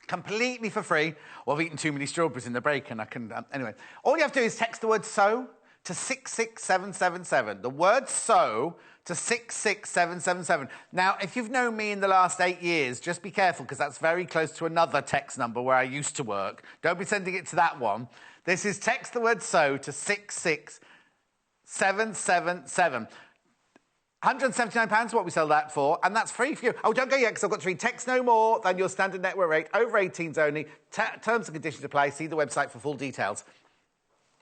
completely for free. Well, I've eaten too many strawberries in the break, and I can... anyway, all you have to do is text the word sew to 66777. The word sew to 66777. Now, if you've known me in the last 8 years, just be careful, because that's very close to another text number where I used to work. Don't be sending it to that one. This is text the word sew to 66777. £179 is what we sell that for, and that's free for you. Oh, don't go yet, because I've got to read text no more than your standard network rate, over 18s only. Terms and conditions apply. See the website for full details.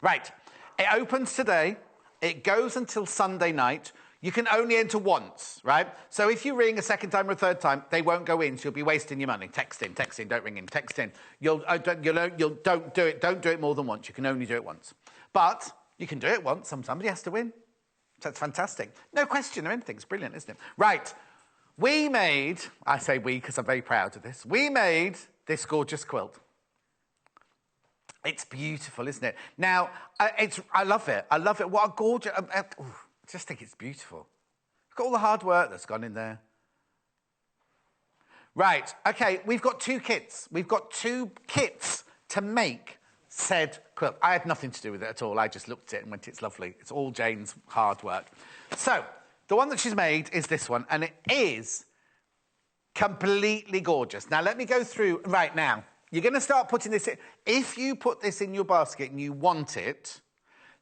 Right, it opens today. It goes until Sunday night. You can only enter once, right? So if you ring a second time or a third time, they won't go in, so you'll be wasting your money. Text in, don't ring in, text in. Don't do it more than once. You can only do it once. But you can do it once, somebody has to win. So that's fantastic. No question or anything. It's brilliant, isn't it? Right. We made, I say we because I'm very proud of this, we made this gorgeous quilt. It's beautiful, isn't it? Now, I love it. I love it. What a gorgeous... I just think it's beautiful. Look at all the hard work that's gone in there. Right. OK, we've got 2 kits. We've got 2 kits to make said quilt. I had nothing to do with it at all. I just looked at it and went, it's lovely. It's all Jane's hard work. So, the one that she's made is this one, and it is completely gorgeous. Now, let me go through right now. You're going to start putting this in. If you put this in your basket and you want it,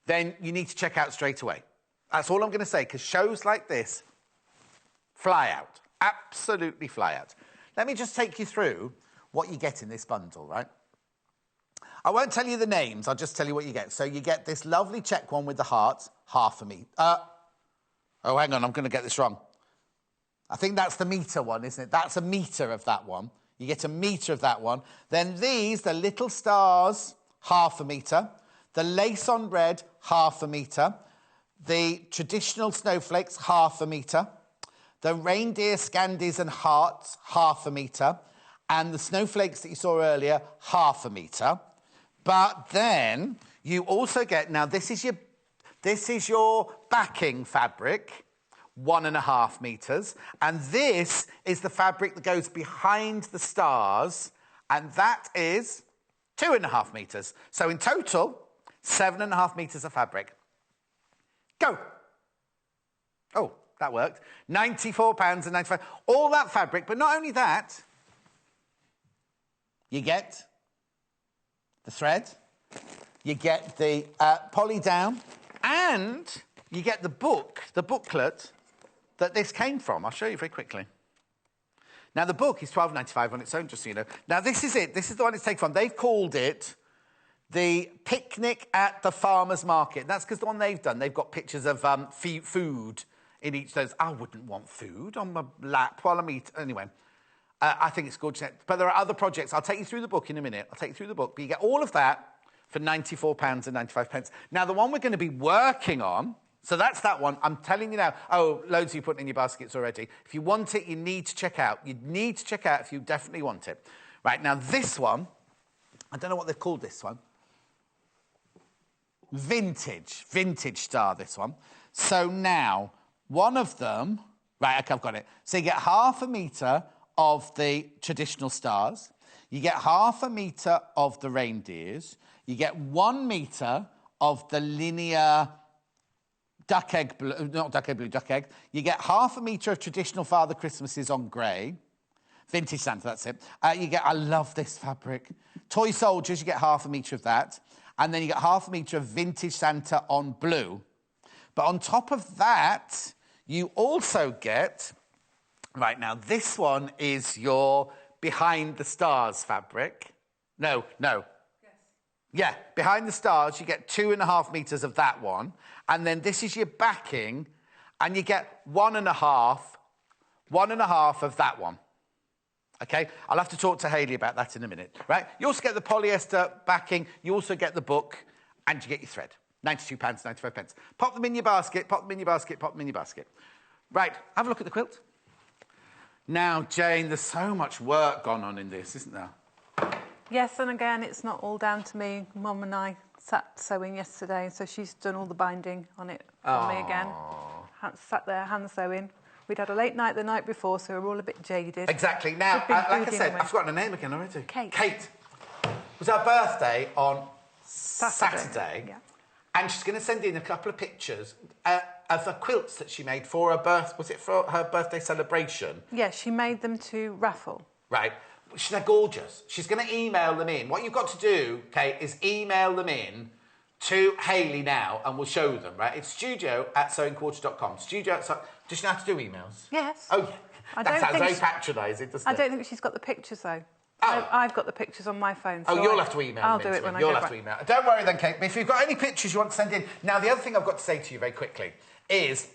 then you need to check out straight away. That's all I'm going to say, because shows like this fly out. Absolutely fly out. Let me just take you through what you get in this bundle, right? I won't tell you the names, I'll just tell you what you get. So you get this lovely check one with the hearts, half a metre. Oh, hang on, I'm going to get this wrong. I think that's the metre one, isn't it? That's a metre of that one. You get a metre of that one. Then these, the little stars, half a metre. The lace on red, half a metre. The traditional snowflakes, half a metre. The reindeer, scandies and hearts, half a metre. And the snowflakes that you saw earlier, half a metre. But then you also get, now this is your backing fabric, 1.5 metres. And this is the fabric that goes behind the stars, and that is 2.5 metres. So in total, 7.5 metres of fabric. Go. Oh, that worked. £94.95. All that fabric, but not only that, you get the thread, you get the poly down, and you get the booklet that this came from. I'll show you very quickly. Now, the book is £12.95 on its own, just so you know. Now, this is it. This is the one it's taken from. They've called it the Picnic at the Farmer's Market. That's because the one they've done, they've got pictures of food in each of those. I wouldn't want food on my lap while I'm eating. Anyway. I think it's gorgeous. But there are other projects. I'll take you through the book in a minute. I'll take you through the book. But you get all of that for £94.95. Now, the one we're going to be working on, so that's that one. I'm telling you now. Oh, loads of you put in your baskets already. If you want it, you need to check out. You need to check out if you definitely want it. Right, now this one, I don't know what they've called this one. Vintage Star, this one. So now, one of them... Right, OK, I've got it. So you get half a metre of the traditional stars. You get half a metre of the reindeers. You get 1 metre of the linear duck egg blue, not duck egg blue, duck egg. You get half a metre of traditional Father Christmases on grey. Vintage Santa, that's it. I love this fabric. Toy soldiers, you get half a metre of that. And then you get half a metre of vintage Santa on blue. But on top of that, you also get... Right, now, this one is your behind the stars fabric. No. Yes. Yeah, behind the stars, you get 2.5 metres of that one. And then this is your backing, and you get 1.5 of that one. OK? I'll have to talk to Hayley about that in a minute, right? You also get the polyester backing. You also get the book, and you get your thread. £92.95. Pop them in your basket, pop them in your basket, pop them in your basket. Right, have a look at the quilt. Now, Jane, there's so much work gone on in this, isn't there? Yes, and again, it's not all down to me. Mum and I sat sewing yesterday, so she's done all the binding on it for me again. Sat there hand sewing. We'd had a late night the night before, so we were all a bit jaded. Exactly. Now, like I said, I've forgotten her name again already. Kate. Kate. It was her birthday on Saturday. Yeah. And she's going to send in a couple of pictures of the quilts that she made for her Was it for her birthday celebration? Yeah, she made them to raffle. Right. They're gorgeous. She's going to email them in. What you've got to do, Kate, is email them in to Hayley now and we'll show them, right? It's studio@sewingquarter.com. Does she know how to do emails? Yes. Oh, yeah. That sounds very patronising, doesn't it? I don't think she's got the pictures, though. Oh. I've got the pictures on my phone. So you'll have to email them. I'll do it when I You'll go have to back. email. Don't worry then, Kate. If you've got any pictures you want to send in... Now, the other thing I've got to say to you very quickly is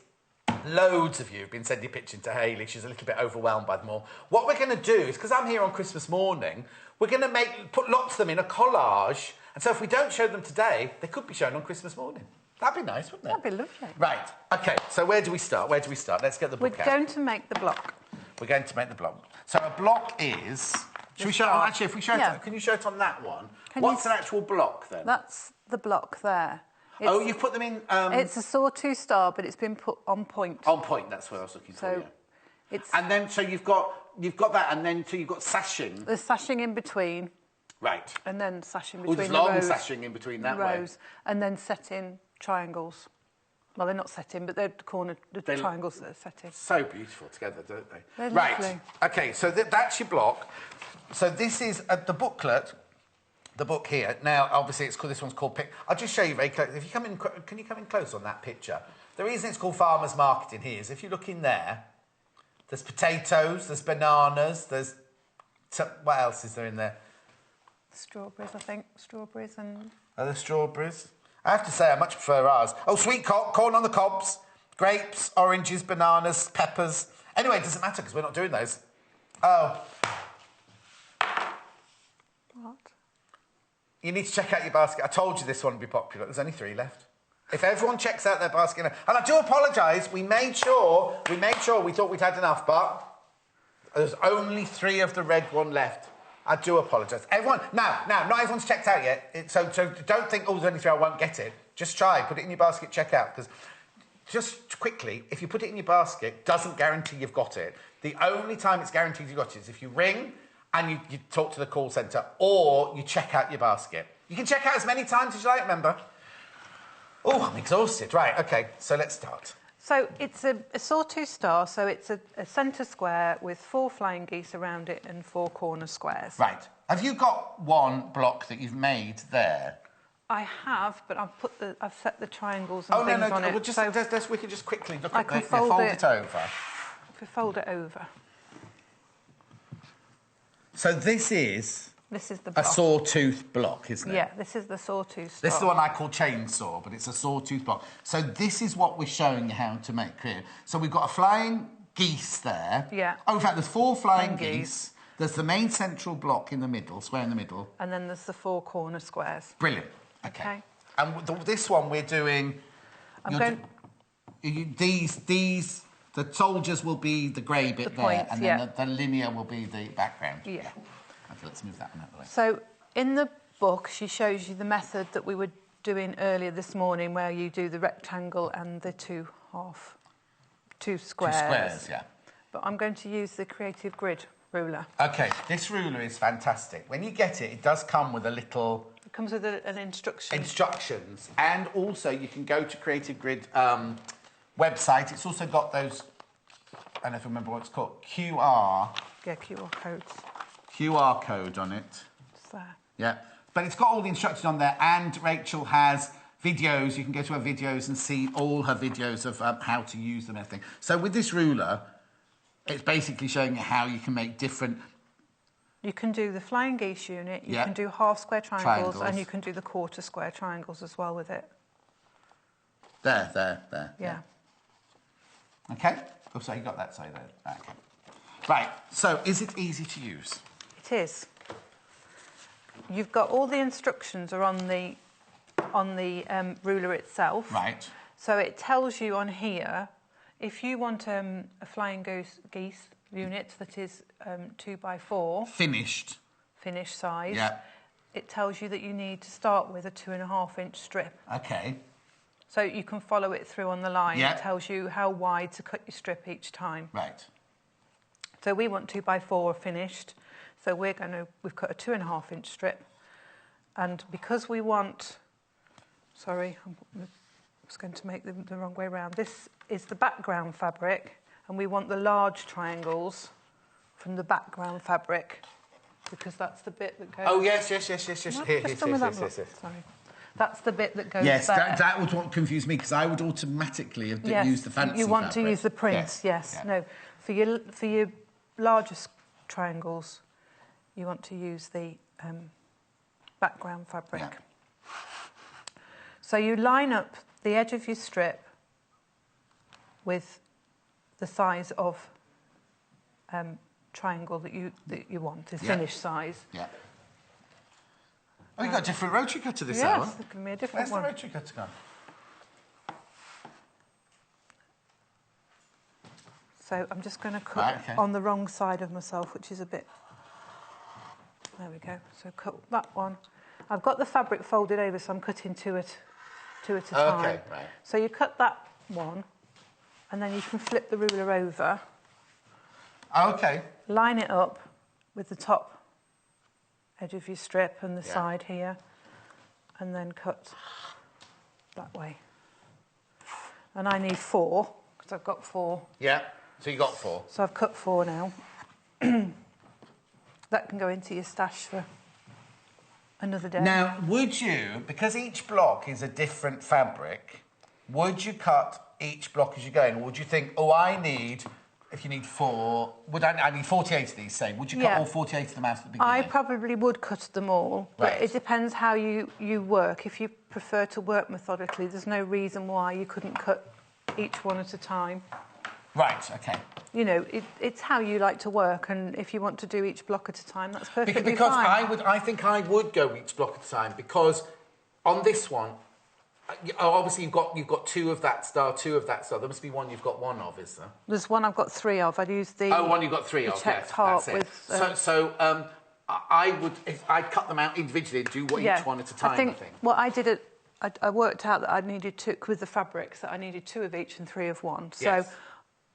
loads of you have been sending pictures to Hayley. She's a little bit overwhelmed by them all. What we're going to do is, because I'm here on Christmas morning, we're going to put lots of them in a collage. And so if we don't show them today, they could be shown on Christmas morning. That'd be nice, wouldn't it? That'd be lovely. Right. OK, so where do we start? Let's get the book out. We're going to make the block. We're going to make the block. So a block is... Should we show it on, actually, if we show it, can you show it on that one? What's an actual block, then? That's the block there. You've put them in... It's a sawtooth star, but it's been put on point. On point, that's what I was looking for, yeah. It's... And then, so you've got that, and then so you've got sashing. There's sashing in between. Right. And then sashing between there's the long rows. sashing in between that rows. And then set in triangles. Well, they're not set in, but they're the triangles that are set in. So beautiful together, don't they? They're right. Lovely. OK, so that's your block. So this is the booklet, the book here. Now, obviously, this one's called Pick. I'll just show you very close. If you come in, can you come in close on that picture? The reason it's called Farmer's Market in here is if you look in there, there's potatoes, there's bananas, there's... What else is there in there? Strawberries, I think. Strawberries and... Are there strawberries? I have to say, I much prefer ours. Oh, sweet corn on the cobs, grapes, oranges, bananas, peppers. Anyway, it doesn't matter because we're not doing those. Oh. What? You need to check out your basket. I told you this one would be popular. There's only 3 left. If everyone checks out their basket... And I do apologise. We made sure we thought we'd had enough, but there's only 3 of the red one left. I do apologise. Everyone... Now, not everyone's checked out yet. So don't think, there's only 3, I won't get it. Just try. Put it in your basket, check out. Because just quickly, if you put it in your basket, doesn't guarantee you've got it. The only time it's guaranteed you've got it is if you ring and you talk to the call centre or you check out your basket. You can check out as many times as you like, remember. Oh, I'm exhausted. Right, OK, so let's start. So it's a sawtooth star, so it's a centre square with 4 flying geese around it and 4 corner squares. Right. Have you got one block that you've made there? I have, but I've set the triangles and things on it. We can just quickly look I at can it. fold it over. If we fold it over. So this is the block. A sawtooth block, isn't it? Yeah, this is the sawtooth star. This is the one I call chainsaw, but it's a sawtooth block. So this is what we're showing you how to make here. So we've got a flying geese there. Yeah. Oh, in fact, there's 4 flying geese. There's the main central block in the middle, square in the middle. And then there's the 4 corner squares. Brilliant. OK. And this one we're doing... The soldiers will be the grey bit there, and then the linear will be the background. Yeah. OK, let's move that one out of the way. So in the book, she shows you the method that we were doing earlier this morning, where you do the rectangle and the 2 squares. 2 squares, yeah. But I'm going to use the Creative Grid ruler. OK, this ruler is fantastic. When you get it, it does come with a little... It comes with an instruction. Instructions. And also, you can go to Creative Grid website. It's also got those... I don't know if I remember what it's called. QR. Yeah, QR codes. QR code on it. It's there. Yeah. But it's got all the instructions on there. And Rachel has videos. You can go to her videos and see all her videos of how to use them and everything. So with this ruler, it's basically showing you how you can make different... You can do the flying geese unit, you can do half square triangles, and you can do the quarter square triangles as well with it. There. Yeah. OK? Oh, so you got that side there. OK. Right, so is it easy to use? It is. You've got all the instructions are on the ruler itself. Right. So it tells you on here, if you want a flying geese unit that is 2x4... Finished size. Yeah. It tells you that you need to start with a 2.5-inch strip. OK. So you can follow it through on the line. Yeah. It tells you how wide to cut your strip each time. Right. So we want 2x4 finished. So we've cut a 2.5-inch strip. And because we want... Sorry, I was going to make them the wrong way around. This is the background fabric, and we want the large triangles from the background fabric, because that's the bit that goes... Oh, yes. Here. Sorry. That's the bit that goes yes, there. that was what confused me, because I would automatically have used the fancy you want fabric. to use the print, yes. Yeah. No, for your larger triangles, you want to use the background fabric. Yeah. So you line up the edge of your strip with the size of triangle that you want, the finished size. Yeah. Oh, you've got a different rotary cutter this hour. Yes, give me a different Where's one. the rotary cutter gone? So I'm just going to cut on the wrong side of myself, which is a bit... There we go. So cut that one. I've got the fabric folded over, so I'm cutting two at a time. Okay, right. So you cut that one, and then you can flip the ruler over. Okay. Line it up with the top edge of your strip and the side here, and then cut that way. And I need 4, because I've got 4. Yeah, so you got 4. So I've cut 4 now. That can go into your stash for another day. Now, would you, because each block is a different fabric, would you cut each block as you go in? Or would you think, oh, if you need 4, I need 48 of these, say. Would you cut all 48 of them out at the beginning? I probably would cut them all, but Right. it depends how you work. If you prefer to work methodically, there's no reason why you couldn't cut each one at a time. Right, okay. You know, it's how you like to work, and if you want to do each block at a time, that's perfectly Because fine. I think I would go each block at a time, because on this one, obviously you've got 2 of that star, 2 of that star. There must be one you've got 1 of, is there? There's one I've got 3 of. I'd use the... Oh, one you've got 3 of, checked yes, heart that's it. with... I'd cut them out individually and do each one at a time, I think. What I did, I worked out that I needed 2, with the fabrics, that I needed 2 of each and 3 of one. So Yes.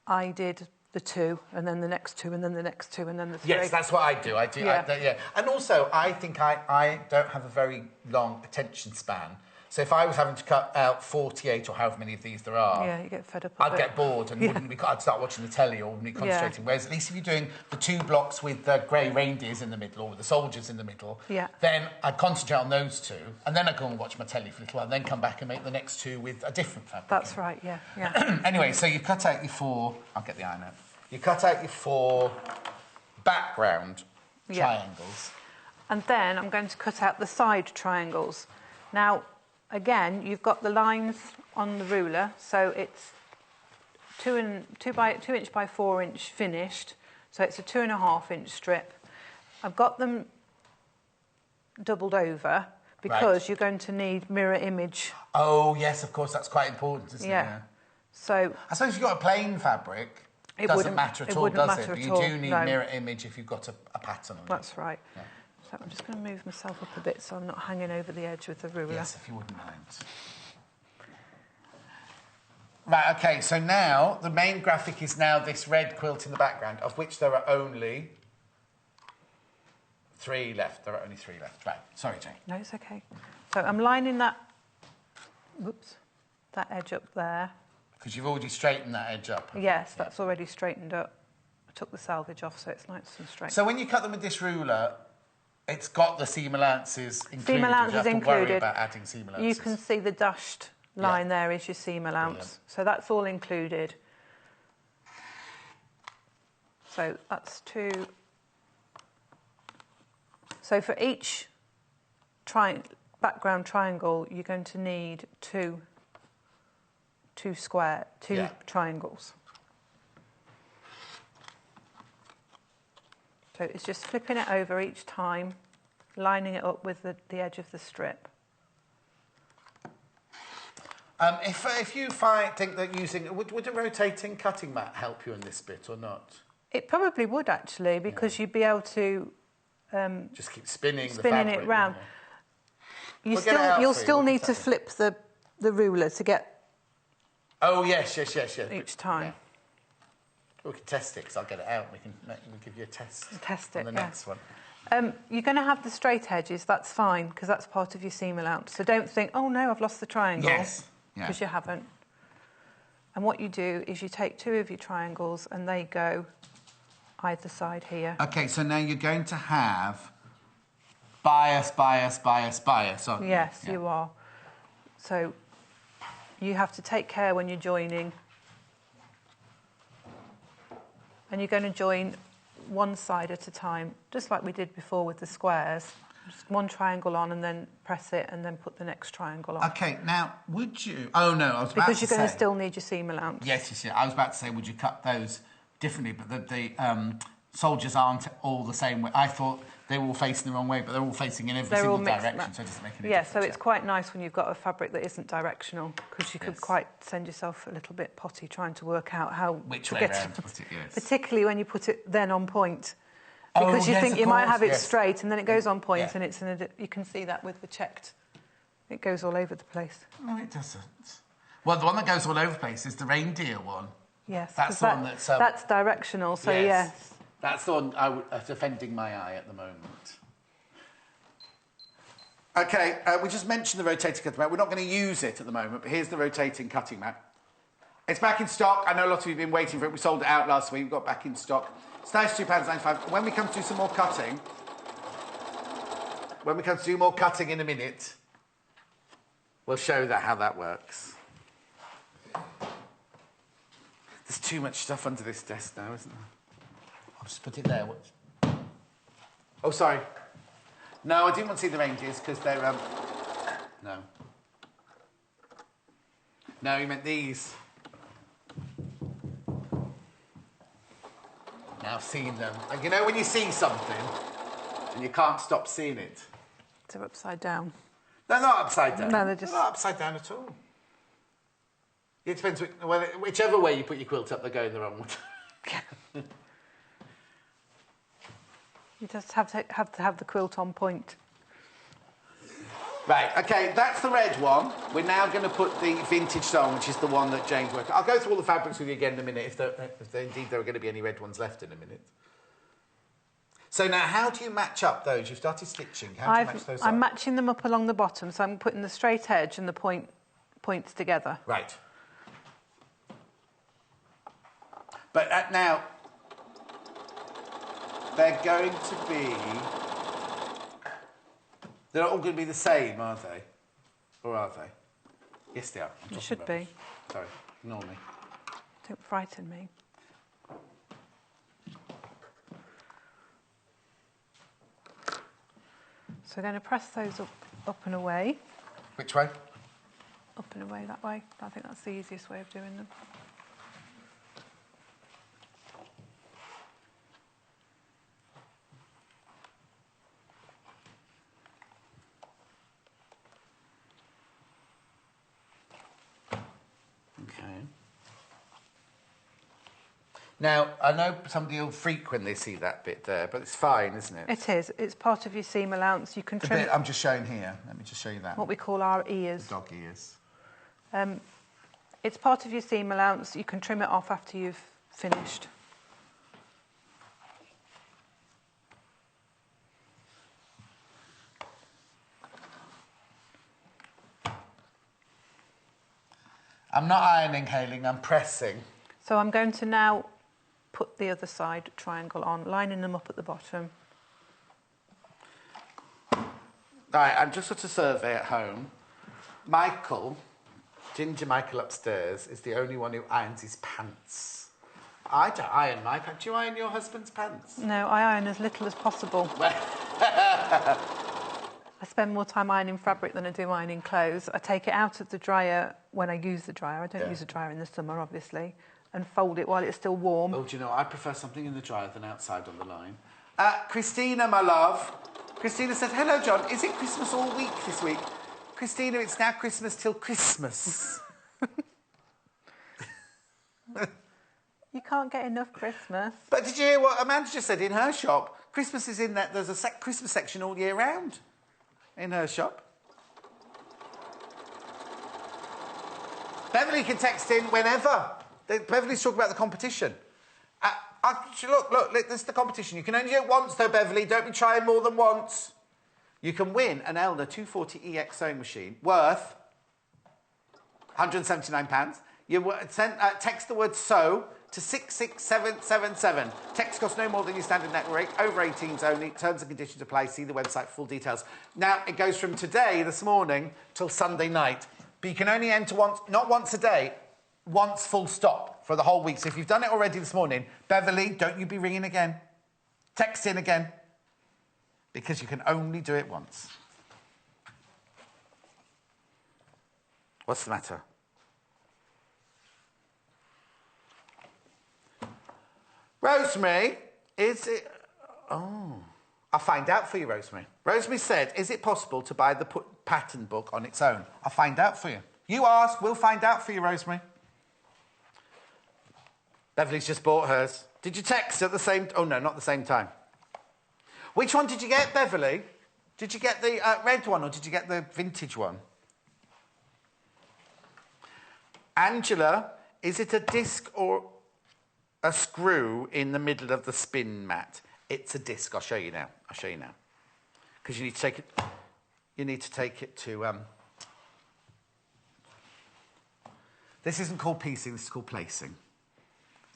I did the 2, and then the next 2, and then the next 2, and then the 3. Yes, that's what I do. Yeah. And also, I think I don't have a very long attention span. So if I was having to cut out 48 or however many of these there are... Yeah, you get fed up I'd get bored and I'd start watching the telly or wouldn't be concentrating. Whereas at least if you're doing the 2 blocks with the grey reindeers in the middle or with the soldiers in the middle, then I'd concentrate on those 2, and then I'd go and watch my telly for a little while, and then come back and make the next 2 with a different fabric. That's right, yeah. Anyway, so you cut out your 4... I'll get the iron out. You cut out your 4 background triangles. And then I'm going to cut out the side triangles. Now, again, you've got the lines on the ruler, so it's 2 inch by 4 inch finished, so it's a 2.5 inch strip. I've got them doubled over because you're going to need mirror image. Oh yes, of course, that's quite important, isn't it? Yeah. So I suppose if you've got a plain fabric, it doesn't matter at all, does it? But you do need mirror image if you've got a pattern on it. That's right. Yeah. So I'm just going to move myself up a bit so I'm not hanging over the edge with the ruler. Yes, if you wouldn't mind. Right, OK, so now the main graphic is now this red quilt in the background, of which there are only 3 left. There are only 3 left. Right, sorry, Jane. No, it's OK. So I'm lining that edge up there. Because you've already straightened that edge up. Yes, that's already straightened up. I took the salvage off so it's nice and straight. So when you cut them with this ruler, it's got the seam allowances included. Seam allowances you have to worry included. about adding seam allowances. You can see the dashed line there is your seam allowance. Brilliant. So that's all included. So that's 2. So for each background triangle, you're going to need 2 triangles. So it's just flipping it over each time, lining it up with the edge of the strip. If you think that using... Would a rotating cutting mat help you in this bit or not? It probably would, actually, because you'd be able to... just keep spinning the fabric, fabric. round. You'll still need to flip the ruler to get... Oh, yes. Each time. Yeah. We can test it, because I'll get it out. We'll give you a test. Test it, on the next one. You're going to have the straight edges, that's fine, because that's part of your seam allowance. So don't think, oh no, I've lost the triangle. Yes. Because you haven't. And what you do is you take 2 of your triangles and they go either side here. OK, so now you're going to have bias, aren't you? Yes, you are. So you have to take care when you're joining. And you're going to join one side at a time, just like we did before with the squares. Just one triangle on and then press it and then put the next triangle on. OK, now, would you... Oh, no, I was about to say... Because you're going to still need your seam allowance. Yes. I was about to say, would you cut those differently? But the soldiers aren't all the same way. I thought they were all facing the wrong way, but they're all facing in every single direction, so it doesn't make any difference. So it's quite nice when you've got a fabric that isn't directional, because you could quite send yourself a little bit potty trying to work out how which to way get around to put it, yes. Particularly when you put it then on point. Because you think you might have it straight and then it goes on point and it's you can see that with the checked. It goes all over the place. No, it doesn't. Well, the one that goes all over the place is the reindeer one. Yes. That's the one that's... that's directional, so yes. That's the one that's offending my eye at the moment. OK, we just mentioned the rotating cutting mat. We're not going to use it at the moment, but here's the rotating cutting mat. It's back in stock. I know a lot of you have been waiting for it. We sold it out last week. We got back in stock. It's nice, £2.95. When we come to do some more cutting, in a minute, we'll show how that works. There's too much stuff under this desk now, isn't there? I'll just put it there. Oh, sorry. No, I didn't want to see the reindeers because they're... No. No, you meant these. Now seeing them. Like, you know when you see something and you can't stop seeing it? They're upside down. They're not upside down. No, they're just... They're not upside down at all. It depends whichever way you put your quilt up, they're going the wrong way. You just have to have the quilt on point. Right, OK, that's the red one. We're now going to put the vintage stone, which is the one that James worked. I'll go through all the fabrics with you again in a minute, if indeed there are going to be any red ones left in a minute. So now, how do you match up those? You've started stitching. How do you match those up? I'm matching them up along the bottom, so I'm putting the straight edge and the points together. Right. But now, they're going to be... They're not all going to be the same, are they? Or are they? Yes, they are. It should be. Sorry, ignore me. Don't frighten me. So we're going to press those up and away. Which way? Up and away, that way. I think that's the easiest way of doing them. Now, I know somebody will frequently see that bit there, but it's fine, isn't it? It is. It's part of your seam allowance. You can trim... The bit I'm just showing here. Let me just show you that. What we call our ears. The dog ears. It's part of your seam allowance. You can trim it off after you've finished. I'm not ironing, Hailing, I'm pressing. So I'm going to now put the other side triangle on, lining them up at the bottom. Right, I'm just at a survey at home. Michael, Ginger Michael upstairs, is the only one who irons his pants. I don't iron my pants. Do you iron your husband's pants? No, I iron as little as possible. I spend more time ironing fabric than I do ironing clothes. I take it out of the dryer when I use the dryer. I don't use the dryer in the summer, obviously, and fold it while it's still warm. Oh, do you know, I prefer something in the dryer than outside on the line. Christina, my love. Christina said, hello, John. Is it Christmas all week this week? Christina, it's now Christmas till Christmas. You can't get enough Christmas. But did you hear what Amanda just said in her shop? Christmas is in that. There's a Christmas section all year round in her shop. Beverly can text in whenever. Beverly's talking about the competition. Look, this is the competition. You can only do it once, though, Beverly. Don't be trying more than once. You can win an Elna 240EX sewing machine worth £179. You text the word sew to 66777. Text costs no more than your standard net rate. Over 18s only. Terms and conditions apply. See the website for full details. Now, it goes from today, this morning, till Sunday night. but you can only enter once, not once a day, once full stop for the whole week. So if you've done it already this morning, Beverly, don't you be ringing again. Text in again. Because you can only do it once. What's the matter? Rosemary, is it... Oh, I'll find out for you, Rosemary. Rosemary said, is it possible to buy the pattern book on its own? I'll find out for you. You ask, we'll find out for you, Rosemary. Beverly's just bought hers. Did you text at the same... Oh, no, not the same time. Which one did you get, Beverly? Did you get the red one or did you get the vintage one? Angela, is it a disc or a screw in the middle of the spin mat? It's a disc. I'll show you now. I'll show you now. Because you need to take it... You need to take it to... This isn't called piecing, this is called placing.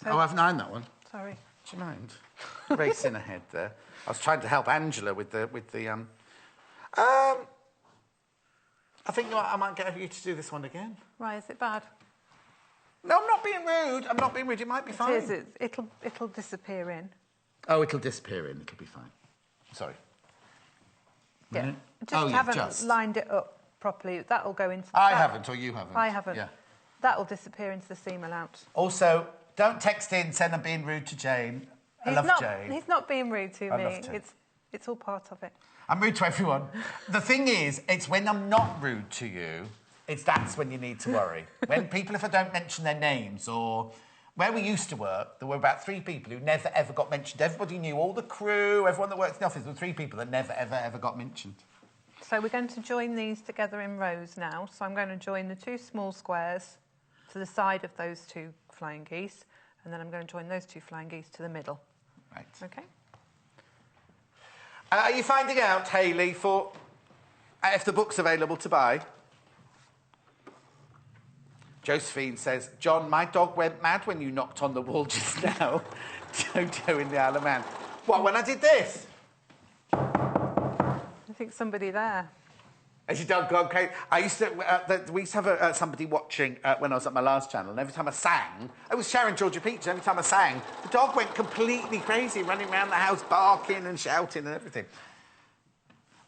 So, oh, I've known that one. Sorry. Do you mind? Racing ahead there. I was trying to help Angela with the I think I might get you to do this one again. Right, is it bad? No, I'm not being rude. I'm not being rude. It might be fine. It is. It'll disappear in. Oh, it'll disappear in. It'll be fine. Sorry. Yeah. Just haven't lined it up properly. That'll go into... I haven't, or you haven't. I haven't. Yeah. That'll disappear into the seam allowance. Also, don't text in saying I'm being rude to Jane. I love Jane. He's not being rude to me. Love Jane. It's all part of it. I'm rude to everyone. The thing is, it's when I'm not rude to you, that's when you need to worry. When people, if I don't mention their names, or where we used to work, there were about 3 people who never, ever got mentioned. Everybody knew, all the crew, everyone that works in the office, there were 3 people that never, ever, ever got mentioned. So we're going to join these together in rows now. So I'm going to join the 2 small squares to the side of those 2 flying geese, and then I'm going to join those 2 flying geese to the middle. Right. Okay. Are you finding out, Hayley, for if the book's available to buy? Josephine says, John, my dog went mad when you knocked on the wall just now. Jojo in the Isle of Man. What, when I did this? I think somebody there. Has your dog gone crazy? We used to have somebody watching when I was at my last channel, and every time I sang, it was Sharon Georgia Peach, every time I sang, the dog went completely crazy, running around the house, barking and shouting and everything.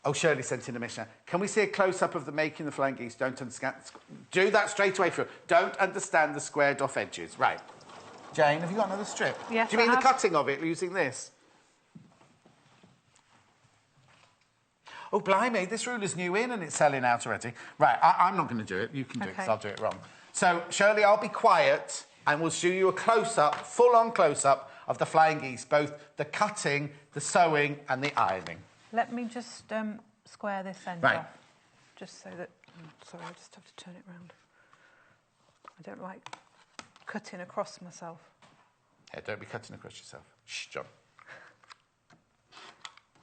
Oh, Shirley sent in a mission. Can we see a close-up of the making the flying geese? Don't understand. Do that straight away for you. Don't understand the squared-off edges. Right. Jane, have you got another strip? Yes, Do you mean the cutting of it using this? Oh, blimey, this ruler's new in and it's selling out already. Right, I'm not going to do it. You can do it because I'll do it wrong. So, Shirley, I'll be quiet and we'll show you a close-up, full-on close-up of the flying geese, both the cutting, the sewing and the ironing. Let me just square this end off, just so that... sorry, I just have to turn it round. I don't like cutting across myself. Yeah, don't be cutting across yourself. Shh, John.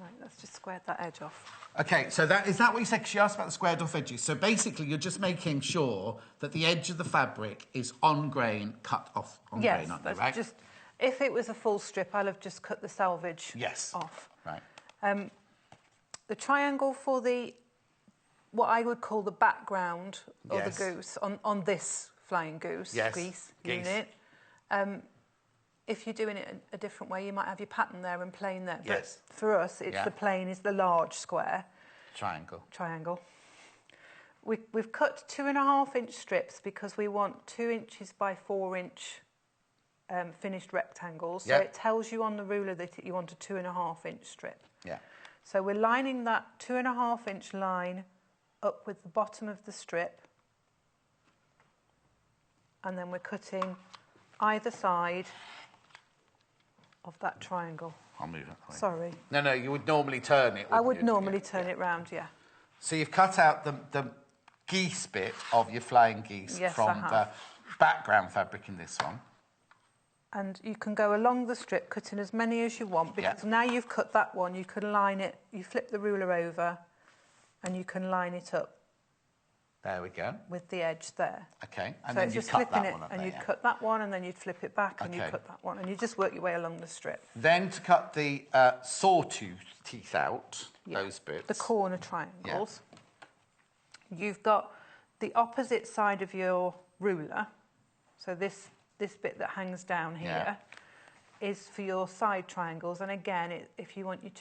Right, let's just square that edge off. OK, so is that what you said? Because she asked about the squared-off edges. So basically, you're just making sure that the edge of the fabric is on grain, cut off on grain, aren't you, right? Just... If it was a full strip, I'll have just cut the selvage off. Right. The triangle for what I would call the background or the goose on this flying goose geese unit. If you're doing it a different way, you might have your pattern there and plain there. Yes. But for us, it's the plain is the large square. Triangle. We've cut 2.5-inch strips because we want 2 inches by 4 inch finished rectangles. So it tells you on the ruler that you want a 2.5-inch strip. Yeah. So we're lining that 2.5-inch line up with the bottom of the strip, and then we're cutting either side of that triangle. I'll move it. Sorry. No, you would normally turn it. I would normally turn it round, yeah. So you've cut out the geese bit of your flying geese from the background fabric in this one. And you can go along the strip, cutting as many as you want, because now you've cut that one, you can line it, you flip the ruler over, and you can line it up. There we go. With the edge there. OK, and so then you cut that one up and there, you'd cut that one, and then you'd flip it back, and you'd cut that one, and you just work your way along the strip. Then to cut the sawtooth teeth out, those bits. The corner triangles. You've got the opposite side of your ruler, so this bit that hangs down here, is for your side triangles. And again, if you want your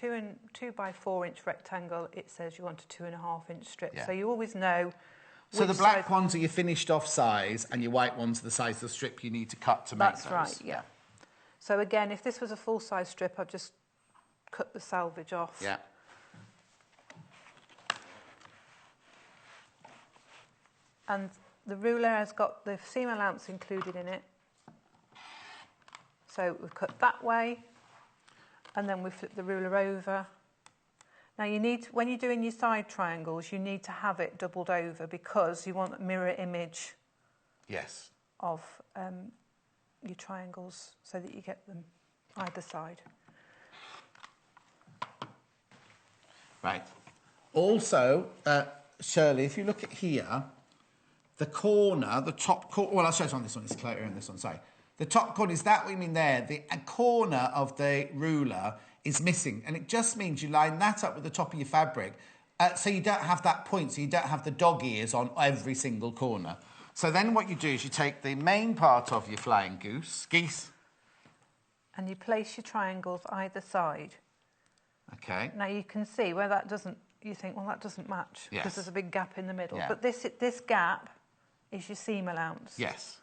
2 by 4 inch rectangle, it says you want a 2.5 inch strip. Yeah. So you always know. So the black ones are your finished off size, and your white ones are the size of the strip you need to cut to make those. That's right, yeah. So again, if this was a full-size strip, I've just cut the selvage off. Yeah. And the ruler has got the seam allowance included in it. So we've cut that way, and then we flip the ruler over. Now you need, when you're doing your side triangles, you need to have it doubled over because you want a mirror image of your triangles so that you get them either side. Right. Also, Shirley, if you look at here, the corner, the top corner, well, I'll show you on this one, it's clearer in this one, sorry. The top corner, is that what you mean there? The corner of the ruler is missing, and it just means you line that up with the top of your fabric so you don't have that point, so you don't have the dog ears on every single corner. So then what you do is you take the main part of your flying geese. And you place your triangles either side. Okay. Now you can see where that doesn't, you think, well, that doesn't match because there's a big gap in the middle. Yeah. But this gap is your seam allowance. Yes.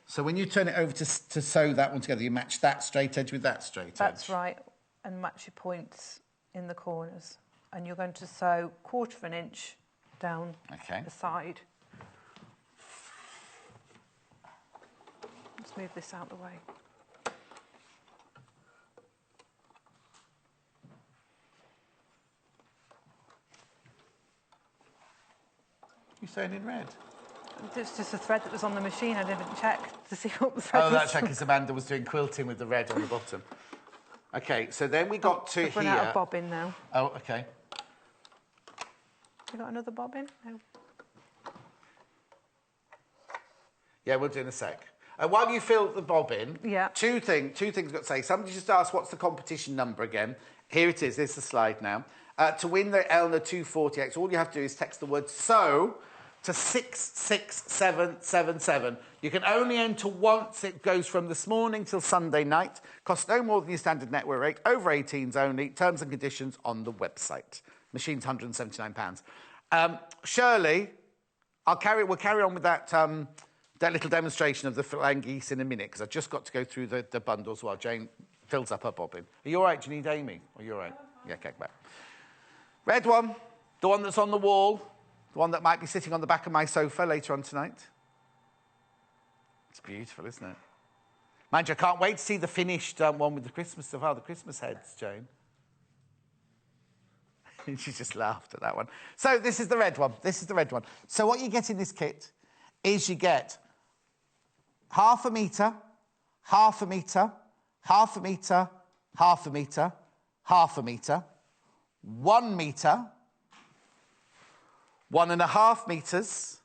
So when you turn it over to sew that one together, you match that straight edge with that straight edge. That's right, and match your points in the corners. And you're going to sew 1/4 inch down the side. Let's move this out of the way. You sewing in red? It's just a thread that was on the machine. I didn't check to see what the thread was. Oh, that's because Amanda was doing quilting with the red on the bottom. Okay, so then we got to I've here. run out of bobbin now. Oh, okay. You got another bobbin? No. Yeah, we'll do in a sec. While you fill the bobbin, Yeah. two things I've got to say. Somebody just asked, what's the competition number again? Here it is. This is the slide now. To win the Elna 240X, all you have to do is text the word "sew" to 66777. You can only enter once. It goes from this morning till Sunday night. Costs no more than your standard network rate. Over 18s only. Terms and conditions on the website. Machine's £179. Shirley, we'll carry on with that little demonstration of the flying geese in a minute, because I've just got to go through the bundles while Jane fills up her bobbin. Are you all right? Do you need Amy? Are you all right? Yeah, okay, back. Red one, the one that's on the wall, the one that might be sitting on the back of my sofa later on tonight. It's beautiful, isn't it? Mind you, I can't wait to see the finished one with the Christmas stuff. Oh, the Christmas heads, Jane. She just laughed at that one. So this is the red one. This is the red one. So what you get in this kit is you get 1/2 metre, 1/2 metre, 1/2 metre, 1/2 metre, 1/2 metre, 1 metre, 1.5 metres,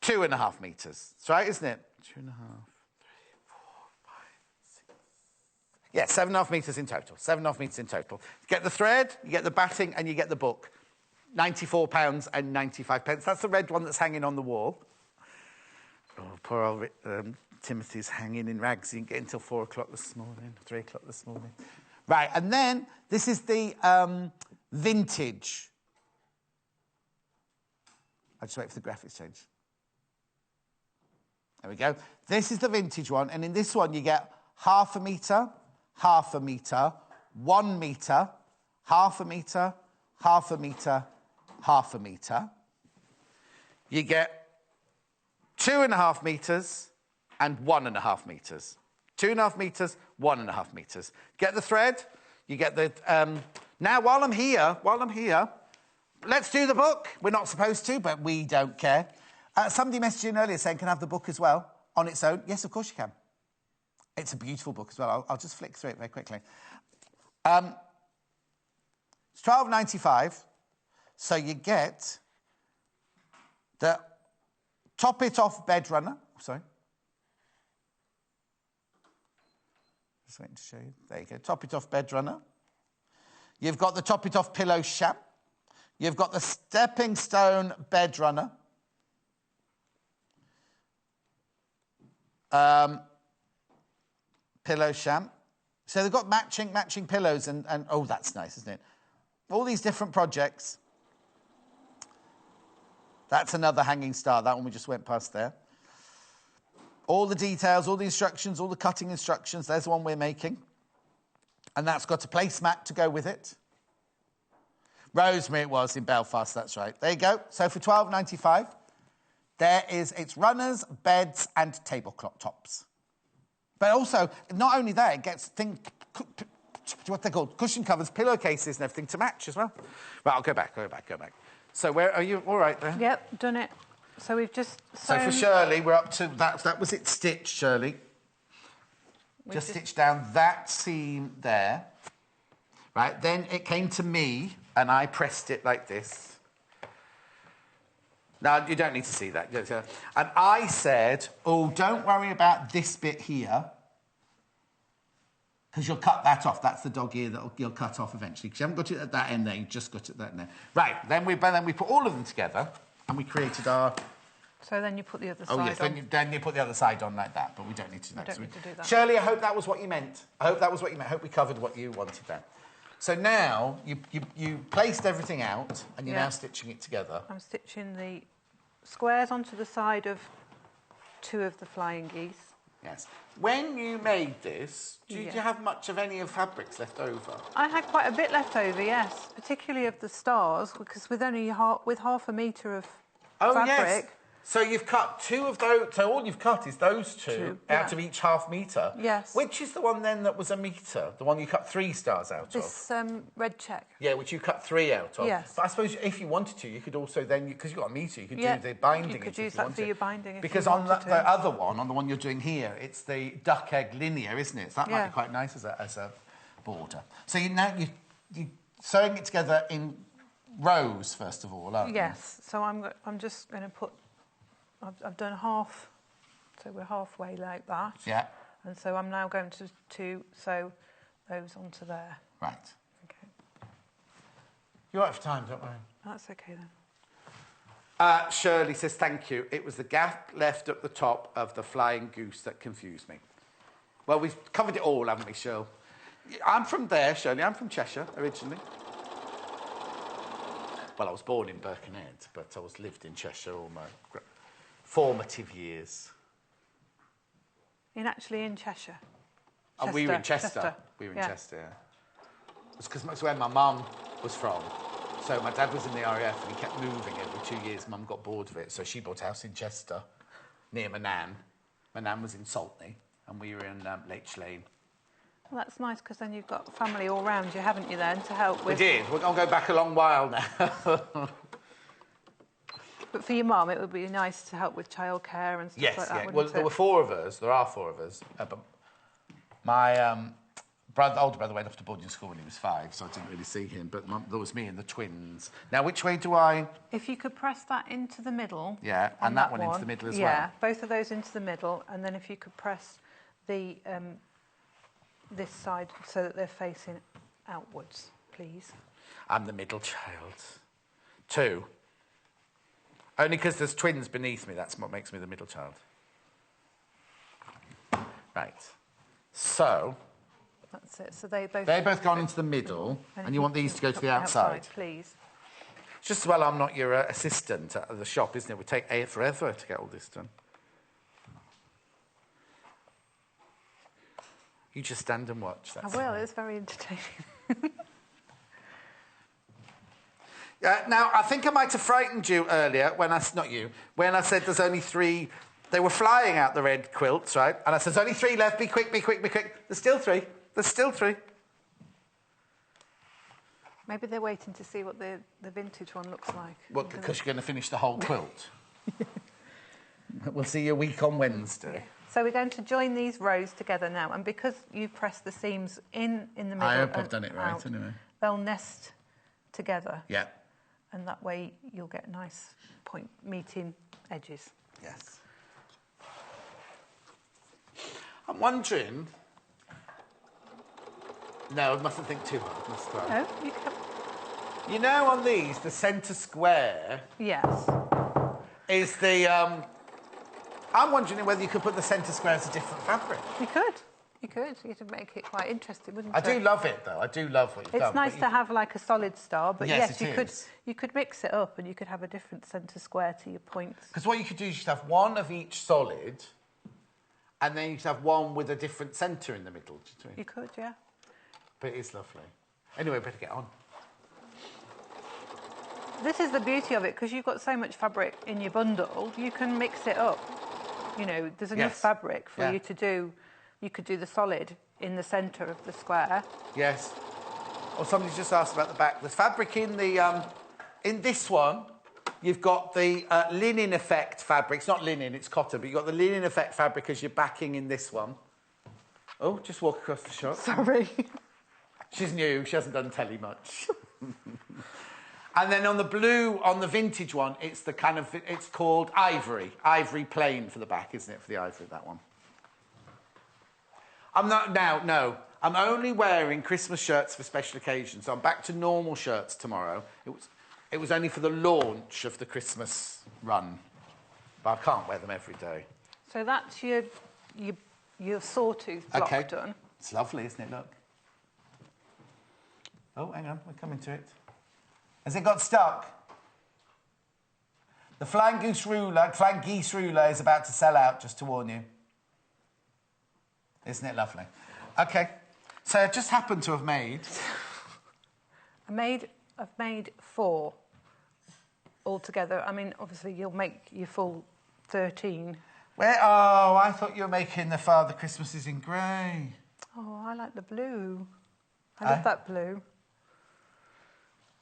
2.5 metres. That's right, isn't it? 2.5, 3, 4, 5, 6. Yeah, 7.5 metres in total. 7.5 metres in total. You get the thread, you get the batting, and you get the book. £94.95. That's the red one that's hanging on the wall. Oh, poor old Timothy's hanging in rags. He didn't get until 4 o'clock this morning, 3 o'clock this morning. Right, and then this is the vintage. I'll just wait for the graphics to change. There we go. This is the vintage one, and in this one you get 1/2 metre, 1/2 metre, 1 metre, 1/2 metre, 1/2 metre, 1/2 metre. You get 2.5 metres and 1.5 metres. 2.5 metres, 1.5 metres. Get the thread, you get the... Now, while I'm here, let's do the book. We're not supposed to, but we don't care. Somebody messaged in earlier saying, can I have the book as well on its own? Yes, of course you can. It's a beautiful book as well. I'll just flick through it very quickly. It's £12.95, so you get the Top It Off Bed Runner. Sorry. Just waiting to show you. There you go. Top It Off Bed Runner. You've got the Top It Off Pillow Sham. You've got the Stepping Stone Bed Runner. Pillow sham. So they've got matching pillows and oh, that's nice, isn't it? All these different projects. That's another hanging star. That one we just went past there. All the details, all the instructions, all the cutting instructions. There's the one we're making. And that's got a placemat to go with it. Rosemary it was in Belfast, that's right. There you go. So for £12.95, it's runners, beds and tablecloth tops. But also, not only that, it gets what they're called, cushion covers, pillowcases and everything to match as well. Right, I'll go back. So where are you? All right there? Yep, done it. So we've just sewn... So for Shirley, we're up to... That was it stitched, Shirley. Just stitched down that seam there. Right, then it came to me, and I pressed it like this. Now, you don't need to see that. And I said, oh, don't worry about this bit here, because you'll cut that off. That's the dog ear that you'll cut off eventually, because you haven't got it at that end there, you've just got it at that end there. Right, then we put all of them together, and we created our... So then you put the other side on. Oh, yes, then you put the other side on like that, but we don't need to do that. We don't need to do that. Shirley, I hope that was what you meant. I hope we covered what you wanted then. So now you placed everything out, and you're now stitching it together. I'm stitching the squares onto the side of 2 of the flying geese. Yes. When you made this, did you have much of any of fabrics left over? I had quite a bit left over, yes, particularly of the stars, because with only half a metre of fabric... Yes. So you've cut 2 of those. So all you've cut is those 2 out of each half metre. Yes. Which is the one then that was a metre? The one you cut 3 stars out of? This red check. Yeah, which you cut 3 out of. Yes. But I suppose if you wanted to, you could also then, because you've got a metre, you could do the binding. You could use that for your binding. Because on the other one, on the one you're doing here, it's the duck egg linear, isn't it? So that might be quite nice as a border. So you're sewing it together in rows first of all, aren't you? Yes. So I'm just going to put. I've done half, so we're halfway like that. Yeah. And so I'm now going to sew those onto there. Right. Okay. You're out of time, don't worry. That's okay then. Shirley says, thank you. It was the gap left at the top of the flying goose that confused me. Well, we've covered it all, haven't we, Shirley? I'm from there, Shirley. I'm from Cheshire, originally. Well, I was born in Birkenhead, but I lived in Cheshire all my formative years. You're actually in Cheshire? Oh, we were in Chester. We were in Chester, yeah. It's because that's where my mum was from. So my dad was in the RAF and he kept moving every 2 years. Mum got bored of it, so she bought a house in Chester near my nan. My nan was in Saltney and we were in Leitch Lane. Well, that's nice because then you've got family all round you, haven't you, then, to help with... We did. We're going to go back a long while now. But for your mum, it would be nice to help with childcare and stuff like that, Well, there were 4 of us. There are 4 of us. But my older brother went off to boarding school when he was 5, so I didn't really see him. But there was me and the twins. Now, which way do I... If you could press that into the middle... Yeah, and that one into the middle as well. Yeah, both of those into the middle. And then if you could press the this side so that they're facing outwards, please. I'm the middle child. 2. Only because there's twins beneath me, that's what makes me the middle child. Right. So... That's it. So they've both gone into the middle, and you want these to go to the outside? Please. It's just, well, I'm not your assistant at the shop, isn't it? It would take forever to get all this done. You just stand and watch. That's I will. It's very entertaining. Now, I think I might have frightened you earlier when I said there's only 3. They were flying out the red quilts, right? And I said, there's only 3 left. Be quick, be quick, be quick. There's still 3. There's still 3. Maybe they're waiting to see what the vintage one looks like. Well, because you're going to finish the whole quilt. We'll see you a week on Wednesday. Yeah. So we're going to join these rows together now. And because you press the seams in the middle... I hope I've done it right, anyway. They'll nest together. Yeah. And that way you'll get nice meeting edges. Yes. I'm wondering... No, I mustn't think too hard. Must try. No, you can... You know, on these, the centre square... Yes. ...is the... I'm wondering whether you could put the centre square as a different fabric. You could. You could. You'd make it quite interesting, wouldn't I it? do love it, though. I do love what you've done. It's nice to have like a solid star, but Yes, yes, you could mix it up and you could have a different centre square to your points. Because what you could do is you could have one of each solid, and then you could have one with a different centre in the middle. You could, yeah. But it is lovely. Anyway, better get on. This is the beauty of it, because you've got so much fabric in your bundle, you can mix it up. You know, there's enough fabric for you to do. You could do the solid in the centre of the square. Yes. Or somebody's just asked about the back. There's fabric in the in this one. You've got the linen effect fabric. It's not linen, it's cotton, but you've got the linen effect fabric as your backing in this one. Oh, just walk across the shop. Sorry. She's new. She hasn't done telly much. And then on the blue, on the vintage one, it's the kind of, it's called ivory. Ivory plain for the back, isn't it, for the ivory, that one? I'm not, now, no. I'm only wearing Christmas shirts for special occasions. So I'm back to normal shirts tomorrow. It was only for the launch of the Christmas run. But I can't wear them every day. So that's your sawtooth block done. It's lovely, isn't it? Look. Oh, hang on. We're coming to it. Has it got stuck? The flying geese ruler is about to sell out, just to warn you. Isn't it lovely? Okay. So I just happened to have made... I've made 4 altogether. I mean, obviously, you'll make your full 13. Oh, I thought you were making the Father Christmases in grey. Oh, I like the blue. I love that blue.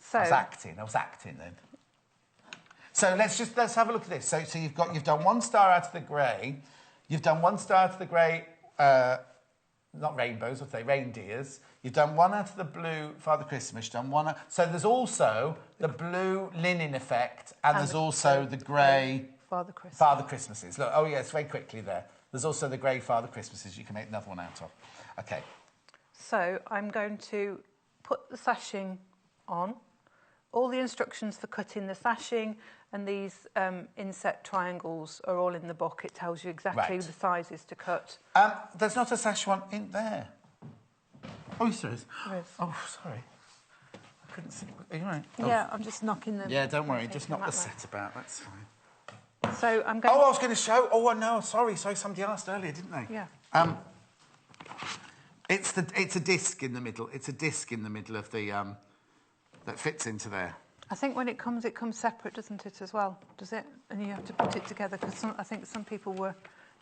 So, I was acting then. So let's have a look at this. So you've done one star out of the grey. You've done one star out of the grey, not rainbows, I'd say reindeers. You've done one out of the blue Father Christmas. You've done one. So there's also the blue linen effect, and there's also the grey Father Christmas. Father Christmases. Look, oh yes, very quickly there. There's also the grey Father Christmases. You can make another one out of. Okay. So I'm going to put the sashing on. All the instructions for cutting the sashing and these inset triangles are all in the book. It tells you exactly the sizes to cut. There's not a sash one in there. Oh, yes, there is. There is. Oh, sorry. I couldn't see. Are you right? Yeah, I'm just knocking them. Yeah, don't worry. Just knock the set about. That's fine. So I'm going... Oh, I was going to show... Oh, no, sorry. Somebody asked earlier, didn't they? Yeah. It's a disc in the middle. It's a disc in the middle of the... that fits into there. I think when it comes separate, doesn't it, as well? Does it? And you have to put it together, because I think some people were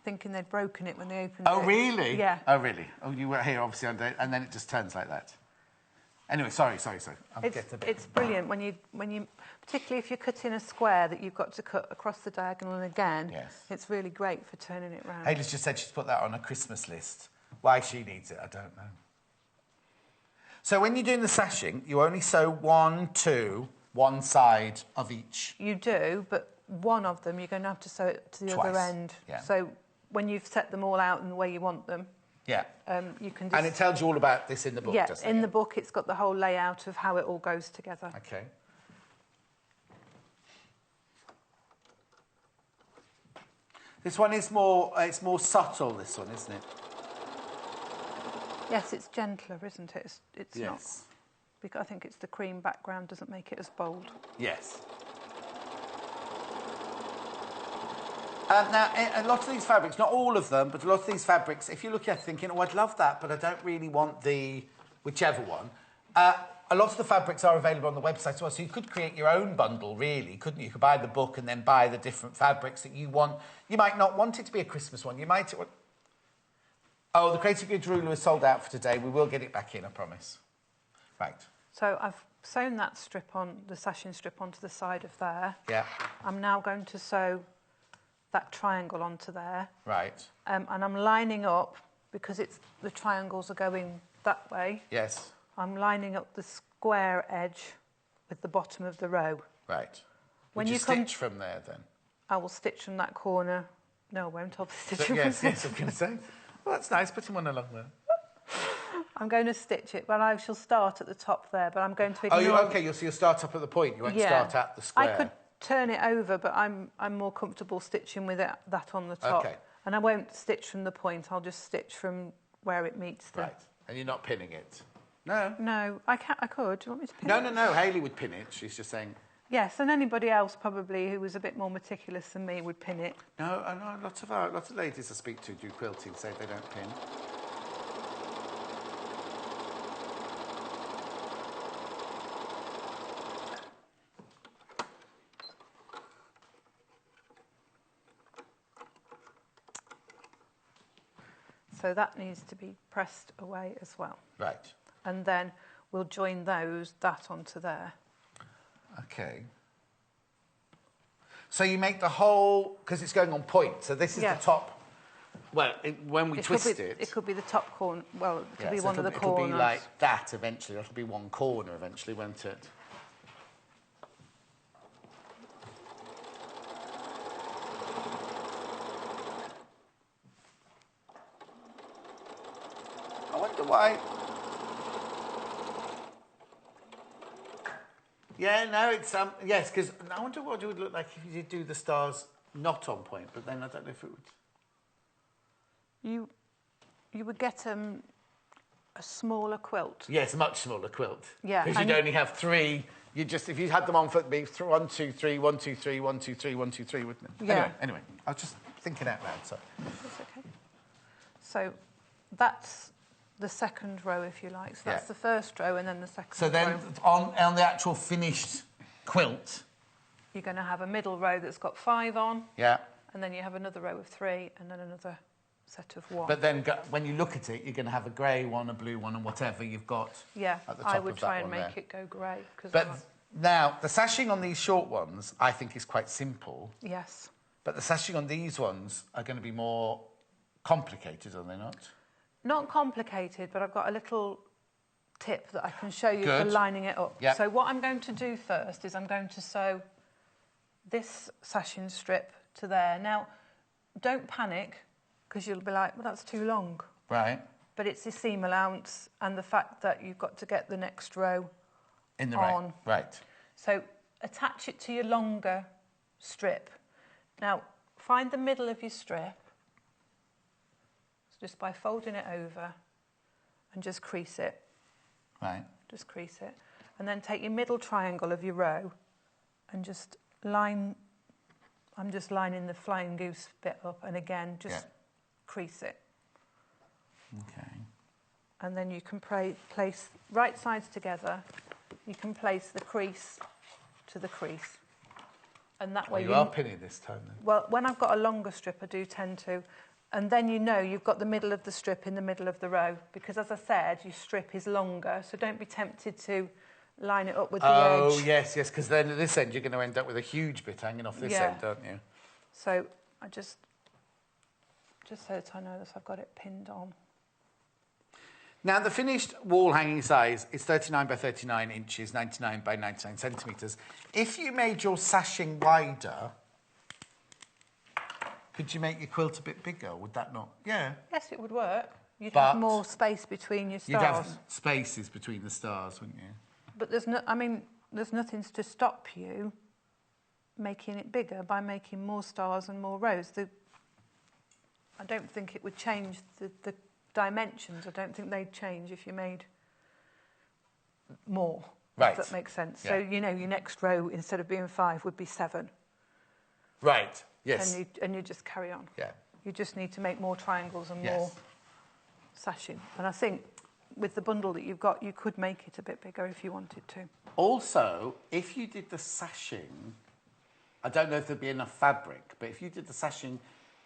thinking they'd broken it when they opened it. Oh, really? Yeah. Oh, really? Oh, you were here, obviously, and then it just turns like that. Anyway, sorry. It's brilliant when you, particularly if you're cutting a square that you've got to cut across the diagonal again. Yes. It's really great for turning it round. Hayley's just said she's put that on a Christmas list. Why she needs it, I don't know. So when you're doing the sashing, you only sew 1, 2, one side of each. You do, but one of them you're going to have to sew it to the Twice. other end. Yeah. So when you've set them all out in the way you want them, yeah, you can just... And it tells you all about this in the book, doesn't it? Yeah, in the book it's got the whole layout of how it all goes together. Okay. This one is it's more subtle, this one, isn't it? Yes, it's gentler, isn't it? It's yes. not... Because I think it's the cream background doesn't make it as bold. Yes. Now, a lot of these fabrics, not all of them, but a lot of these fabrics, if you look at it thinking, oh, I'd love that, but I don't really want the whichever one, a lot of the fabrics are available on the website as well, so you could create your own bundle, really, couldn't you? You could buy the book and then buy the different fabrics that you want. You might not want it to be a Christmas one. You might... Oh, the Creative Goods ruler is sold out for today. We will get it back in, I promise. Right. So I've sewn that strip on, the sashing strip onto the side of there. Yeah. I'm now going to sew that triangle onto there. Right. And I'm lining up, because the triangles are going that way. Yes. I'm lining up the square edge with the bottom of the row. Right. When Would you you stitch from there, then? I will stitch from that corner. No, I won't. I'll stitch from yes, I was going to say. Well, that's nice. Put him on along there. I'm going to stitch it, but I shall start at the top there, but I'm going to ignore... Oh, okay, so you'll start up at the point. You won't start at the square. turn it over, but I'm more comfortable stitching with that on the top. Okay. And I won't stitch from the point. I'll just stitch from where it meets the... Right. And you're not pinning it? No. No, I could. Do you want me to pin it? No. Hayley would pin it. She's just saying... Yes, and anybody else probably who was a bit more meticulous than me would pin it. No, I know lots of ladies I speak to do quilting say they don't pin. So that needs to be pressed away as well. Right. And then we'll join that onto there. Okay. So you make the whole, because it's going on point, so this is the top. Well, when we twist it... It could be the top corner. Well, it could be so one of the corners. It'll be like that eventually. It'll be one corner eventually, won't it? I wonder why... Yeah, no, it's yes, because I wonder what it would look like if you did do the stars not on point, but then I don't know if it would. You would get a smaller quilt. Yes, a much smaller quilt. Yeah, because you'd only have three. You just if you had them on foot, it'd be 1, 2, 3, 1, 2, 3, 1, 2, 3, 1, 2, 3, wouldn't it? Yeah. Anyway, I was just thinking out loud. So. That's okay. So that's the second row, if you like. So that's the first row, and then the second row. So then, on the actual finished quilt, you're going to have a middle row that's got 5 on. Yeah. And then you have another row of 3, and then another set of 1. But then, when you look at it, you're going to have a grey one, a blue one, and whatever you've got. Yeah, at the top I would of try that and one make there. it go grey. But now the sashing on these short ones, I think, is quite simple. Yes. But the sashing on these ones are going to be more complicated, are they not? Not complicated, but I've got a little tip that I can show you for lining it up. Yep. So what I'm going to do first is I'm going to sew this sashing strip to there. Now, don't panic, because you'll be like, well, that's too long. Right. But it's the seam allowance and the fact that you've got to get the next row in the on. Right. So attach it to your longer strip. Now, find the middle of your strip, just by folding it over and just crease it. Right. Just crease it. And then take your middle triangle of your row and just line... I'm just lining the flying goose bit up, and again, just crease it. Okay. And then you can place right sides together. You can place the crease to the crease. And that way you are pinning this time then? Well, when I've got a longer strip, I do tend to. And then you know you've got the middle of the strip in the middle of the row. Because as I said, your strip is longer, so don't be tempted to line it up with the edge. Oh, yes, because then at this end you're going to end up with a huge bit hanging off this end, aren't you? So I just so that I know that I've got it pinned on. Now, the finished wall hanging size is 39 by 39 inches, 99 by 99 centimetres. If you made your sashing wider, could you make your quilt a bit bigger? Would that not? Yeah. Yes, it would work. You'd have more space between your stars. You'd have spaces between the stars, wouldn't you? But there's nothing to stop you making it bigger by making more stars and more rows. I don't think it would change the dimensions. I don't think they'd change if you made more. Right. If that makes sense. Yeah. So, you know, your next row, instead of being 5, would be 7. Right, yes. And you just carry on. Yeah. You just need to make more triangles and more sashing. And I think with the bundle that you've got, you could make it a bit bigger if you wanted to. Also, if you did the sashing, I don't know if there'd be enough fabric, but if you did the sashing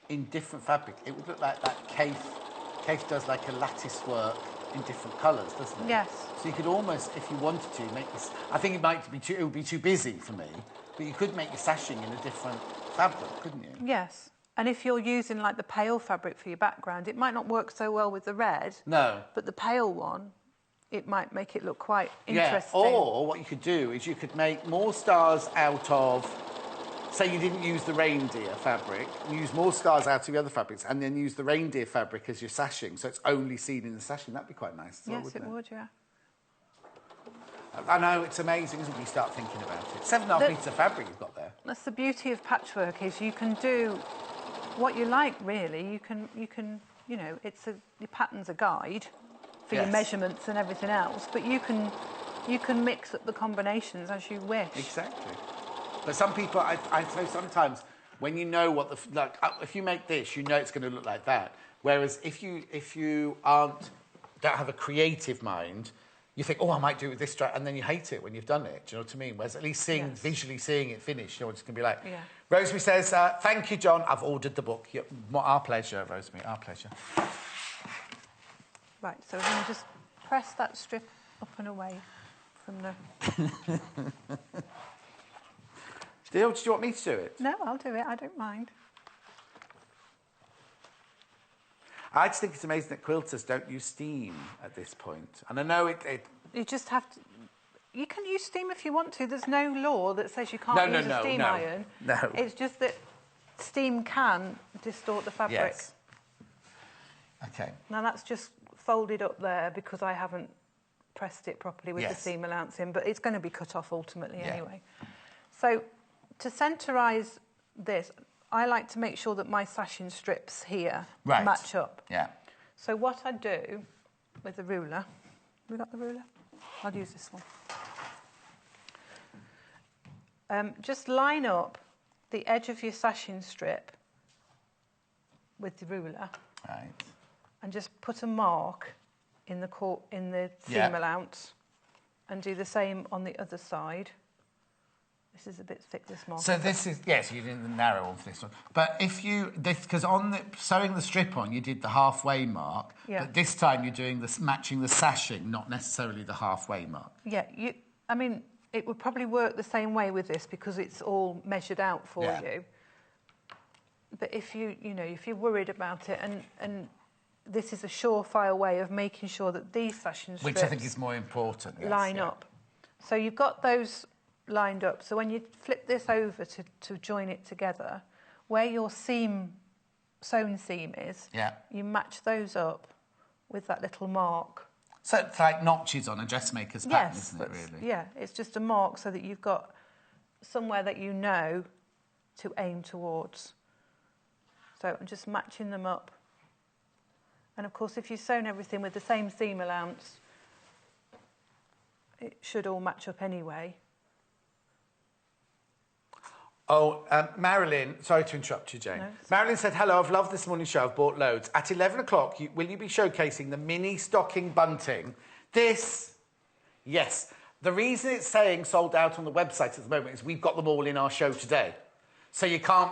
in different fabric, it would look like that Kate does like a lattice work in different colours, doesn't it? Yes. So you could almost, if you wanted to, make this... I think it would be too busy for me, but you could make your sashing in a different fabric, couldn't you? Yes. And if you're using like the pale fabric for your background, it might not work so well with the red. No. But the pale one, it might make it look quite interesting. Yeah, or what you could do is you could make more stars out of... Say you didn't use the reindeer fabric, use more stars out of the other fabrics, and then use the reindeer fabric as your sashing, so it's only seen in the sashing. That'd be quite nice as well, wouldn't it? Yes, it would, yeah. I know, it's amazing, isn't it, when you start thinking about it. 7.5 metres of fabric you've got there. That's the beauty of patchwork, is you can do what you like, really. You can your pattern's a guide for your measurements and everything else, but you can mix up the combinations as you wish. Exactly. But some people, I say sometimes, when you know what if you make this, you know it's going to look like that. Whereas if you don't have a creative mind, you think, oh, I might do it with this strap, and then you hate it when you've done it. Do you know what I mean? Whereas at least visually seeing it finished, you know what it's going to be like. Yeah. Rosemary says, thank you, John. I've ordered the book. Our pleasure, Rosemary, our pleasure. Right, so we're going to just press that strip up and away from the... Do you want me to do it? No, I'll do it. I don't mind. I just think it's amazing that quilters don't use steam at this point. And I know it... You just have to... You can use steam if you want to. There's no law that says you can't use a steam iron. No. It's just that steam can distort the fabric. Yes. OK. Now, that's just folded up there because I haven't pressed it properly with the seam allowance in, but it's going to be cut off ultimately anyway. So, to centreize this, I like to make sure that my sashing strips here match up. Yeah. So what I do with the ruler... Have we got the ruler? I'll use this one. Just line up the edge of your sashing strip with the ruler. Right. And just put a mark in the seam allowance, and do the same on the other side. This is a bit thick, this mark. So this is, yes, you did the narrow one for this one. But if you, because on sewing the strip on, you did the halfway mark. Yeah. But this time you're doing this, matching the sashing, not necessarily the halfway mark. Yeah, I mean, it would probably work the same way with this because it's all measured out for you. But if if you're worried about it, and this is a surefire way of making sure that these sashing strips, which I think is more important, line up. So you've got those lined up. So when you flip this over to join it together, where your sewn seam is, you match those up with that little mark. So it's like notches on a dressmaker's pattern, isn't it, really? Yeah, it's just a mark so that you've got somewhere that you know to aim towards. So I'm just matching them up. And of course, if you've sewn everything with the same seam allowance, it should all match up anyway. Oh, Marilyn, sorry to interrupt you, Jane. No, Marilyn said, hello, I've loved this morning's show, I've bought loads. At 11 o'clock, will you be showcasing the mini stocking bunting? This, yes. The reason it's saying sold out on the website at the moment is we've got them all in our show today. So you can't...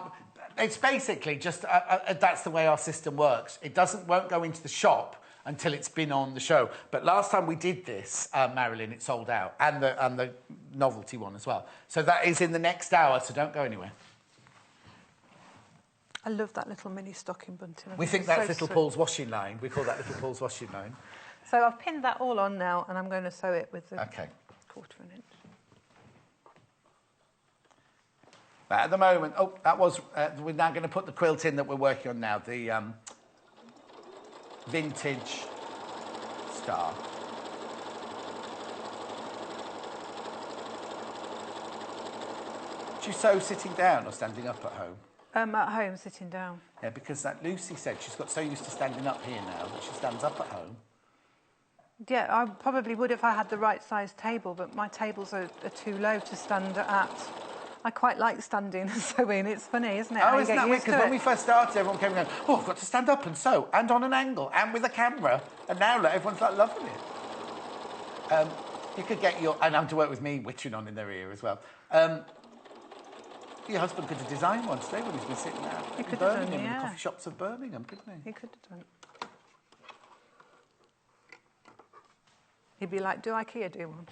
It's basically just... that's the way our system works. It won't go into the shop until it's been on the show. But last time we did this, Marilyn, it sold out, and the novelty one as well. So that is in the next hour, so don't go anywhere. I love that little mini stocking bunting. We think that's Little Paul's washing line. We call that Little Paul's washing line. So I've pinned that all on now, and I'm going to sew it with the 1/4 inch. But at the moment, we're now going to put the quilt in that we're working on now, the vintage star. Do you sew sitting down or standing up at home? At home, sitting down. Yeah, because that Lucy said she's got so used to standing up here now that she stands up at home. Yeah, I probably would if I had the right size table, but my tables are too low to stand at. I quite like standing and sewing. It's funny, isn't it? Oh, isn't that weird? Because when we first started, everyone came going, oh, I've got to stand up and sew, and on an angle, and with a camera. And now, look, everyone's like loving it. You could get and having to work with me whittering on in their ear as well. Your husband could have designed one today when he's been sitting out in Birmingham, in the coffee shops of Birmingham, couldn't he? He could have done. He'd be like, do IKEA do one?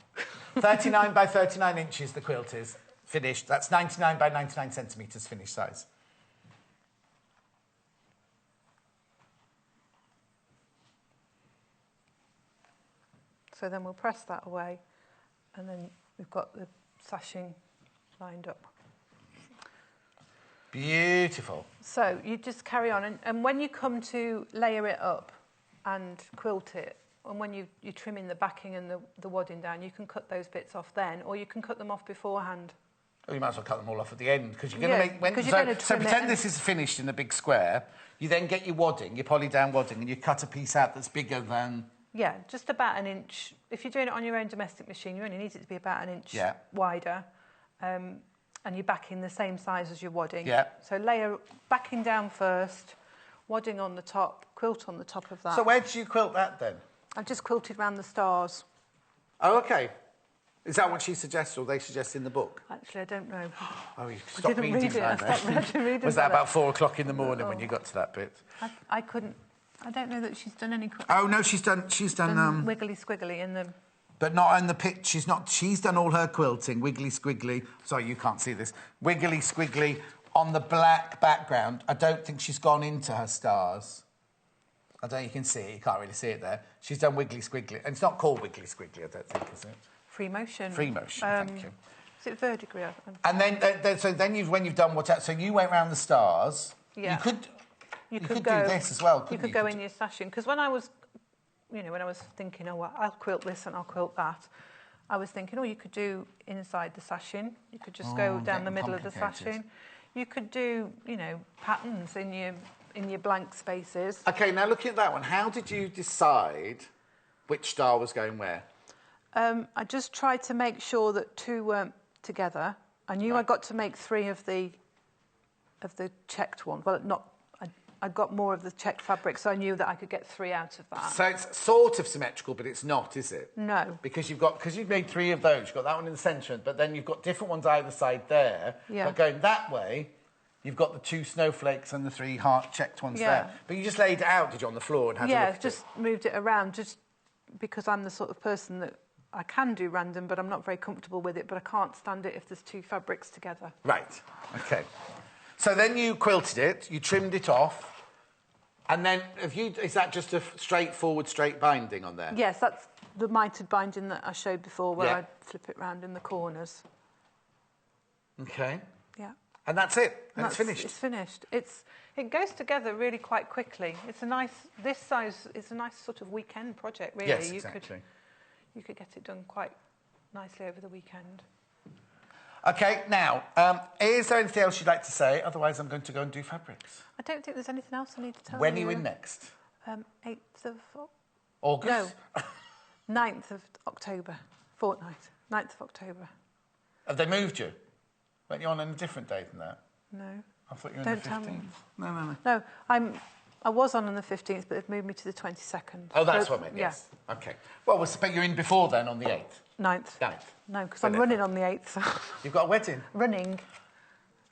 39 by 39 inches, the quilt is. Finished. That's 99 by 99 centimetres finished size. So then we'll press that away, and then we've got the sashing lined up. Beautiful. So you just carry on, and when you come to layer it up and quilt it, and when you're trimming the backing and the wadding down, you can cut those bits off then, or you can cut them off beforehand. Oh, you might as well cut them all off at the end, because you're going to Yeah, make... When, because so, you're gonna so trim it pretend and- this is finished in a big square. You then get your wadding, your poly-down wadding, and you cut a piece out that's bigger than... Yeah, just about an inch. If you're doing it on your own domestic machine, you only need it to be about an inch wider. And you're backing the same size as your wadding. Yeah. So layer backing down first, wadding on the top, quilt on the top of that. So where did you quilt that, then? I've just quilted round the stars. Oh, OK. Is that what she suggests, or they suggest in the book? Actually, I don't know. Oh, you I stopped didn't reading read it. now, I stopped reading. Was that about 4 o'clock in the morning when you got to that bit? I couldn't... I don't know that she's done any... Oh, no, she's done wiggly squiggly in the... But not on the pitch. She's done all her quilting, wiggly squiggly. Sorry, you can't see this. Wiggly squiggly on the black background. I don't think she's gone into her stars. I don't think you can see it. You can't really see it there. She's done wiggly squiggly. And it's not called wiggly squiggly, I don't think, is it? Free motion. Free motion, thank you. Is it verdigris? And then, when you've done so you went round the stars. Yeah. You could do this as well, couldn't you? You could go in your sashing. Because when I was thinking, oh, well, I'll quilt this and I'll quilt that, I was thinking, oh, you could do inside the sashing. You could just go down the middle of the sashing. You could do, patterns in your blank spaces. OK, now looking at that one, how did you decide which star was going where? I just tried to make sure that 2 weren't together. I knew I got to make 3 of the checked ones. Well, I got more of the checked fabric, so I knew that I could get 3 out of that. So it's sort of symmetrical, but it's not, is it? No. Because you've made 3 of those. You've got that one in the centre, but then you've got different ones either side there. Yeah. But going that way, you've got the 2 snowflakes and the 3 heart-checked ones there. But you just laid it out, did you, on the floor and had a look at it? Yeah, just moved it around, just because I'm the sort of person that I can do random, but I'm not very comfortable with it, but I can't stand it if there's 2 fabrics together. Right, OK. So then you quilted it, you trimmed it off, and then is that just a straightforward straight binding on there? Yes, that's the mitered binding that I showed before, where Yeah. I flip it round in the corners. OK. Yeah. And that's it, and it's finished? It's finished. It goes together really quite quickly. This size is a nice sort of weekend project, really. Yes, exactly. You could get it done quite nicely over the weekend. OK, now, is there anything else you'd like to say? Otherwise, I'm going to go and do fabrics. I don't think there's anything else I need to tell you. When are you in next? 8th of... August? No, 9th of October. Fortnight. 9th of October. Have they moved you? Weren't you on a different date than that? No. I thought you were on Don't the 15th. tell me. No. No, I was on the 15th, but they've moved me to the 22nd. Oh, that's what I meant, yes. Yeah. OK. Well, but you're in before then, on the 8th? 9th. 9th. No, because I'm running on the 8th. So You've got a wedding? running.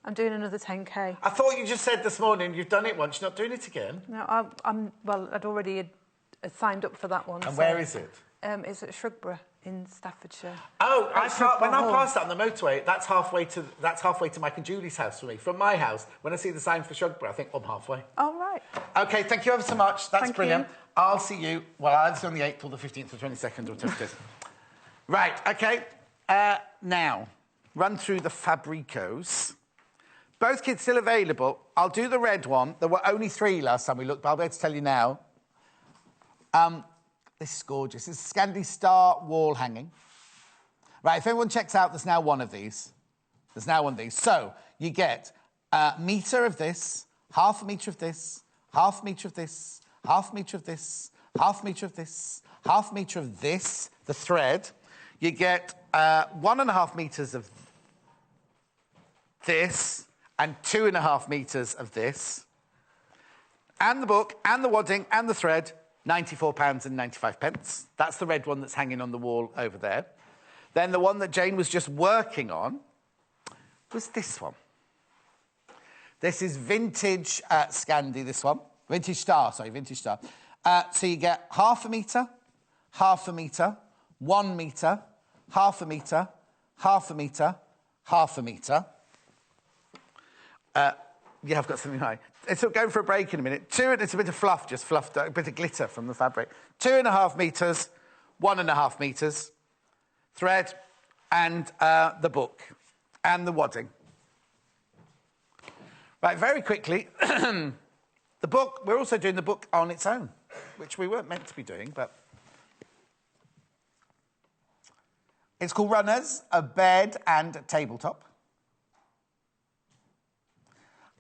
I'm doing another 10K. I thought you just said this morning you've done it once, you're not doing it again. No, I'd already signed up for that one. And where is it? It's at Shrewsbury in Staffordshire. Oh, when I Hall. pass that on the motorway, that's halfway to Mike and Julie's house for me. From my house, when I see the sign for Shrewsbury, I think, I'm halfway. Oh, right. OK, thank you ever so much. That's Thank brilliant. you. I'll see you, either on the 8th or the 15th or 22nd or whatever it is. Right, OK. Now, run through the Fabricos. Both kits still available. I'll do the red one. There were only 3 last time we looked, but I'll be able to tell you now. This is gorgeous. It's a Scandi Star wall hanging. Right, if anyone checks out, there's now one of these. There's now one of these. So you get a metre of this, half a metre of this, half a metre of this, half a metre of this, half a metre of this, half a metre of this, the thread. You get 1.5 metres of this and 2.5 metres of this. And the book, and the wadding, and the thread, £94.95. That's the red one that's hanging on the wall over there. Then the one that Jane was just working on was this one. This is vintage Scandi, this one. Vintage Star, Vintage Star. So you get half a metre, 1 metre, half a metre, half a metre, half a metre. Yeah, I've got something high. It's going for a break in a minute. It's a bit of fluff, just fluffed, a bit of glitter from the fabric. 2.5 metres, 1.5 metres, thread, and the book, and the wadding. Right, very quickly, the book, we're also doing the book on its own, which we weren't meant to be doing, but It's called Runners, a bed and a tabletop.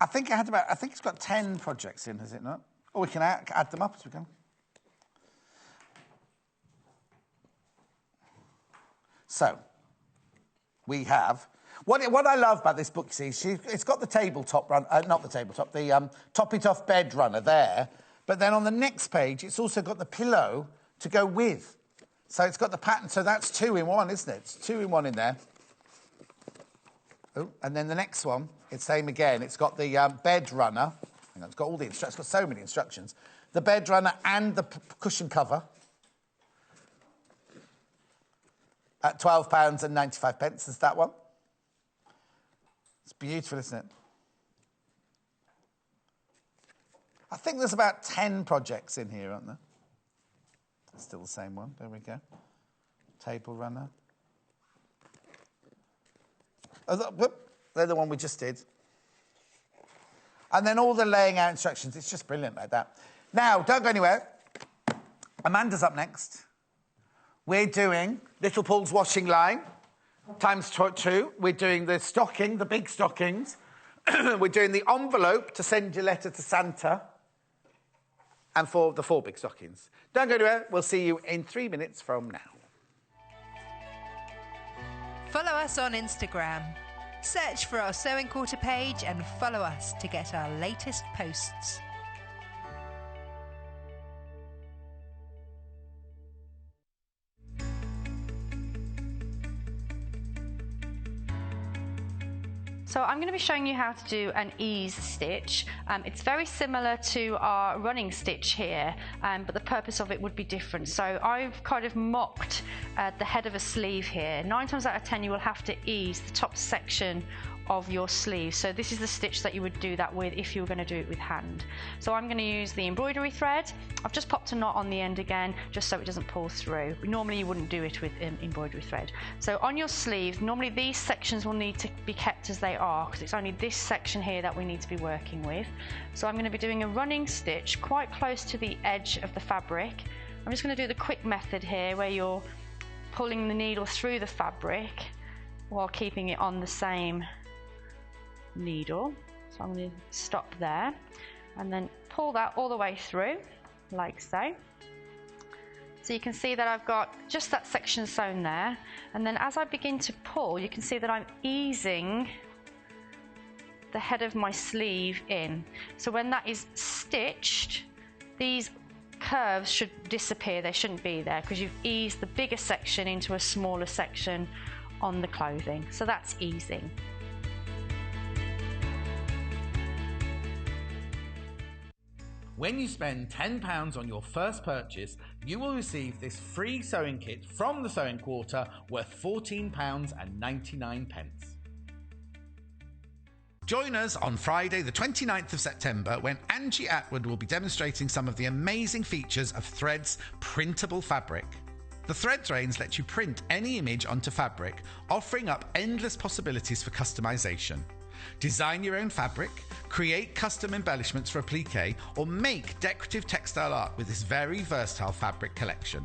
I think it's got 10 projects in, has it not? Or we can add them up as we go. So, we have... What I love about this book, you see, it's got the tabletop run... not the tabletop, the top-it-off bed runner there. But then on the next page, it's also got the pillow to go with. So it's got the pattern. So that's 2 in 1, isn't it? It's 2 in 1 in there. Oh, and then the next one, it's same again. It's got the bed runner. Hang on, it's got all the instructions. It's got so many instructions. The bed runner and the cushion cover at £12.95. Is that one? It's beautiful, isn't it? I think there's about 10 projects in here, aren't there? That's still the same one. There we go. Table runner. Oh, whoop, they're the one we just did. And then all the laying out instructions. It's just brilliant like that. Now, don't go anywhere. Amanda's up next. We're doing Little Paul's washing line times 2. We're doing the stocking, the big stockings. We're doing the envelope to send your letter to Santa. And for the 4 big stockings. Don't go anywhere. We'll see you in 3 minutes from now. Follow us on Instagram. Search for our Sewing Quarter page and follow us to get our latest posts. So I'm going to be showing you how to do an ease stitch. It's very similar to our running stitch here, but the purpose of it would be different. So I've kind of mocked the head of a sleeve here. 9 times out of 10 you will have to ease the top section of your sleeve. So this is the stitch that you would do that with if you were going to do it with hand. So I'm going to use the embroidery thread. I've just popped a knot on the end again just so it doesn't pull through. Normally you wouldn't do it with embroidery thread. So on your sleeves, normally these sections will need to be kept as they are because it's only this section here that we need to be working with. So I'm going to be doing a running stitch quite close to the edge of the fabric. I'm just going to do the quick method here where you're pulling the needle through the fabric while keeping it on the same needle. So I'm going to stop there and then pull that all the way through like so. So you can see that I've got just that section sewn there, and then as I begin to pull you can see that I'm easing the head of my sleeve in. So when that is stitched, these curves should disappear. They shouldn't be there because you've eased the bigger section into a smaller section on the clothing. So that's easing. When you spend £10 on your first purchase, you will receive this free sewing kit from the Sewing Quarter worth £14.99. Join us on Friday the 29th of September when Angie Atwood will be demonstrating some of the amazing features of Thread's printable fabric. The Threads range lets you print any image onto fabric, offering up endless possibilities for customization. Design your own fabric, create custom embellishments for applique, or make decorative textile art with this very versatile fabric collection.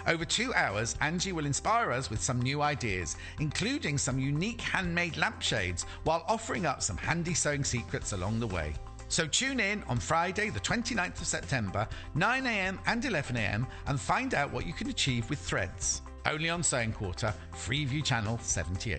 Over 2 hours, Angie will inspire us with some new ideas, including some unique handmade lampshades, while offering up some handy sewing secrets along the way. So tune in on Friday the 29th of September, 9 a.m. and 11 a.m. and find out what you can achieve with Threads. Only on Sewing Quarter, Freeview Channel 78.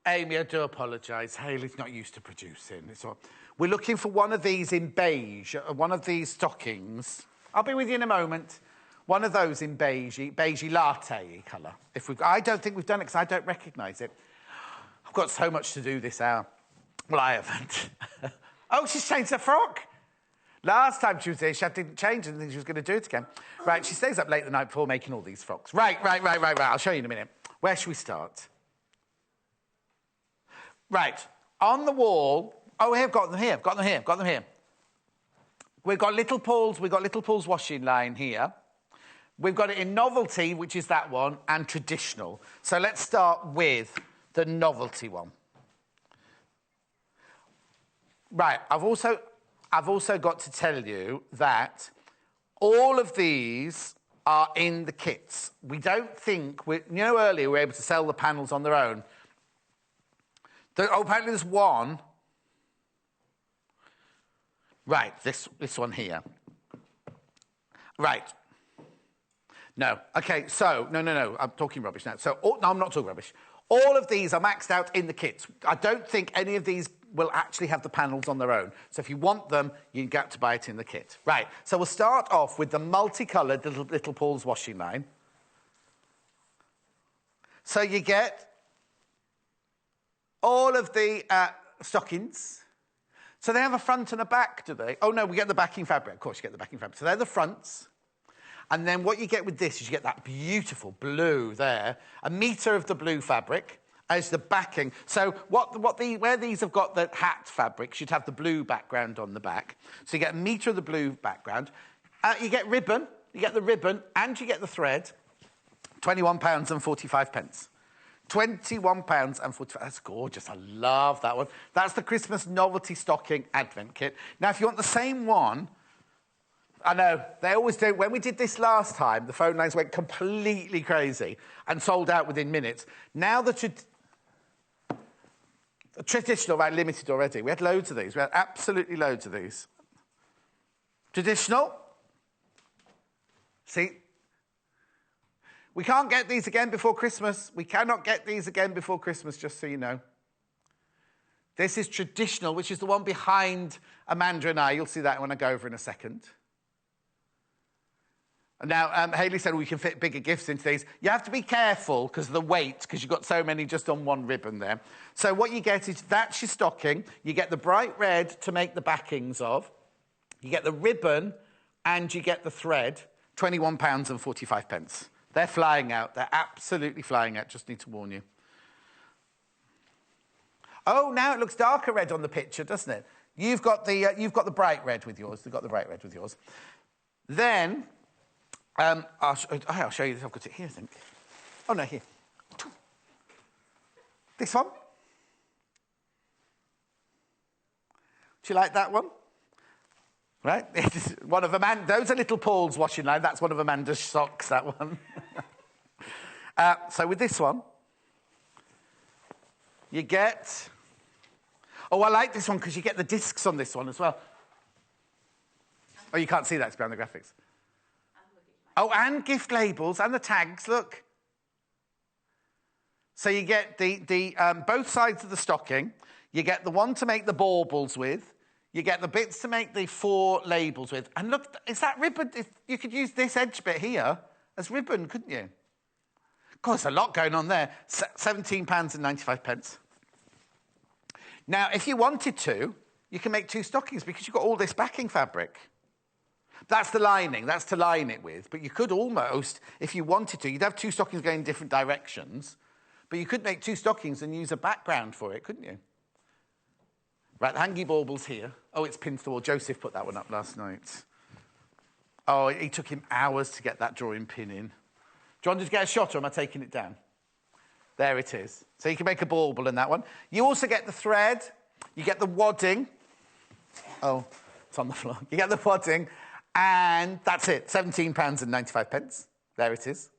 Amy, I do apologise. Hayley's not used to producing. We're looking for one of these in beige, one of these stockings. I'll be with you in a moment. One of those in beigey latte colour. I don't think we've done it because I don't recognise it. I've got so much to do this hour. Well, I haven't. Oh, she's changed her frock. Last time she was here, Chef didn't change and she was going to do it again. Right, she stays up late the night before making all these frocks. Right. I'll show you in a minute. Where should we start? Right, on the wall... Oh, I've got them here. We've got Little Paul's washing line here. We've got it in novelty, which is that one, and traditional. So let's start with the novelty one. Right, I've also got to tell you that all of these are in the kits. We don't think... earlier we were able to sell the panels on their own. Apparently there's one... Right, this one here. Right. No. OK, so... No. I'm talking rubbish now. No, I'm not talking rubbish. All of these are maxed out in the kits. I don't think any of these will actually have the panels on their own. So if you want them, you get to buy it in the kit. Right, so we'll start off with the multicoloured Little Paul's washing line. So you get all of the stockings. So they have a front and a back, do they? Oh, no, we get the backing fabric. Of course, you get the backing fabric. So they're the fronts. And then what you get with this is you get that beautiful blue there, a metre of the blue fabric as the backing. So where these have got the hat fabric should have the blue background on the back. So you get a metre of the blue background. You get ribbon, and you get the thread, £21.45. £21.45. That's gorgeous. I love that one. That's the Christmas Novelty Stocking Advent Kit. Now, if you want the same one, I know, they always do. When we did this last time, the phone lines went completely crazy and sold out within minutes. Now the traditional, right, limited already. We had loads of these. We had absolutely loads of these. Traditional. See? We can't get these again before Christmas. We cannot get these again before Christmas, just so you know. This is traditional, which is the one behind Amanda and I. You'll see that when I go over in a second. Now, Hayley said we can fit bigger gifts into these. You have to be careful because of the weight, because you've got so many just on one ribbon there. So what you get is, that's your stocking. You get the bright red to make the backings of. You get the ribbon and you get the thread, £21.45. They're flying out. They're absolutely flying out. Just need to warn you. Oh, now it looks darker red on the picture, doesn't it? You've got the bright red with yours. You've got the bright red with yours. Then, I'll show you this. I've got it here, I think. Oh, no, here. This one. Do you like that one? Right? One of those are Little Paul's washing line. That's one of Amanda's socks, that one. So with this one, you get... Oh, I like this one because you get the discs on this one as well. Oh, you can't see that. It's behind the graphics. Oh, and gift labels and the tags, look. So you get the both sides of the stocking. You get the one to make the baubles with. You get the bits to make the 4 labels with. And look, is that ribbon? You could use this edge bit here as ribbon, couldn't you? Of course, a lot going on there. £17.95. Now, if you wanted to, you can make 2 stockings because you've got all this backing fabric. That's the lining. That's to line it with. But you could almost, if you wanted to, you'd have 2 stockings going in different directions. But you could make 2 stockings and use a background for it, couldn't you? Right, the hangy baubles here. Oh, it's pinned to the wall. Joseph put that one up last night. Oh, it took him hours to get that drawing pin in. Do you want to get a shot, or am I taking it down? There it is. So you can make a bauble in that one. You also get the thread. You get the wadding. Oh, it's on the floor. You get the wadding. And that's it, £17.95. There it is.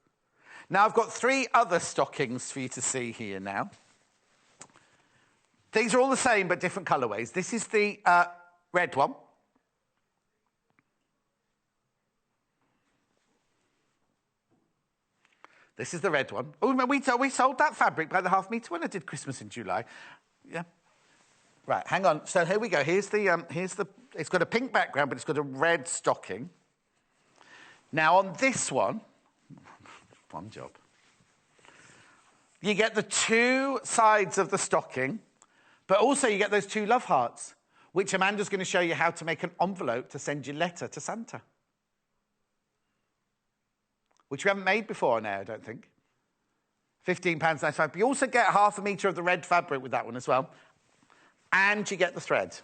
Now, I've got 3 other stockings for you to see here now. These are all the same, but different colourways. This is the red one. This is the red one. Oh, we sold that fabric by the half metre when I did Christmas in July. Yeah. Right, hang on. So here we go. Here's the. It's got a pink background, but it's got a red stocking. Now on this one, fun job. You get the 2 sides of the stocking, but also you get those 2 love hearts. which Amanda's going to show you how to make an envelope to send your letter to Santa. Which we haven't made before now, I don't think. £15.95. But you also get half a metre of the red fabric with that one as well. And you get the thread.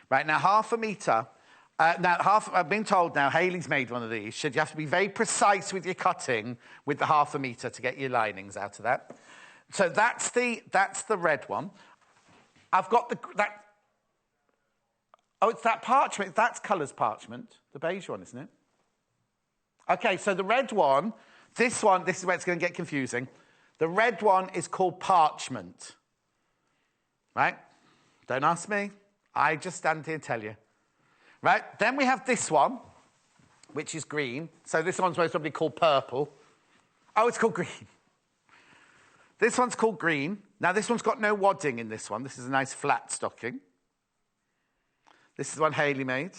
Right, now half a metre. I've been told now, Hayley's made one of these. You have to be very precise with your cutting with the half a metre to get your linings out of that. So that's the red one. I've got it's that parchment. That's colours parchment. The beige one, isn't it? Okay, so the red one, this is where it's going to get confusing. The red one is called parchment. Right? Don't ask me. I just stand here and tell you. Right? Then we have this one, which is green. So this one's most probably called purple. Oh, it's called green. This one's called green. Now, this one's got no wadding in this one. This is a nice flat stocking. This is the one Hayley made.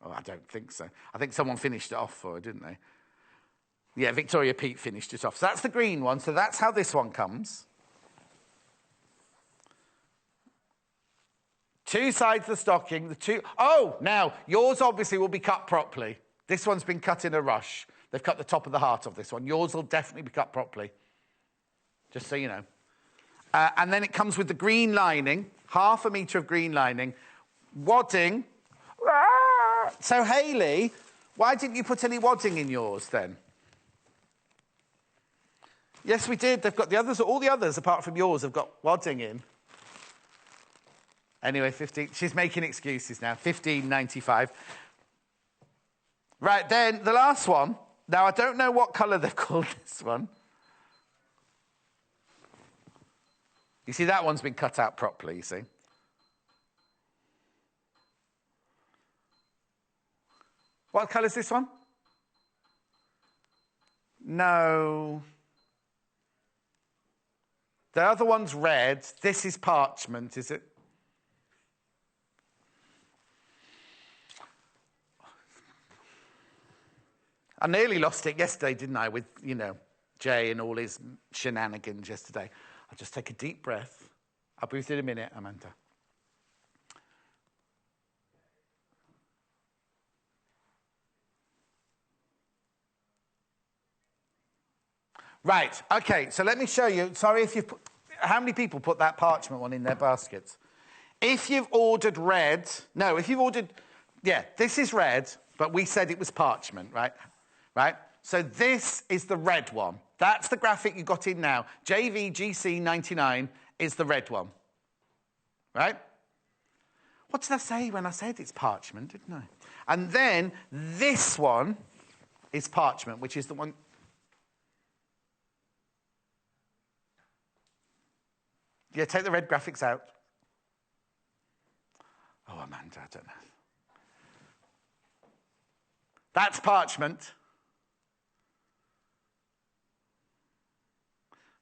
Oh, I don't think so. I think someone finished it off for her, didn't they? Yeah, Victoria Peat finished it off. So that's the green one. So that's how this one comes. Two sides of the stocking. Oh, now, yours obviously will be cut properly. This one's been cut in a rush. They've cut the top of the heart of this one. Yours will definitely be cut properly. Just so you know. And then it comes with the green lining. Half a metre of green lining. Wadding. So, Hayley, why didn't you put any wadding in yours, then? Yes, we did. They've got the others. All the others, apart from yours, have got wadding in. Anyway, 15. She's making excuses now. £15.95. Right, then, the last one. Now, I don't know what colour they've called this one. You see, that one's been cut out properly, you see. What colour is this one? No. The other one's red. This is parchment, is it? I nearly lost it yesterday, didn't I, with, Jay and all his shenanigans yesterday. I'll just take a deep breath. I'll be with you in a minute, Amanda. Right, OK, so let me show you. Sorry if you've put... How many people put that parchment one in their baskets? If you've ordered red... No, if you've ordered... Yeah, this is red, but we said it was parchment, right? Right? So this is the red one. That's the graphic you got in now. JVGC99 is the red one. Right? What did I say when I said it's parchment, didn't I? And then this one is parchment, which is the one... Yeah, take the red graphics out. Oh, Amanda, I don't know. That's parchment.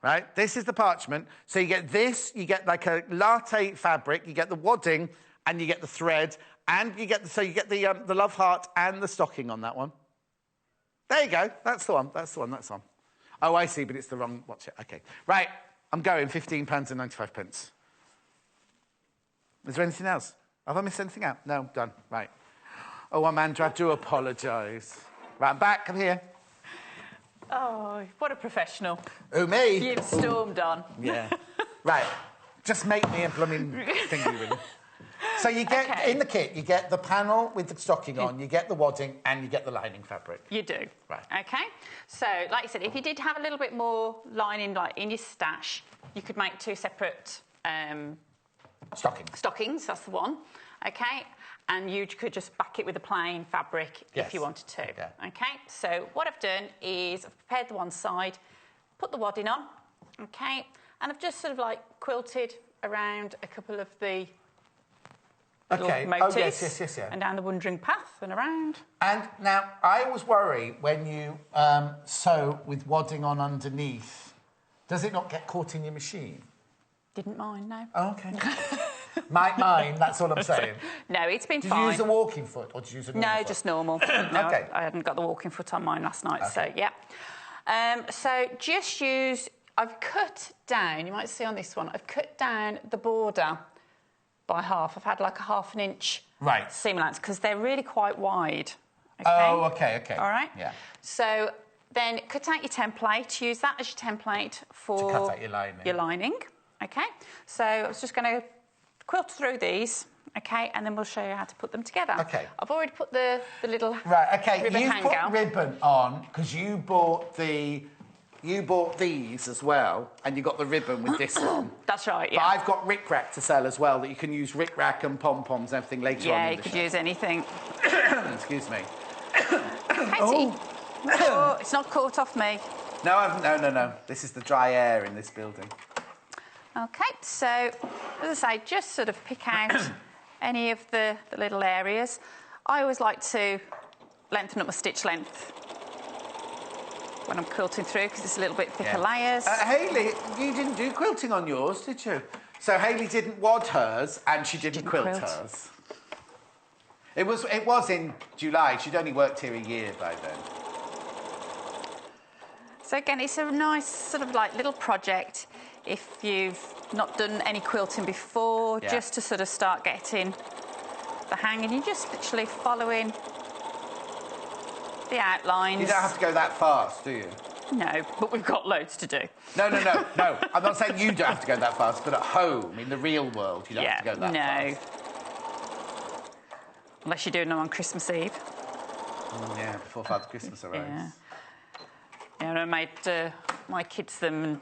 Right? This is the parchment. So you get this, you get like a latte fabric, you get the wadding, and you get the thread, and you get the love heart and the stocking on that one. There you go. That's the one. That's the one. That's the one. Oh, I see, but it's the wrong... Watch it. OK. Right. I'm going £15.95. Is there anything else? Have I missed anything out? No, done. Right. Oh, Amanda, I do apologise. Right, I'm back. Come here. Oh, what a professional. Oh, me? You've stormed on. Yeah. Right. Just make me a blooming thingy, really. So you get, in the kit, you get the panel with the stocking on, you get the wadding, and you get the lining fabric. You do. Right. OK. So, like I said, if you did have a little bit more lining like in your stash, you could make two separate... Stockings. Stockings, that's the one. OK. And you could just back it with a plain fabric if you wanted to. Yeah. OK. So what I've done is I've prepared the one side, put the wadding on, OK, and I've just sort of like quilted around a couple of the... Okay. motifs, oh, yes. and down the wandering path and around. And now, I always worry when you sew with wadding on underneath, does it not get caught in your machine? Didn't mind, no. Oh, OK. Mine, that's all I'm saying. No, it's been fine. Did you use a walking foot, or did you use a normal foot? No, just normal. No, OK. I hadn't got the walking foot on mine last night, so, yeah. So just use... I've cut down, you might see on this one, I've cut down the border by half. I've had like a 1/2 inch seam allowance because they're really quite wide. Okay? Oh, okay. All right? Yeah. So then cut out your template. Use that as your template for... To cut out your lining. Your lining, OK? So I was just going to quilt through these, OK, and then we'll show you how to put them together. OK. I've already put the little ribbon hanger. Put ribbon on because you bought these as well, and you got the ribbon with this one. That's right, yeah. But I've got rickrack to sell as well, that you can use rickrack and pom-poms and everything later on in the Yeah, you could use anything. Excuse me. Katie. Oh, it's not caught off me. No, no. This is the dry air in this building. OK, so, as I say, just sort of pick out any of the little areas. I always like to lengthen up my stitch length when I'm quilting through because it's a little bit thicker layers. Hayley, you didn't do quilting on yours, did you? So Hayley didn't wad hers and she didn't quilt hers. It was in July. She'd only worked here a year by then. So again, it's a nice sort of like little project if you've not done any quilting before, just to sort of start getting the hang, and you're just literally following the outlines. You don't have to go that fast, do you? No, but we've got loads to do. No. I'm not saying you don't have to go that fast, but at home, in the real world, you don't have to go that fast. Unless you're doing them on Christmas Eve. Yeah, before Father Christmas arrives. Yeah, and I made my kids them, and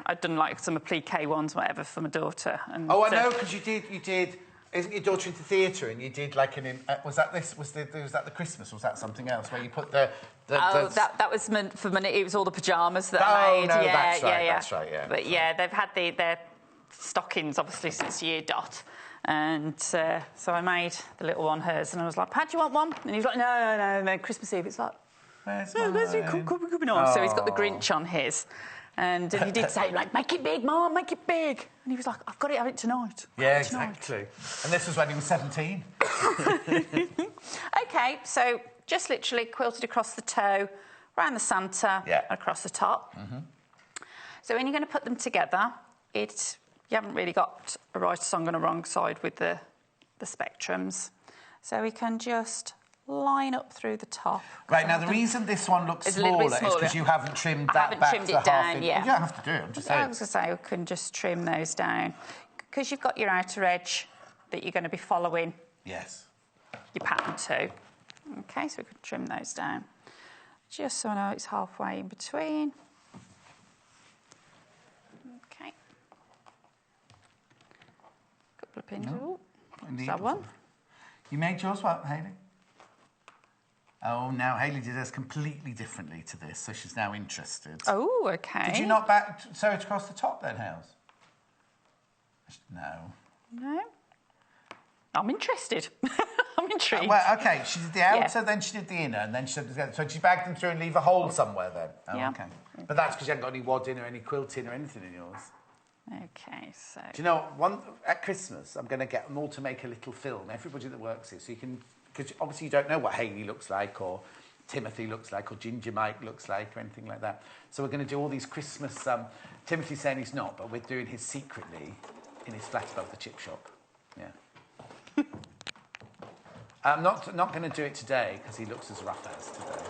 I'd done like some applique ones, whatever, for my daughter. And, I know, because you did. Isn't your daughter into theatre, and you did like an? Was that the Christmas? Or was that something else where you put the? That was for money. It was all the pyjamas that I made. No, yeah, that's right. Yeah. But yeah, they've had their stockings obviously since year dot. And so I made the little one hers, and I was like, "Pat, do you want one?" And he was like, "No, Christmas Eve." It's like, "Where's coming on?" So he's got the Grinch on his, and he did say, "Like, make it big, Mum, make it big." And he was like, "I've got to have it tonight." Yeah, exactly. And this was when he was 17. OK, so just literally quilted across the toe, around the centre, across the top. Mm-hmm. So when you're going to put them together, you haven't really got a right song and a wrong side with the spectrums. So we can just line up through the top. Right, now the reason this one looks smaller is because you haven't trimmed that back to the half inch. You don't have to do it, I'm just saying. I was going to say, we can just trim those down. Because you've got your outer edge that you're going to be following your pattern to. OK, so we can trim those down. Just so I know it's halfway in between. OK. Couple of pins. No. Is that one? You made yours what, Hayley? Oh, now Hayley did hers completely differently to this, so she's now interested. Oh, OK. Did you not sew it across the top then, Hales? No. No. I'm interested. I'm intrigued. Well, OK, she did the outer, then she did the inner, and then she did the together. So she bagged them through and leave a hole somewhere then? Oh, OK. But that's because you haven't got any wadding or any quilting or anything in yours. OK, so... Do you know, at Christmas, I'm going to get them all to make a little film, everybody that works here, so you can... Because obviously you don't know what Hayley looks like, or Timothy looks like, or Ginger Mike looks like, or anything like that. So we're going to do all these Christmas... Timothy's saying he's not, but we're doing his secretly in his flat above the chip shop. Yeah. I'm not going to do it today, because he looks as rough as today.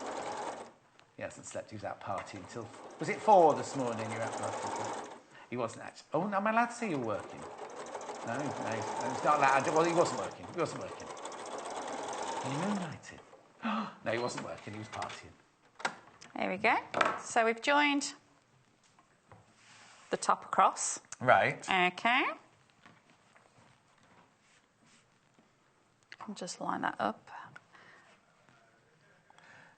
He hasn't slept, he was out partying till... Was it 4 this morning you were out partying? He wasn't actually... Oh, no, am I allowed to see you working? No, he's not allowed. Well, he wasn't working. He moonlighted. No, he wasn't working, he was partying. There we go. So we've joined the top across. Right. OK. And just line that up.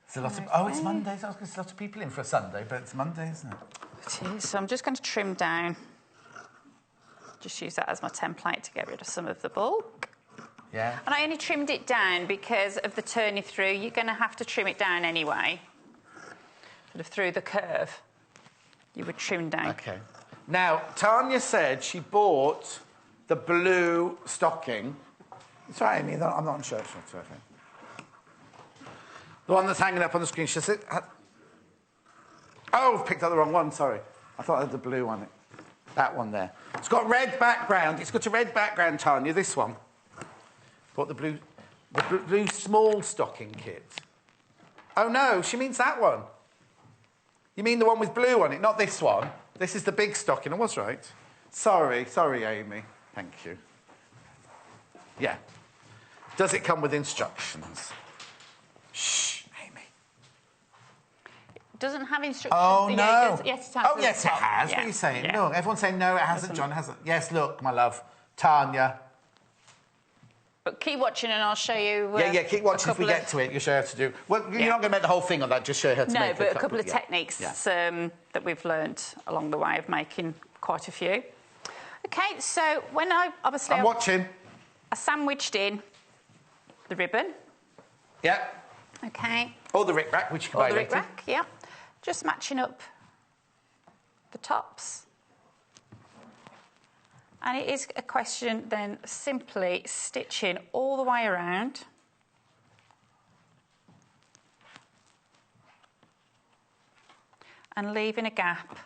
There's a lot of... Oh, it's Monday. So there's a lot of people in for a Sunday, but it's Monday, isn't it? It is. So I'm just going to trim down. Just use that as my template to get rid of some of the bulk. Yeah. And I only trimmed it down because of the turning through. You're going to have to trim it down anyway. Sort of through the curve. You would trim down. OK. Now, Tanya said she bought the blue stocking. It's right, Amy. I'm not sure. It's okay. The one that's hanging up on the screen. She said... Oh, I've picked up the wrong one, sorry. I thought I had the blue on it. That one there. It's got red background. It's got a red background, Tanya, this one. Bought the blue small stocking kit. Oh, no, she means that one. You mean the one with blue on it, not this one. This is the big stocking. I was right. Sorry, Amy. Thank you. Yeah. Does it come with instructions? Shh, Amy. It doesn't have instructions. Oh, Yeah, no. Yes, it has. Oh, yes, it has. Yeah. What are you saying? Yeah. Look, everyone's saying no, it hasn't. John hasn't. Yes, look, my love. Tanya. But keep watching and I'll show you. Yeah, keep watching. If we get to it, you'll show her how to do. Well, you're not going to make the whole thing on that, just show her how to make a couple of techniques that we've learned along the way of making quite a few. Okay, so when I'm watching. I sandwiched in the ribbon. Yeah. Okay. Or the rick-rack, which you can buy later. The rick-rack, yeah. Just matching up the tops. And it is a question then simply stitching all the way around. And leaving a gap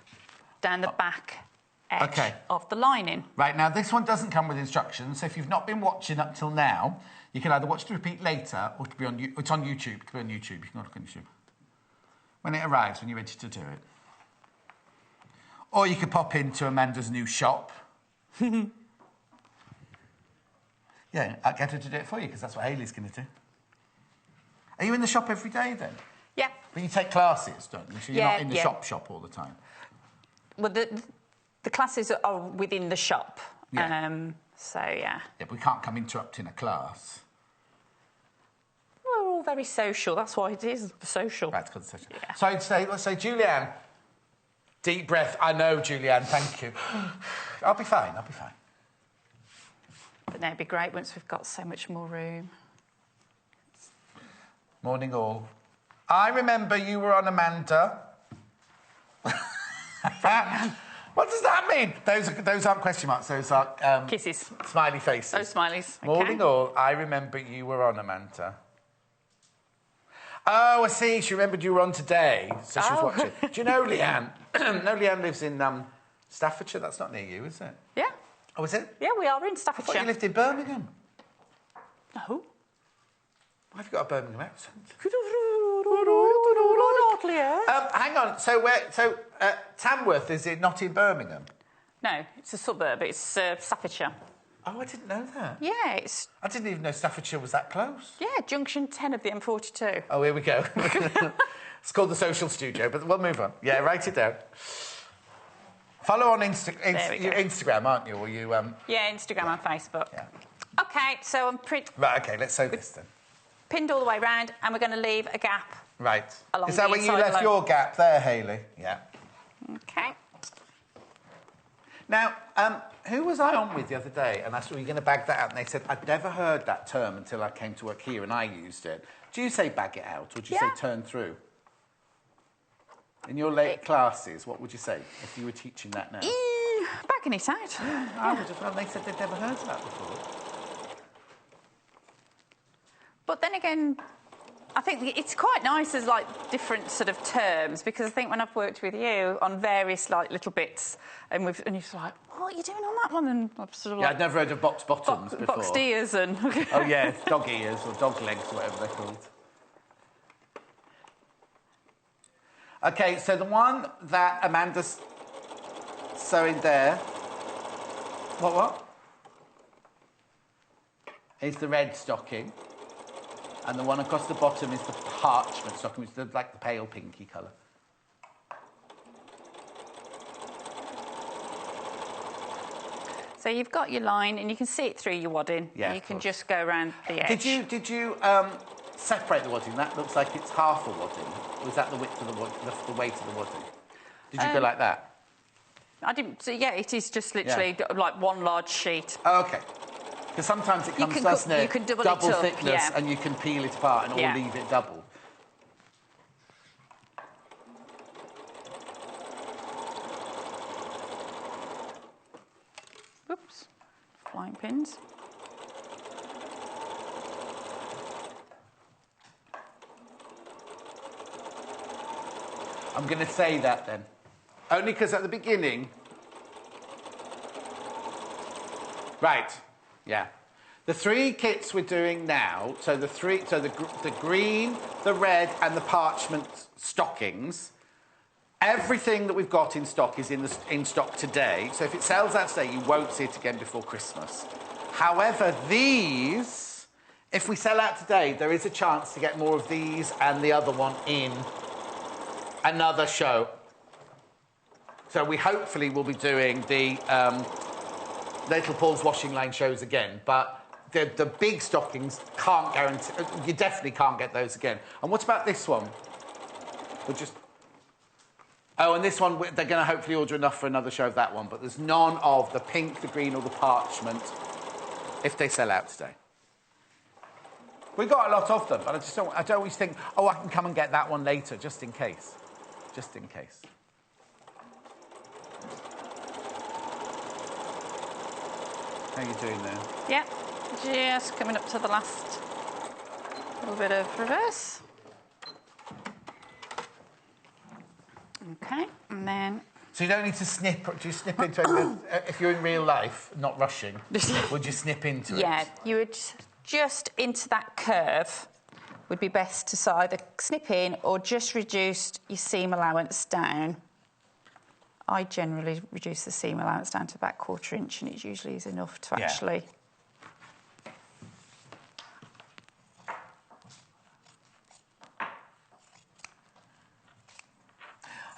down the back edge of the lining. Right, now this one doesn't come with instructions, so if you've not been watching up till now, you can either watch the repeat later, or it could be on it's on YouTube. It could be on YouTube. You can look on YouTube. When it arrives, when you're ready to do it. Or you could pop into Amanda's new shop. Yeah, I'll get her to do it for you, because that's what Hayley's going to do. Are you in the shop every day, then? Yeah. But you take classes, don't you? So you're not in the shop all the time? Well, the classes are within the shop. Yeah. Yeah, but we can't come interrupting a class. We're all very social. That's why it is social. Right, it's called social. Yeah. So let's say, Julianne. Deep breath. I know, Julianne, thank you. I'll be fine. But no, it'd be great once we've got so much more room. Morning, all. I remember you were on Amanda. What does that mean? Those aren't question marks. Those are kisses. Smiley faces. Oh, smileys. Okay. Morning, all. I remember you were on Amanda. Oh, I see. She remembered you were on today, so she was watching. Do you know Leanne? No, Leanne lives in Staffordshire. That's not near you, is it? Yeah. Oh, is it? Yeah, we are in I Staffordshire. thought you lived in Birmingham. No. Why have you got a Birmingham accent? Hang on. So Tamworth, is it not in Birmingham? No, it's a suburb. It's Staffordshire. Oh, I didn't know that. Yeah, it's... I didn't even know Staffordshire was that close. Yeah, junction 10 of the M42. Oh, here we go. It's called the Social Studio, but we'll move on. Yeah, write it down. Follow on Instagram, aren't you? Or you? Yeah, Instagram and Facebook. Yeah. Okay, so I'm Right, okay, let's sew this then. Pinned all the way round, and we're going to leave a gap. Right. Along Is that the where you inside left your gap there, Hayley? Yeah. Okay. Now, who was I on with the other day? And I said, "Are you going to bag that out?" And they said, "I'd never heard that term until I came to work here and I used it." Do you say bag it out, or do you say turn through? In your late classes, what would you say if you were teaching that now? Bagging it out. Yeah, I would have. They said they'd never heard of that before. But then again, I think it's quite nice as like different sort of terms, because I think when I've worked with you on various like little bits, and you're like, what are you doing on that one? And I'm sort of I'd never heard of box bottoms before. Boxed ears and... Oh, yeah, dog ears or dog legs or whatever they're called. OK, so the one that Amanda's sewing there... What? Is the red stocking. And the one across the bottom is the parchment stocking, which is like the pale pinky colour. So you've got your line, and you can see it through your wadding. Yeah, you can just go around the edge. Did you separate the wadding? That looks like it's half a wadding. Or is that the width of the wadding, the weight of the wadding? Did you go like that? I didn't. So yeah, it is just literally like one large sheet. Oh, OK. Because sometimes it comes, doesn't it? You can double it up, thickness, and you can peel it apart and or leave it double. Oops. Flying pins. I'm going to say that then. Only because at the beginning, Right, yeah. The 3 kits we're doing now, so the green, the red and the parchment stockings, everything that we've got in stock is in stock today. So if it sells out today, you won't see it again before Christmas. However, these, if we sell out today, there is a chance to get more of these and the other one in another show. So we hopefully will be doing the Little Paul's washing line shows again, but the big stockings can't guarantee. You definitely can't get those again. And what about this one? We'll just. Oh, and this one they're going to hopefully order enough for another show of that one, but there's none of the pink, the green, or the parchment if they sell out today. We got a lot of them, but I don't always think, oh, I can come and get that one later, just in case. Just in case. How are you doing there? Yeah, just coming up to the last little bit of reverse. Okay, and then... So you don't need to snip, do you snip into it? If you're in real life, not rushing, would you snip into it? Yeah, you would just into that curve would be best to either snip in or just reduce your seam allowance down. I generally reduce the seam allowance down to about 1/4 inch, and it usually is enough to actually...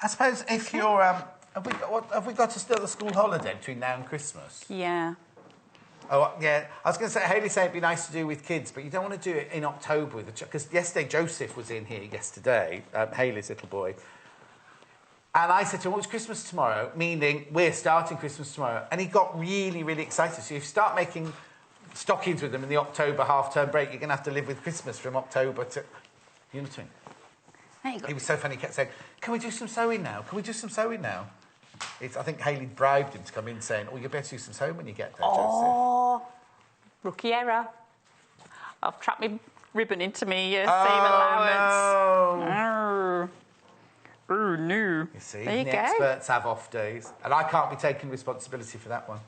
I suppose if you're... have we got still a school holiday between now and Christmas? Yeah. Oh, yeah. I was going to say, Hayley said it'd be nice to do with kids, but you don't want to do it in October with the... Because yesterday, Joseph was in here yesterday, Hayley's little boy. And I said to him, well, it's Christmas tomorrow, meaning we're starting Christmas tomorrow. And he got really, really excited. So if you start making stockings with them in the October half-term break, you're going to have to live with Christmas from October to... You know what I mean? He was so funny, he kept saying, can we do some sewing now? Can we do some sewing now? I think Hayley bribed him to come in saying, oh, you better do some sewing when you get there, Joseph. Oh, rookie error. I've trapped my ribbon into me seam allowance. No. Oh, no. You see, there you the go. experts have off days. And I can't be taking responsibility for that one.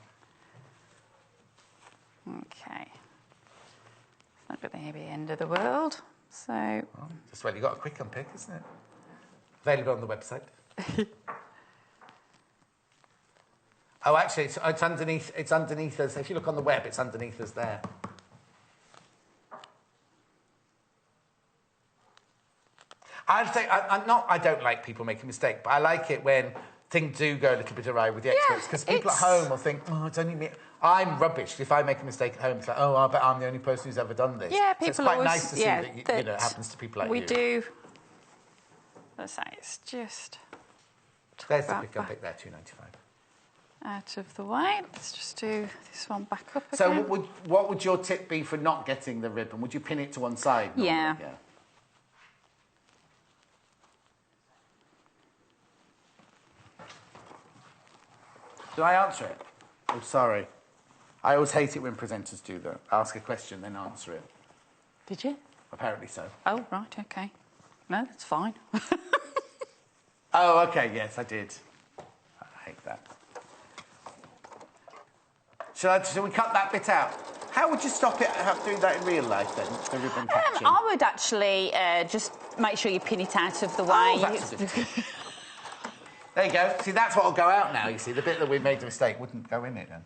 Okay. It's not going to be the end of the world. So... Well, just well, you've got a quick unpick, isn't it? Available on the website. Oh, actually, it's underneath. It's underneath us. If you look on the web, it's underneath us there. I'd say I don't like people making mistakes, but I like it when things do go a little bit awry with the experts, because people at home will think, oh, it's only me. I'm rubbish. If I make a mistake at home, it's like, oh, I bet I'm the only person who's ever done this. Yeah, people so it's quite always, nice to see that, you know, it happens to people like we you. do. Let's say it's just... There's the pick up pick there, $2.95. Out of the way. Let's just do this one back up again. So what would your tip be for not getting the ribbon? Would you pin it to one side? Normally? Yeah. Did I answer it? Oh, sorry. I always hate it when presenters do that. Ask a question, then answer it. Did you? Apparently so. Oh, right, OK. No, that's fine. Oh, OK, yes, I did. I hate that. Shall we cut that bit out? How would you stop it doing that in real life, then, the ribbon catching? I would actually just make sure you pin it out of the way. Oh, that's a good tip. There you go. See, that's what'll go out now, you see. The bit that we made the mistake wouldn't go in it, then.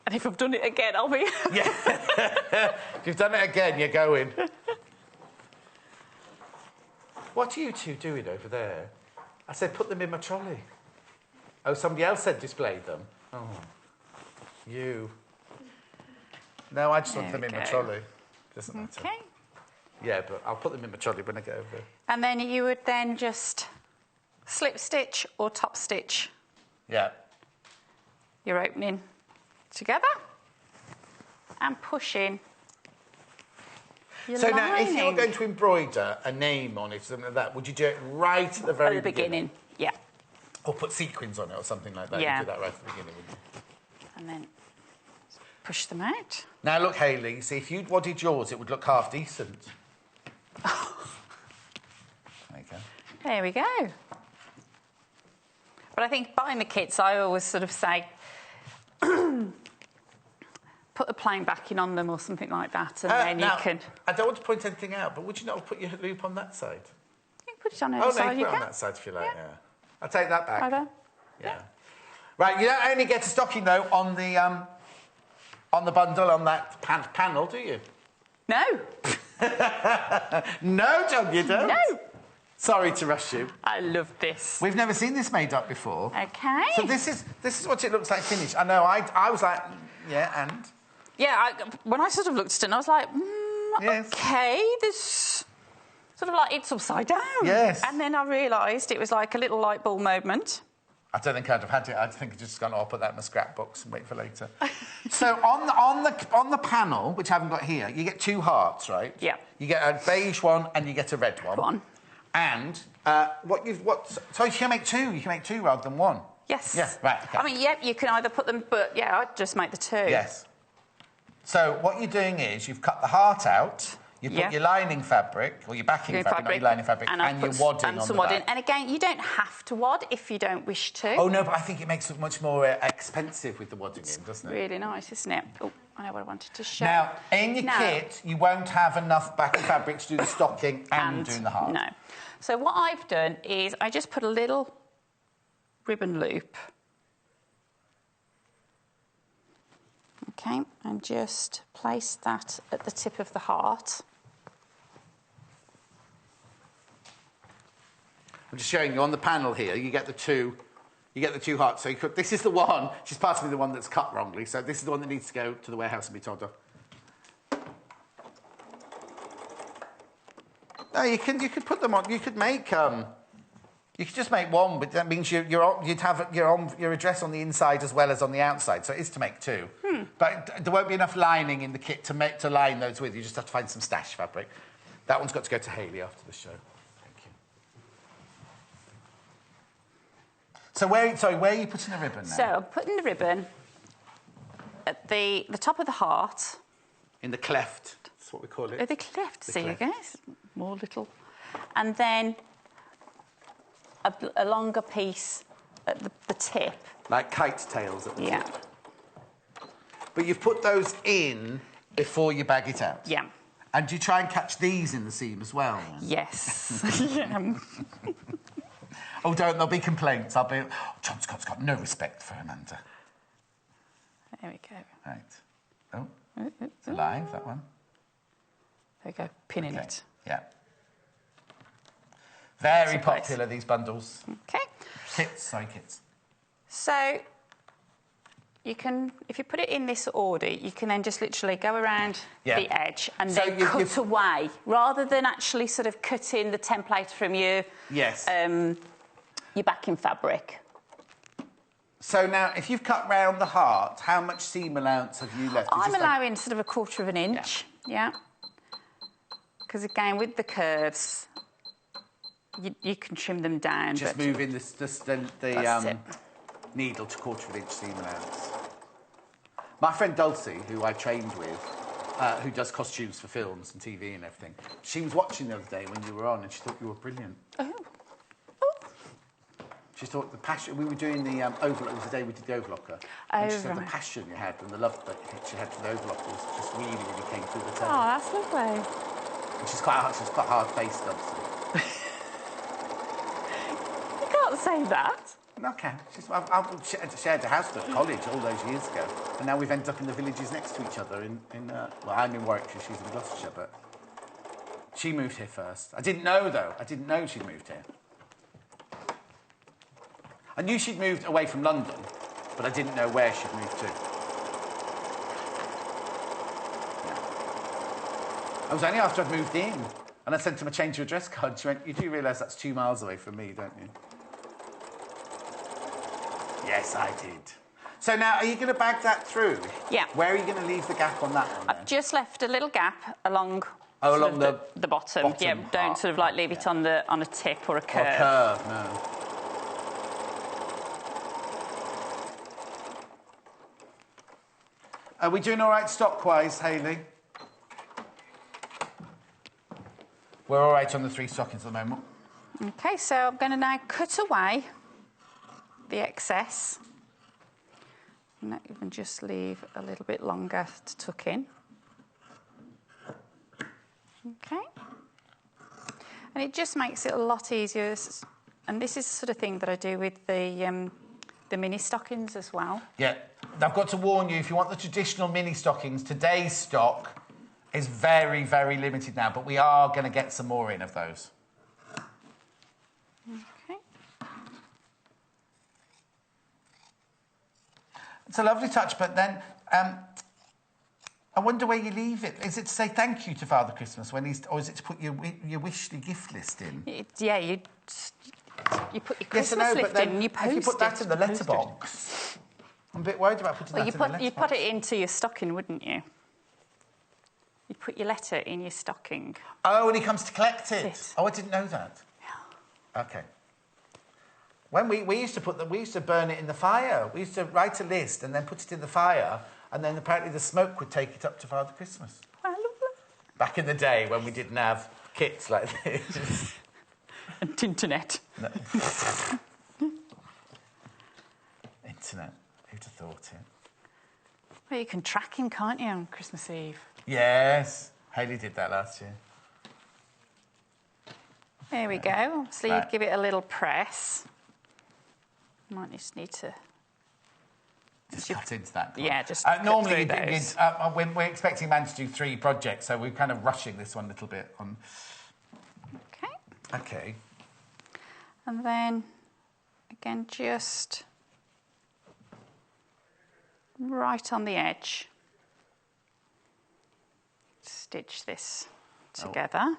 And if I've done it again, I'll be... Yeah. If you've done it again, you're going. What are you two doing over there? I said, put them in my trolley. Oh, somebody else said display them. Oh, you. No, I just want them in my trolley. Doesn't matter. OK. Yeah, but I'll put them in my trolley when I get over. And then you would then just slip stitch or top stitch. Yeah. Your opening together and push in your So lining. now, if you're going to embroider a name on it, something like that, would you do it right at the very beginning? Yeah. Or put sequins on it or something like that? Yeah. You do that right at the beginning, wouldn't you? And then push them out. Now, look, Hayley, you see, if you'd wadded yours, it would look half decent. There you go. There we go. But I think buying the kits, I always sort of say, put a plain backing on them or something like that, and then you can... I don't want to point anything out, but would you not put your loop on that side? You can put it on the Oh, side. no, you can put it on that side if you like, yeah. I'll take that back. Over. Yeah. Right, you don't only get a stocking, though, on the bundle, on that panel, do you? No. No, John, you don't. No. Sorry to rush you. I love this. We've never seen this made up before. Okay. So this is what it looks like finished. I know, I was like, yeah, and? Yeah, when I sort of looked at it, I was like, yes. OK, this... Sort of like it's upside down. Yes. And then I realised it was like a little light bulb moment. I don't think I'd have had it. I think I'd just gone, I'll put that in my scrapbooks and wait for later. So on the panel, which I haven't got here, you get 2 hearts, right? Yeah. You get a beige one and you get a red one. And so you can make 2. You can make 2 rather than 1. Yes. Yeah, right. Okay. I mean, yeah, you can either put them, but yeah, I'd just make the 2. Yes. So what you're doing is you've cut the heart out. You put your lining fabric, or your backing fabric, not your lining fabric, and your wadding on the back. And again, you don't have to wad if you don't wish to. Oh, no, but I think it makes it much more expensive with the wadding in, doesn't it? Really nice, isn't it? Oh, I know what I wanted to show. Now, in your kit, you won't have enough backing fabric to do the stocking and doing the heart. No. So what I've done is I just put a little ribbon loop. OK, and just place that at the tip of the heart. I'm just showing you on the panel here. You get the 2 hearts. So this is the one. She's passed me the one that's cut wrongly. So this is the one that needs to go to the warehouse and be told off. No, you could put them on. You could make you could just make 1, but that means you'd have your address on the inside as well as on the outside. So it is to make 2. But there won't be enough lining in the kit to line those with. You just have to find some stash fabric. That one's got to go to Hayley after the show. So where are you putting the ribbon now? So I'm putting the ribbon at the top of the heart. In the cleft, that's what we call it. The cleft, see you guys. More little. And then a longer piece at the tip. Like kite tails at the tip. Yeah. But you've put those in before you bag it out. Yeah. And do you try and catch these in the seam as well? Yes. Yeah. Oh, there'll be complaints. I'll be... Oh, John Scott's got no respect for Amanda. There we go. Right. Oh, it's alive, that one. There we go, pinning it. Yeah. Very popular, these bundles. OK. Kits. So you can, if you put it in this order, you can then just literally go around the edge and then cut away, rather than actually sort of cutting the template from your... Yes. Your backing fabric. So now, if you've cut round the heart, how much seam allowance have you left? I'm allowing sort of 1/4 of an inch, yeah. Because again, with the curves, you can trim them down. Just moving the needle to 1/4 of an inch seam allowance. My friend Dulcie, who I trained with, who does costumes for films and TV and everything, she was watching the other day when you were on, and she thought you were brilliant. Oh. She thought the passion... We were doing the overlock. It was the day we did the overlocker. And she thought the passion you had and the love that she had for the overlocker was just really, really came through the table. Oh, that's lovely. And she's quite hard-faced, Dulcie. You can't say that. Okay. I've shared a house at college all those years ago, and now we've ended up in the villages next to each other well, I'm in Warwickshire, she's in Gloucestershire, but she moved here first. I didn't know, though. I didn't know she'd moved here. I knew she'd moved away from London, but I didn't know where she'd moved to. Yeah. I was only after I'd moved in, and I sent him a change of address card. She went, "You do realise that's 2 miles away from me, don't you?" Yes, I did. So now, are you going to bag that through? Yeah. Where are you going to leave the gap on that one, then? I've just left a little gap along... along the bottom. Yeah, don't sort of like leave it on a tip or a curve. Or a curve, no. Are we doing all right stock-wise, Hayley? We're all right on the 3 stockings at the moment. OK, so I'm going to now cut away the excess. And even just leave a little bit longer to tuck in. Okay. And it just makes it a lot easier. And this is the sort of thing that I do with the mini stockings as well. Yeah. I've got to warn you, if you want the traditional mini stockings, today's stock is very, very limited now, but we are going to get some more in of those. Okay. It's a lovely touch, but then I wonder where you leave it. Is it to say thank you to Father Christmas when he's, or is it to put your gift list in? You put your Christmas list in and you post it. If you put that in the letterbox, I'm a bit worried about putting that in the letterbox. You'd put it into your stocking, wouldn't you? You'd put your letter in your stocking. Oh, when he comes to collect it. Oh, I didn't know that. Yeah. Okay. When we used to burn it in the fire. We used to write a list and then put it in the fire, and then apparently the smoke would take it up to Father Christmas. I love that. Back in the day when we didn't have kits like this. And internet. No. Internet. Who'd have thought it? Well, you can track him, can't you, on Christmas Eve? Yes. Hayley did that last year. There we go. Obviously, you'd give it a little press. Might just need to... Just cut into that. Yeah, just normally those. we're expecting Man to do 3 projects, so we're kind of rushing this one a little bit. Okay. Okay. And then, again, just right on the edge. Stitch this together.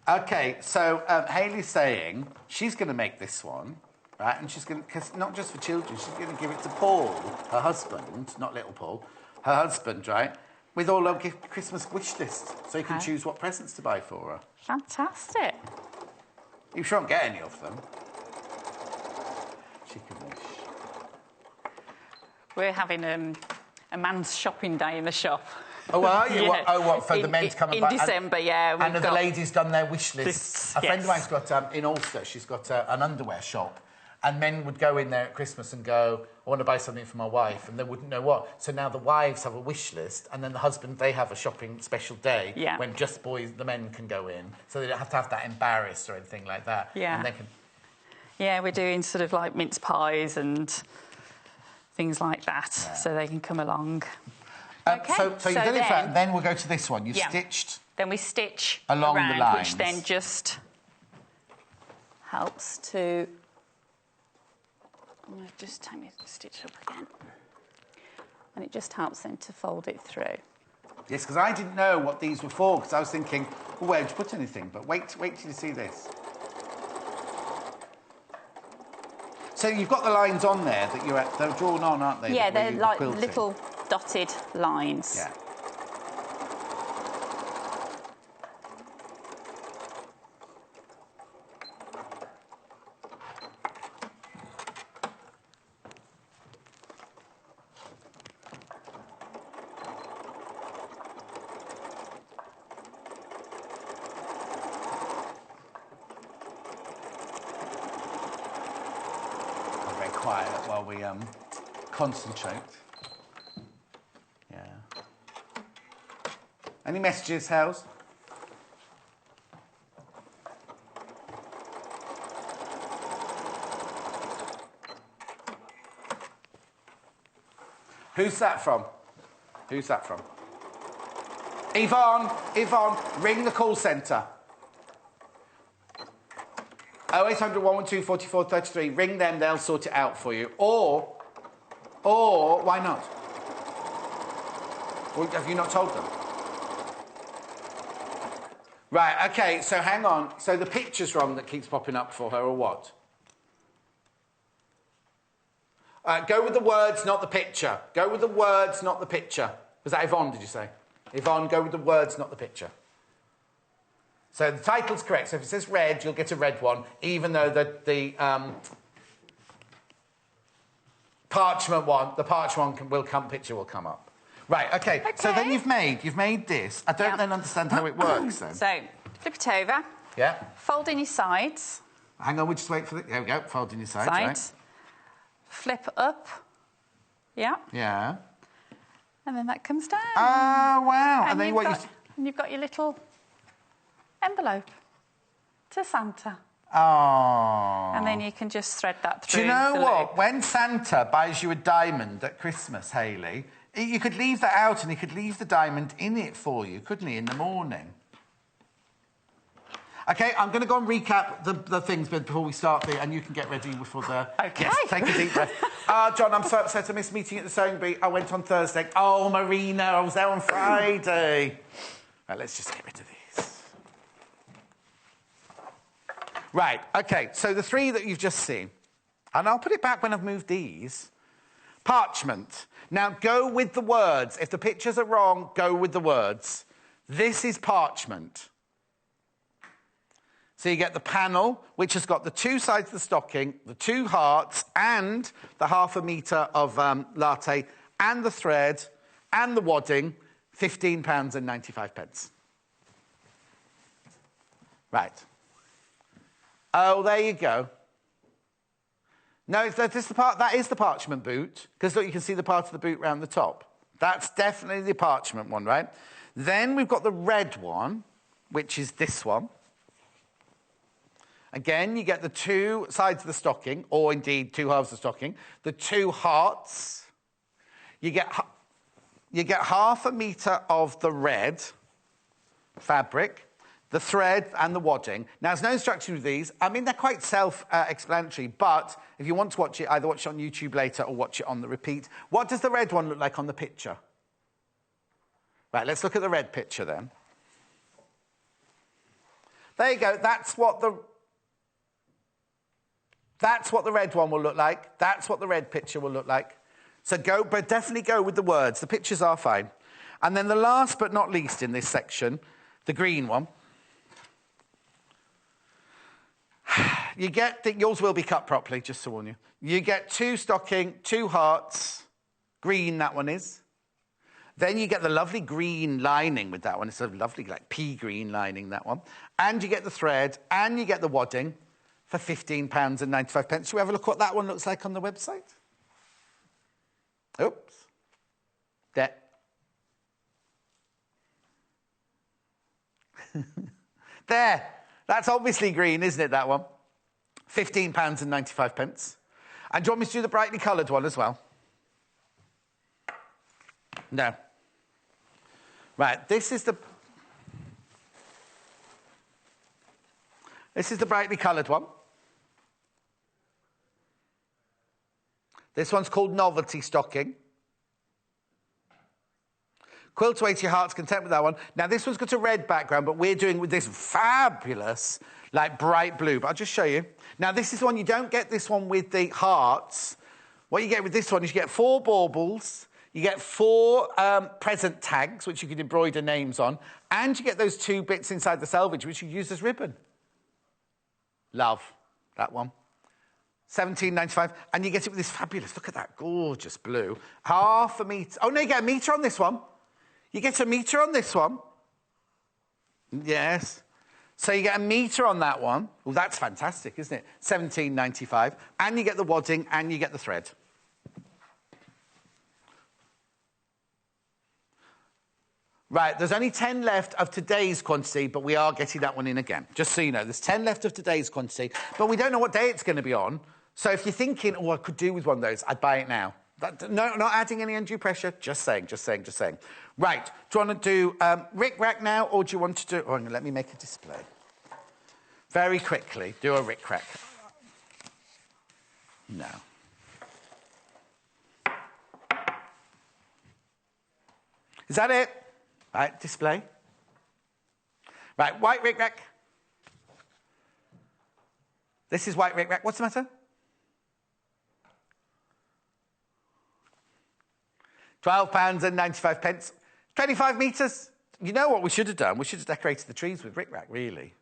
Okay, so Hayley's saying she's going to make this one, right? And she's going to, because not just for children, she's going to give it to Paul, her husband, not little Paul, her husband, right? With all her Christmas wish list, so he can choose what presents to buy for her. Fantastic. You shan't get any of them. She can wish. We're having a man's shopping day in the shop. Oh, are you? Yeah. What, for the men to come and buy? In December, yeah. And the ladies done their wish lists. A friend of mine's Yes. got, in Ulster, she's got an underwear shop. And men would go in there at Christmas and go, I want to buy something for my wife, and they wouldn't know what. So now the wives have a wish list, and then the husband, they have a shopping special day when just boys, the men can go in. So they don't have to have that embarrassed or anything like that. Yeah. And they can... Yeah, we're doing sort of like mince pies and things like that, so they can come along. Okay. So you've done it flat, then we'll go to this one. You've stitched... Then we stitch along around, the lines. which then just helps to... I'm going to just take my stitch up again. And it just helps then to fold it through. Yes, because I didn't know what these were for, because I was thinking, well, where would you put anything? But wait till you see this. So you've got the lines on there that they're drawn on, aren't they? Yeah, they're like quilting. little dotted lines. Yeah. Quiet while we concentrate. Yeah. Any messages, Hels? Who's that from? Who's that from? Yvonne, ring the call centre. 0800 112 44 33. Ring them, they'll sort it out for you. Or why not? Or have you not told them? Right, okay, so hang on. So the picture's wrong that keeps popping up for her, or what? Go with the words, not the picture. Go with the words, not the picture. Was that Yvonne, did you say? Yvonne, go with the words, not the picture. So the title's correct. So if it says red, you'll get a red one, even though the parchment one picture will come up. Right, okay. So then you've made this. I don't then understand how it works then. So flip it over. Yeah. Fold in your sides. Hang on, we'll just wait for the... There we go, fold in your sides, right? Flip up Yeah. Yeah. And then that comes down. Oh, wow. And then you've got your little envelope to Santa. Oh. And then you can just thread that through. Do you know the what? loop. When Santa buys you a diamond at Christmas, Hayley, you could leave that out and he could leave the diamond in it for you, couldn't he, in the morning? OK, I'm going to go and recap the things before we start, and you can get ready before the... OK. Yes, take a deep breath. John, I'm so upset I missed meeting at the sewing bee. I went on Thursday. Oh, Marina, I was there on Friday. Right, let's just get rid of these. Right, OK, so the three that you've just seen, and I'll put it back when I've moved these. Parchment. Now, go with the words. If the pictures are wrong, go with the words. This is parchment. So you get the panel, which has got the two sides of the stocking, the two hearts, and the ½ metre of latte, and the thread, and the wadding, £15.95. Right. Oh, there you go. No, that is the parchment boot, because look, you can see the part of the boot round the top. That's definitely the parchment one, right? Then we've got the red one, which is this one. Again, you get the two sides of the stocking, or indeed two halves of the stocking, the two hearts. You get ½ metre of the red fabric, the thread and the wadding. Now, there's no instruction with these. I mean, they're quite self-explanatory, but if you want to watch it, either watch it on YouTube later or watch it on the repeat. What does the red one look like on the picture? Right, let's look at the red picture then. There you go. That's what the red one will look like. That's what the red picture will look like. So but definitely go with the words. The pictures are fine. And then the last but not least in this section, the green one. You get yours will be cut properly, just to warn you. You get two stocking, two hearts, green that one is. Then you get the lovely green lining with that one. It's a lovely like pea green lining, that one. And you get the thread, and you get the wadding for £15.95. Shall we have a look what that one looks like on the website? Oops. There. There. That's obviously green, isn't it, that one? £15.95. And do you want me to do the brightly coloured one as well? No. Right, this is the brightly coloured one. This one's called Novelty Stocking. Quilt away to your heart's content with that one. Now, this one's got a red background, but we're doing with this fabulous, like, bright blue. But I'll just show you. Now, this is the one, you don't get this one with the hearts. What you get with this one is you get 4 baubles, you get 4 present tags, which you can embroider names on, and you get those 2 bits inside the selvage, which you use as ribbon. Love that one. £17.95, and you get it with this fabulous, look at that gorgeous blue. ½ metre. Oh, no, you get a metre on this one. You get a metre on this one. Yes. So you get a metre on that one. Well, that's fantastic, isn't it? £17.95, and you get the wadding, and you get the thread. Right, there's only 10 left of today's quantity, but we are getting that one in again. Just so you know, there's 10 left of today's quantity, but we don't know what day it's going to be on. So if you're thinking, oh, I could do with one of those, I'd buy it now. No, not adding any undue pressure, just saying. Right, do you want to do rick-rack now, or do you want to do... Oh, let me make a display. Very quickly, do a rick-rack. No. Is that it? Right, display. Right, white rick-rack. This is white rick-rack. What's the matter? £12.95. 25 metres. You know what we should have done? We should have decorated the trees with rick-rack, really.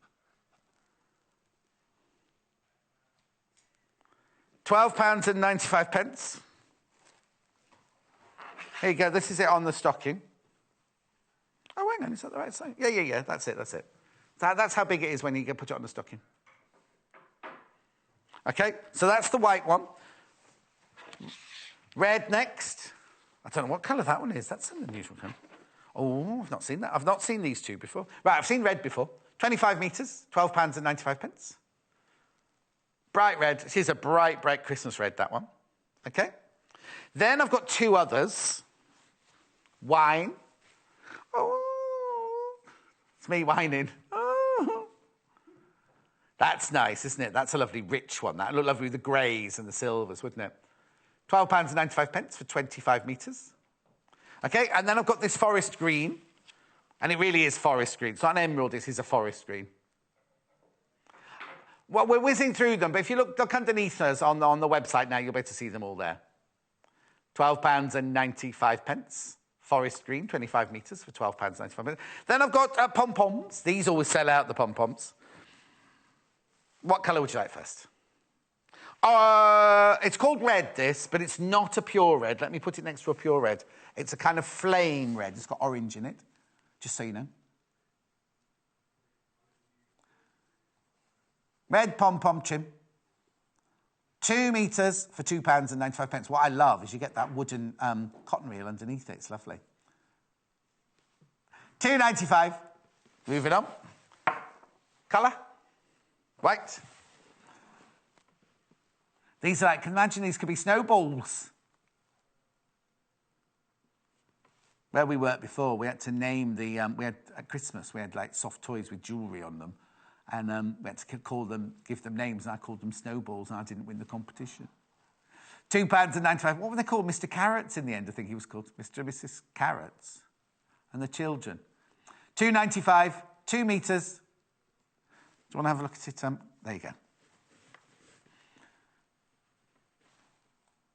£12.95. Here you go. This is it on the stocking. Oh, hang on. Is that the right size? Yeah. That's it. That's how big it is when you put it on the stocking. OK, so that's the white one. Red next. I don't know what colour that one is. That's an unusual colour. Oh, I've not seen that. I've not seen these two before. Right, I've seen red before. 25 metres, £12.95. Bright red. This is a bright, bright Christmas red, that one. OK? Then I've got two others. Wine. Oh, it's me whining. Oh. That's nice, isn't it? That's a lovely rich one. That would look lovely with the greys and the silvers, wouldn't it? £12.95 for 25 metres. OK, and then I've got this forest green. And it really is forest green. It's not an emerald, this is a forest green. Well, we're whizzing through them, but if you look underneath us on the website now, you'll be able to see them all there. £12.95. Forest green, 25 metres for £12.95. Then I've got pom-poms. These always sell out, the pom-poms. What colour would you like first? It's called red, this, but it's not a pure red. Let me put it next to a pure red. It's a kind of flame red. It's got orange in it, just so you know. Red pom-pom chim. 2 metres for £2.95. What I love is you get that wooden cotton reel underneath it. It's lovely. £2.95. Moving on. Colour? White. These are like, can you imagine these could be snowballs? Where we worked before, we had to name the, we had, at Christmas, we had like soft toys with jewellery on them. And we had to call them, give them names, and I called them snowballs, and I didn't win the competition. £2.95. What were they called? Mr. Carrots in the end, I think he was called. Mr. and Mrs. Carrots. And the children. £2.95, 2 metres. Do you want to have a look at it? There you go.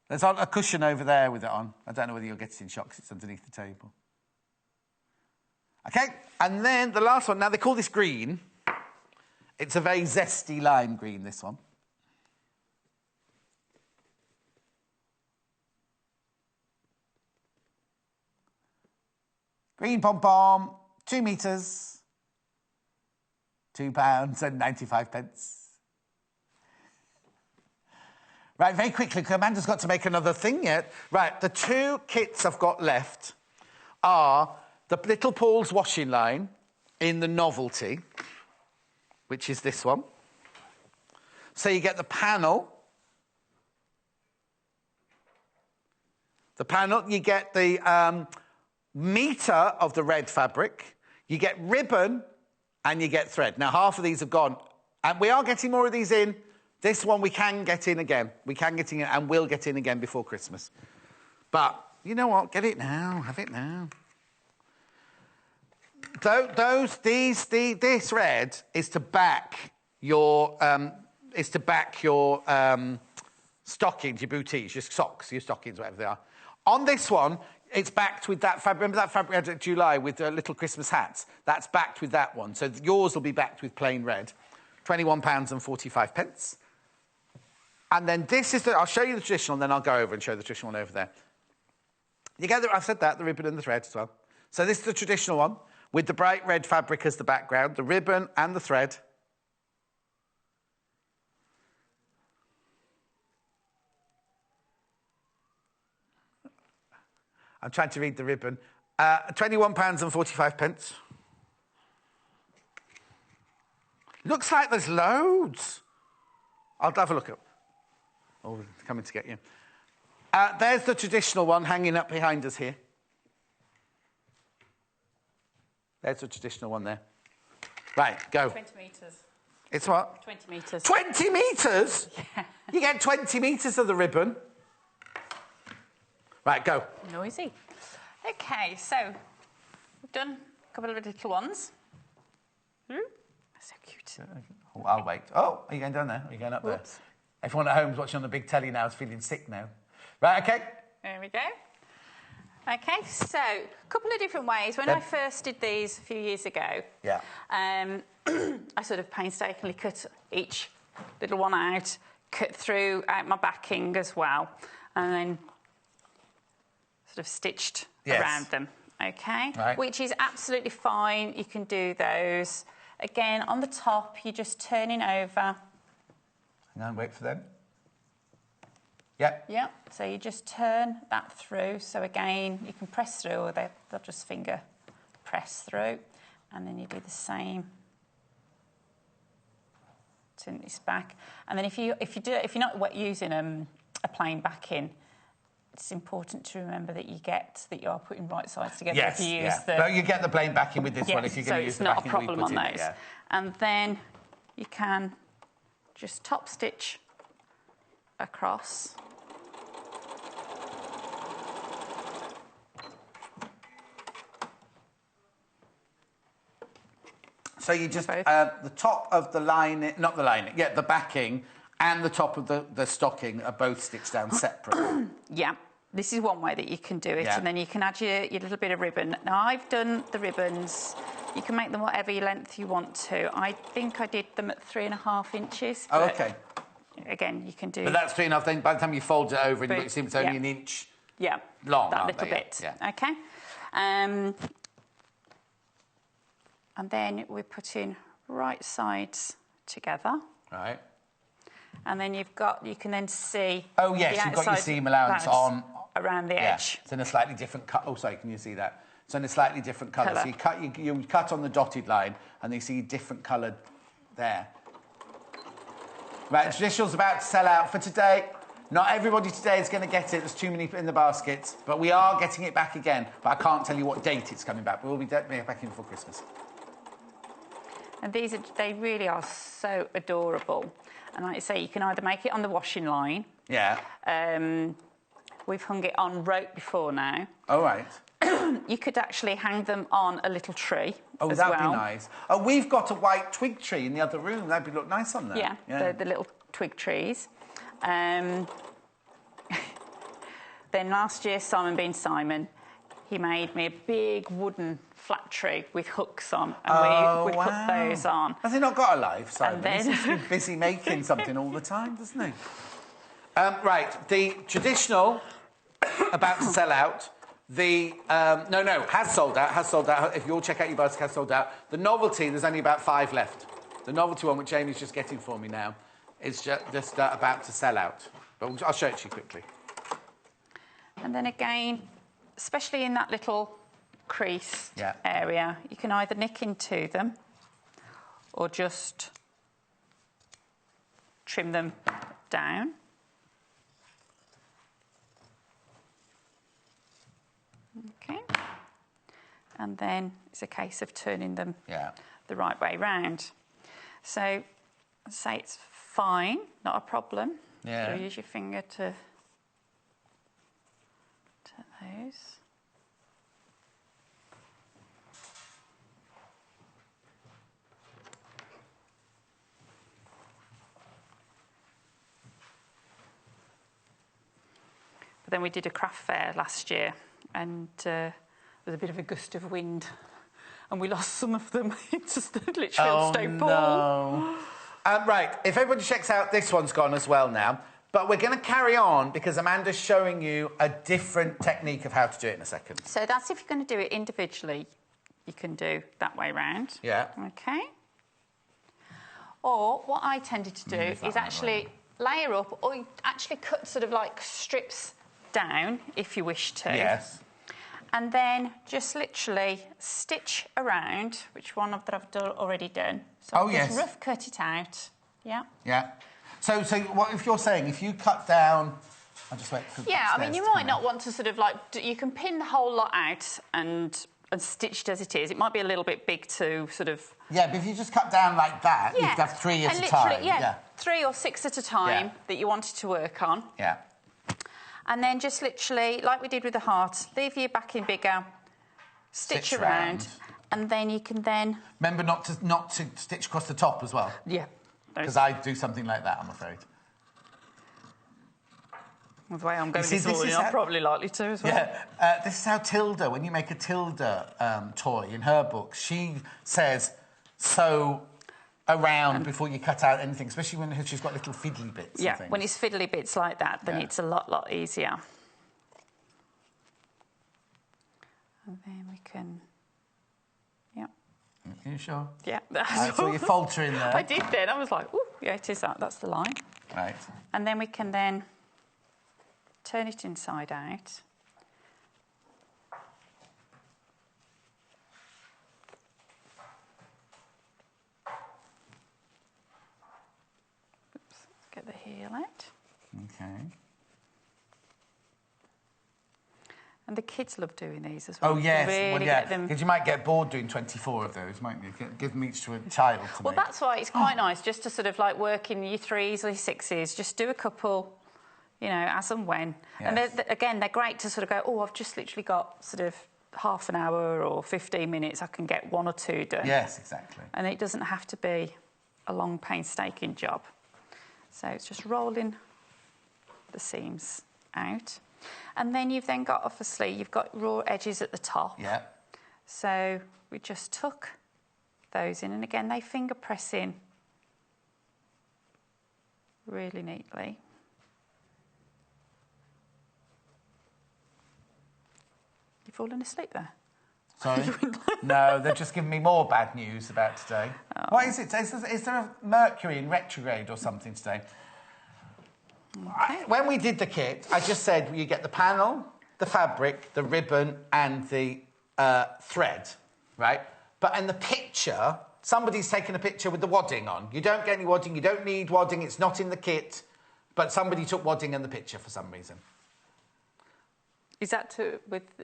There's a cushion over there with it on. I don't know whether you'll get it in shot because it's underneath the table. OK, and then the last one. Now, they call this green. It's a very zesty lime green, this one. Green pom-pom, 2 metres, £2.95. Right, very quickly, because Amanda's got to make another thing yet. Right, the 2 kits I've got left are the Little Paul's washing line in the novelty, which is this one. So you get the panel. The panel, you get the metre of the red fabric, you get ribbon, and you get thread. Now, half of these have gone. And we are getting more of these in. This one we can get in again. We can get in and will get in again before Christmas. But, you know what? Get it now. Have it now. This red is to back your stockings, your booties, your socks, your stockings, whatever they are. On this one, it's backed with that fabric. Remember that fabric we had at July with the little Christmas hats? That's backed with that one. So yours will be backed with plain red. £21.45. And then this is I'll show you the traditional, and then I'll go over and show the traditional one over there. You get I've said that, the ribbon and the thread as well. So this is the traditional one, with the bright red fabric as the background, the ribbon and the thread. I'm trying to read the ribbon. £21.45. Looks like there's loads. I'll have a look at. Oh, coming to get you. There's the traditional one hanging up behind us here. There's the traditional one there. Right, go. 20 metres. It's what? 20 metres. 20 metres? Yeah. You get 20 metres of the ribbon. Right, go. Noisy. OK, so we've done a couple of little ones. So cute. Oh, I'll wait. Oh, are you going down there? Are you going up there? Everyone at home's watching on the big telly now is feeling sick now. Right, OK. There we go. OK, so a couple of different ways. When I first did these a few years ago, I sort of painstakingly cut each little one out, cut through out my backing as well, and then sort of stitched around them. OK, right. Which is absolutely fine. You can do those. Again, on the top, you're just turning over. Hang on, wait for them. Yep. Yeah, so you just turn that through. So again, you can press through, or they'll just finger press through, and then you do the same. Turn this back, and then if you're not using a plain backing, it's important to remember that you are putting right sides together. Yes, if you use but you get the plain backing with this one if you're so going to use it's the not backing a problem we put on in those. it, yeah. And then you can just top stitch across. So you just, the top of the line, not the lining, the backing and the top of the stocking are both stitched down separate. Yeah, this is one way that you can do it, and then you can add your little bit of ribbon. Now, I've done the ribbons. You can make them whatever length you want to. I think I did them at 3.5 inches. Oh, okay. Again, you can do... But that's 3.5, then by the time you fold it over, and you see it's only an inch long, that little bit. Yeah. Okay. And then we're putting right sides together. Right. And then you can then see... Oh, yes, you've got your seam allowance on... around the edge. It's in a slightly different cut. Oh, sorry, can you see that? It's in a slightly different colour. So you cut on the dotted line, and you see different coloured there. Right, traditional's about to sell out for today. Not everybody today is going to get it. There's too many in the baskets. But we are getting it back again. But I can't tell you what date it's coming back. But we'll be back in before Christmas. And they really are so adorable. And like I say, you can either make it on the washing line. Yeah. We've hung it on rope before now. Oh, right. You could actually hang them on a little tree. Oh, as that'd well. be nice. Oh, we've got a white twig tree in the other room. That'd look nice on there. Yeah. The little twig trees. Then last year, Simon being Simon, he made me a big wooden flat tree with hooks on, and we put those on. Has he not got a life, Simon? Then... He seems to be busy making something all the time, doesn't he? Right, the traditional, about to sell out. Has sold out. If you all check out your basket, has sold out. The novelty, there's only about 5 left. The novelty one, which Amy's just getting for me now, is just about to sell out. But I'll show it to you quickly. And then again, especially in that little crease area, you can either nick into them or just trim them down. Okay. And then it's a case of turning them the right way round. So, say it's fine, not a problem. Yeah. So use your finger to turn those. But then we did a craft fair last year, and there was a bit of a gust of wind, and we lost some of them. It's just literally a stone ball. No. Right, if everybody checks out, this one's gone as well now. But we're going to carry on because Amanda's showing you a different technique of how to do it in a second. So that's if you're going to do it individually, you can do that way round. Yeah. Okay. Or what I tended to do is actually layer up, or actually cut sort of like strips down if you wish to. Yes. And then just literally stitch around, which one that I've already done. So just rough cut it out. Yeah. Yeah. So what if you're saying if you cut down? I'll just wait for I mean, you might not want to sort of like you can pin the whole lot out and stitched as it is. It might be a little bit big to sort of. Yeah, but if you just cut down like that, you could have 3 at a time. Yeah, 3 or 6 at a time that you wanted to work on. Yeah. And then just literally, like we did with the heart, leave your backing bigger, stitch around, and then you can then... Remember not to stitch across the top as well. Yeah. Because I do something like that, I'm afraid. Well, the way I'm going this morning, I'm probably likely to as well. Yeah. This is how Tilda, when you make a Tilda toy in her book, she says sew around before you cut out anything, especially when she's got little fiddly bits. Yeah, when it's fiddly bits like that, then it's a lot easier. And then we can... Yeah. Are you sure? Yeah. I saw you falter in there. I did then. I was like, ooh, yeah, it is that. That's the line. Right. And then we can then turn it inside out. Oops, let's get the heel out. Okay. And the kids love doing these as well. Oh, yes. Really well, yeah, get them... because you might get bored doing 24 of those, mightn't you? Give them each to a child to Well, make. that's why it's quite nice just to sort of like work in your 3s or your 6s, just do a couple, you know, as and when. Yes. And again, they're great to sort of go, oh, I've just literally got sort of half an hour or 15 minutes, I can get 1 or 2 done. Yes, exactly. And it doesn't have to be a long, painstaking job. So it's just rolling the seams out. And then you've then got, obviously, you've got raw edges at the top. Yeah. So we just tuck those in. And again, they finger press in really neatly. You've fallen asleep there. Sorry? No, they've just given me more bad news about today. Oh. What is it? Is there a Mercury in retrograde or something today? Okay. When we did the kit, I just said you get the panel, the fabric, the ribbon and the thread, right? But in the picture, somebody's taken a picture with the wadding on. You don't get any wadding, you don't need wadding, it's not in the kit, but somebody took wadding in the picture for some reason. Is that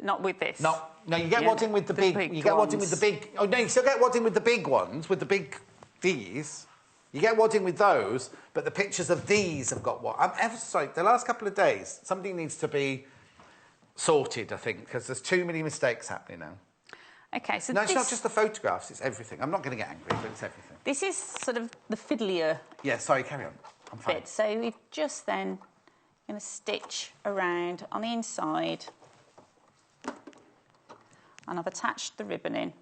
not with this? No, you get wadding with the big. You get wadding with the big. Oh no, you still get wadding with the big ones, with the big these. You get wadding with those, but the pictures of these have got what? I'm ever sorry. The last couple of days, something needs to be sorted. I think because there's too many mistakes happening now. Okay, so no, it's not just the photographs; it's everything. I'm not going to get angry, but it's everything. This is sort of the fiddlier. Yeah, sorry, carry on. I'm fine. Bit. So we've just then going to stitch around on the inside, and I've attached the ribbon in,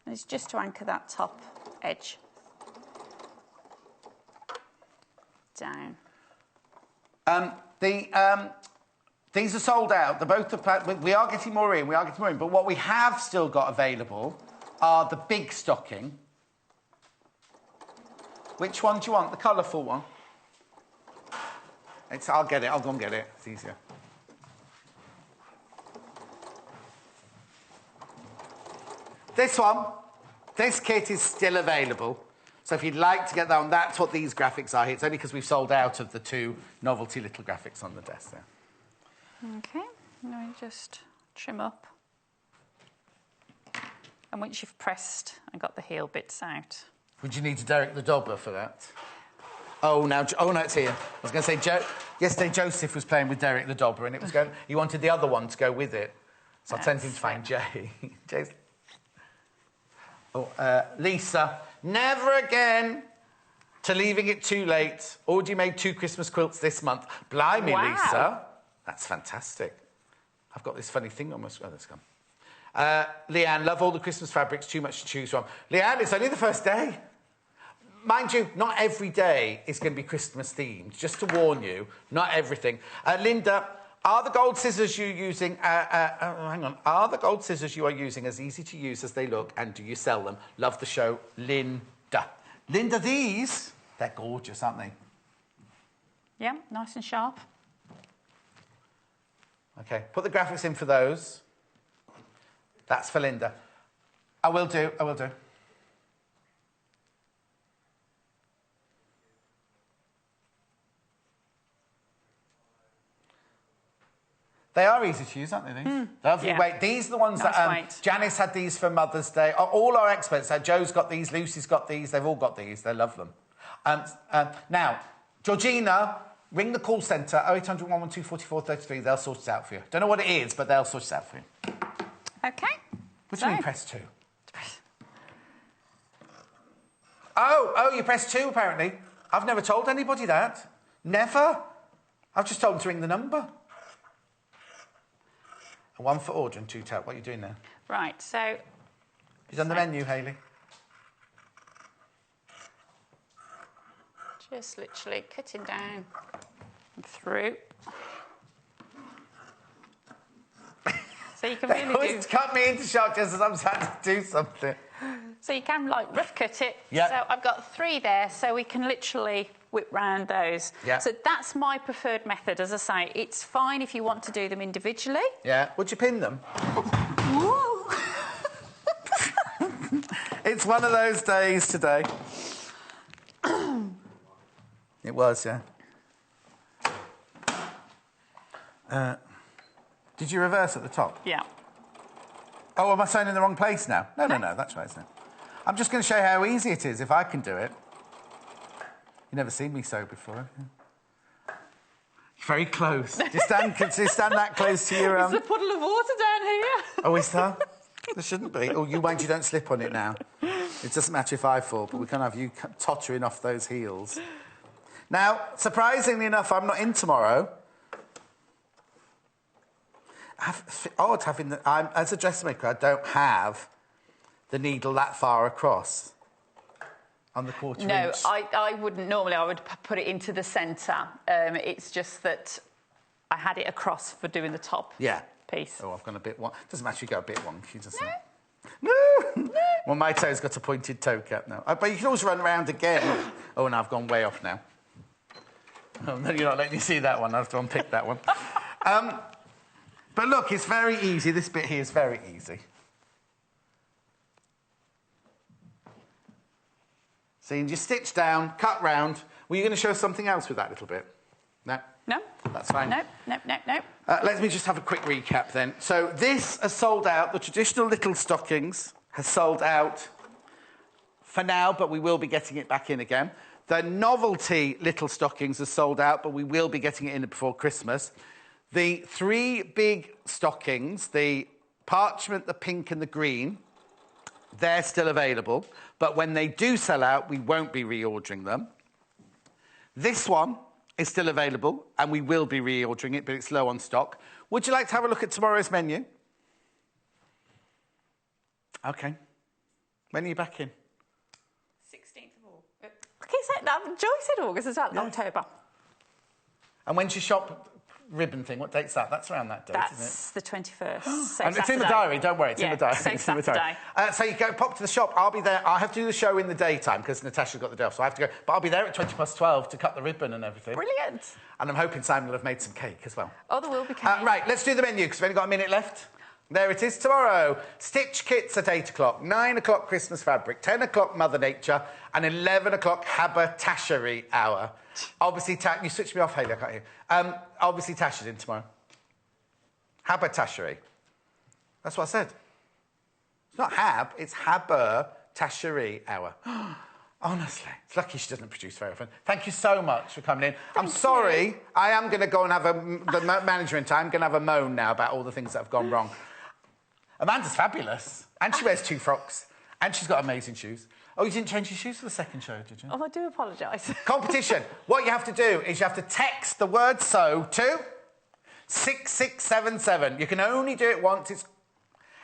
and it's just to anchor that top edge down. These are sold out. They're both we are getting more in. But what we have still got available are the big stocking. Which one do you want? The colourful one. I'll get it. I'll go and get it. It's easier. This one, this kit is still available. So if you'd like to get that one, that's what these graphics are here. It's only because we've sold out of the 2 novelty little graphics on the desk there. Okay, now you just trim up. And once you've pressed and got the heel bits out. Would you need to Derek the Dobber for that? Oh, no, it's here. I was going to say, yesterday Joseph was playing with Derek the Dobber and it was going. He wanted the other one to go with it. So I sent him to find Jay. Jay's... Oh, Lisa, never again to leaving it too late. Already made 2 Christmas quilts this month. Blimey, wow. Lisa. That's fantastic. I've got this funny thing on my... Oh, let's go. Leanne, love all the Christmas fabrics, too much to choose from. Leanne, it's only the first day. Mind you, not every day is going to be Christmas themed. Just to warn you, not everything. Linda, are the gold scissors you're using... hang on. Are the gold scissors you are using as easy to use as they look, and do you sell them? Love the show, Linda. Linda, these, they're gorgeous, aren't they? Yeah, nice and sharp. OK, put the graphics in for those. That's for Linda. I will do. They are easy to use, aren't they, these? Lovely. Yeah. Wait, these are the ones that... Janice had these for Mother's Day. All our experts, Joe's got these, Lucy's got these, they've all got these. They love them. Now, Georgina, ring the call centre, 0800 112 44 33. They'll sort it out for you. Don't know what it is, but they'll sort it out for you. OK. Which one you press 2? Oh, you press 2, apparently. I've never told anybody that. Never. I've just told them to ring the number. 1 for order and 2 tap. What are you doing there? Right, so... He's on the menu, Hayley. Just literally cutting down and through. So you can really cut me into shock just as I'm trying to do something. So you can, like, rough cut it. Yeah. So I've got 3 there, so we can literally whip round those. Yeah. So that's my preferred method. As I say, it's fine if you want to do them individually. Yeah. Would you pin them? It's one of those days today. It was, yeah. Did you reverse at the top? Yeah. Oh, am I sewing in the wrong place now? No, that's right, isn't it? I'm just going to show you how easy it is if I can do it. You've never seen me sew before, have you? Very close. Do you stand that close to your... There's a puddle of water down here. Oh, is there? There shouldn't be. Oh, you mind you don't slip on it now. It doesn't matter if I fall, but we can't have you tottering off those heels. Now, surprisingly enough, I'm not in tomorrow. Odd having as a dressmaker, I don't have the needle that far across on the quarter inch. No, I wouldn't normally. I would put it into the centre. It's just that I had it across for doing the top piece. Oh, I've gone a bit wonky. Doesn't matter, you go a bit wonky, doesn't it? No. Well, my toe's got a pointed toe cap now. But you can always run around again. Oh, no, I've gone way off now. Oh, no, you're not letting me see that one. I have to unpick that one. But look, it's very easy. This bit here is very easy. So you just stitch down, cut round. Were you going to show something else with that little bit? No? No. That's fine. No. Let me just have a quick recap then. So this has sold out. The traditional little stockings has sold out for now, but we will be getting it back in again. The novelty little stockings has sold out, but we will be getting it in before Christmas. The 3 big stockings, the parchment, the pink and the green, they're still available. But when they do sell out, we won't be reordering them. This one is still available, and we will be reordering it, but it's low on stock. Would you like to have a look at tomorrow's menu? OK. When are you back in? 16th of August. Joy said August, is that October? And when's your shop ribbon thing? What date's that? That's around that date, isn't it? That's the 21st. So and it's in the diary, don't worry, it's in the diary. So it's in the diary. So you go pop to the shop, I'll be there. I'll have to do the show in the daytime because Natasha's got the day off, so I have to go. But I'll be there at 12:20 to cut the ribbon and everything. Brilliant. And I'm hoping Simon will have made some cake as well. Oh, there will be cake. Right, let's do the menu because we've only got a minute left. There it is tomorrow. Stitch kits at 8 o'clock, 9 o'clock Christmas fabric, 10 o'clock Mother Nature, and 11 o'clock haberdashery hour. Obviously, you switched me off, Hayley, I can't hear. Obviously, Tasha's in tomorrow. Haberdashery. That's what I said. It's not hab, it's haberdashery hour. Honestly, it's lucky she doesn't produce very often. Thank you so much for coming in. I'm sorry, I am going to go and have the management. I'm going to have a moan now about all the things that have gone wrong. Amanda's fabulous, and she wears 2 frocks, and she's got amazing shoes. Oh, you didn't change your shoes for the second show, did you? Oh, I do apologise. Competition. What you have to do is you have to text the word "sew" to 6677. You can only do it once.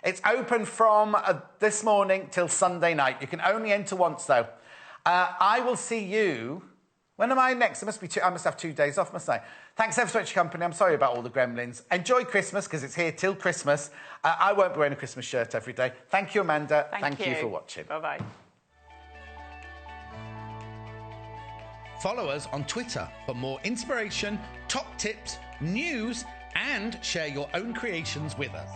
It's open from this morning till Sunday night. You can only enter once, though. I will see you... When am I next? I must have 2 days off, must I? Thanks ever so much for your company. I'm sorry about all the gremlins. Enjoy Christmas, because it's here till Christmas. I won't be wearing a Christmas shirt every day. Thank you, Amanda. Thank you for watching. Bye-bye. Follow us on Twitter for more inspiration, top tips, news, and share your own creations with us.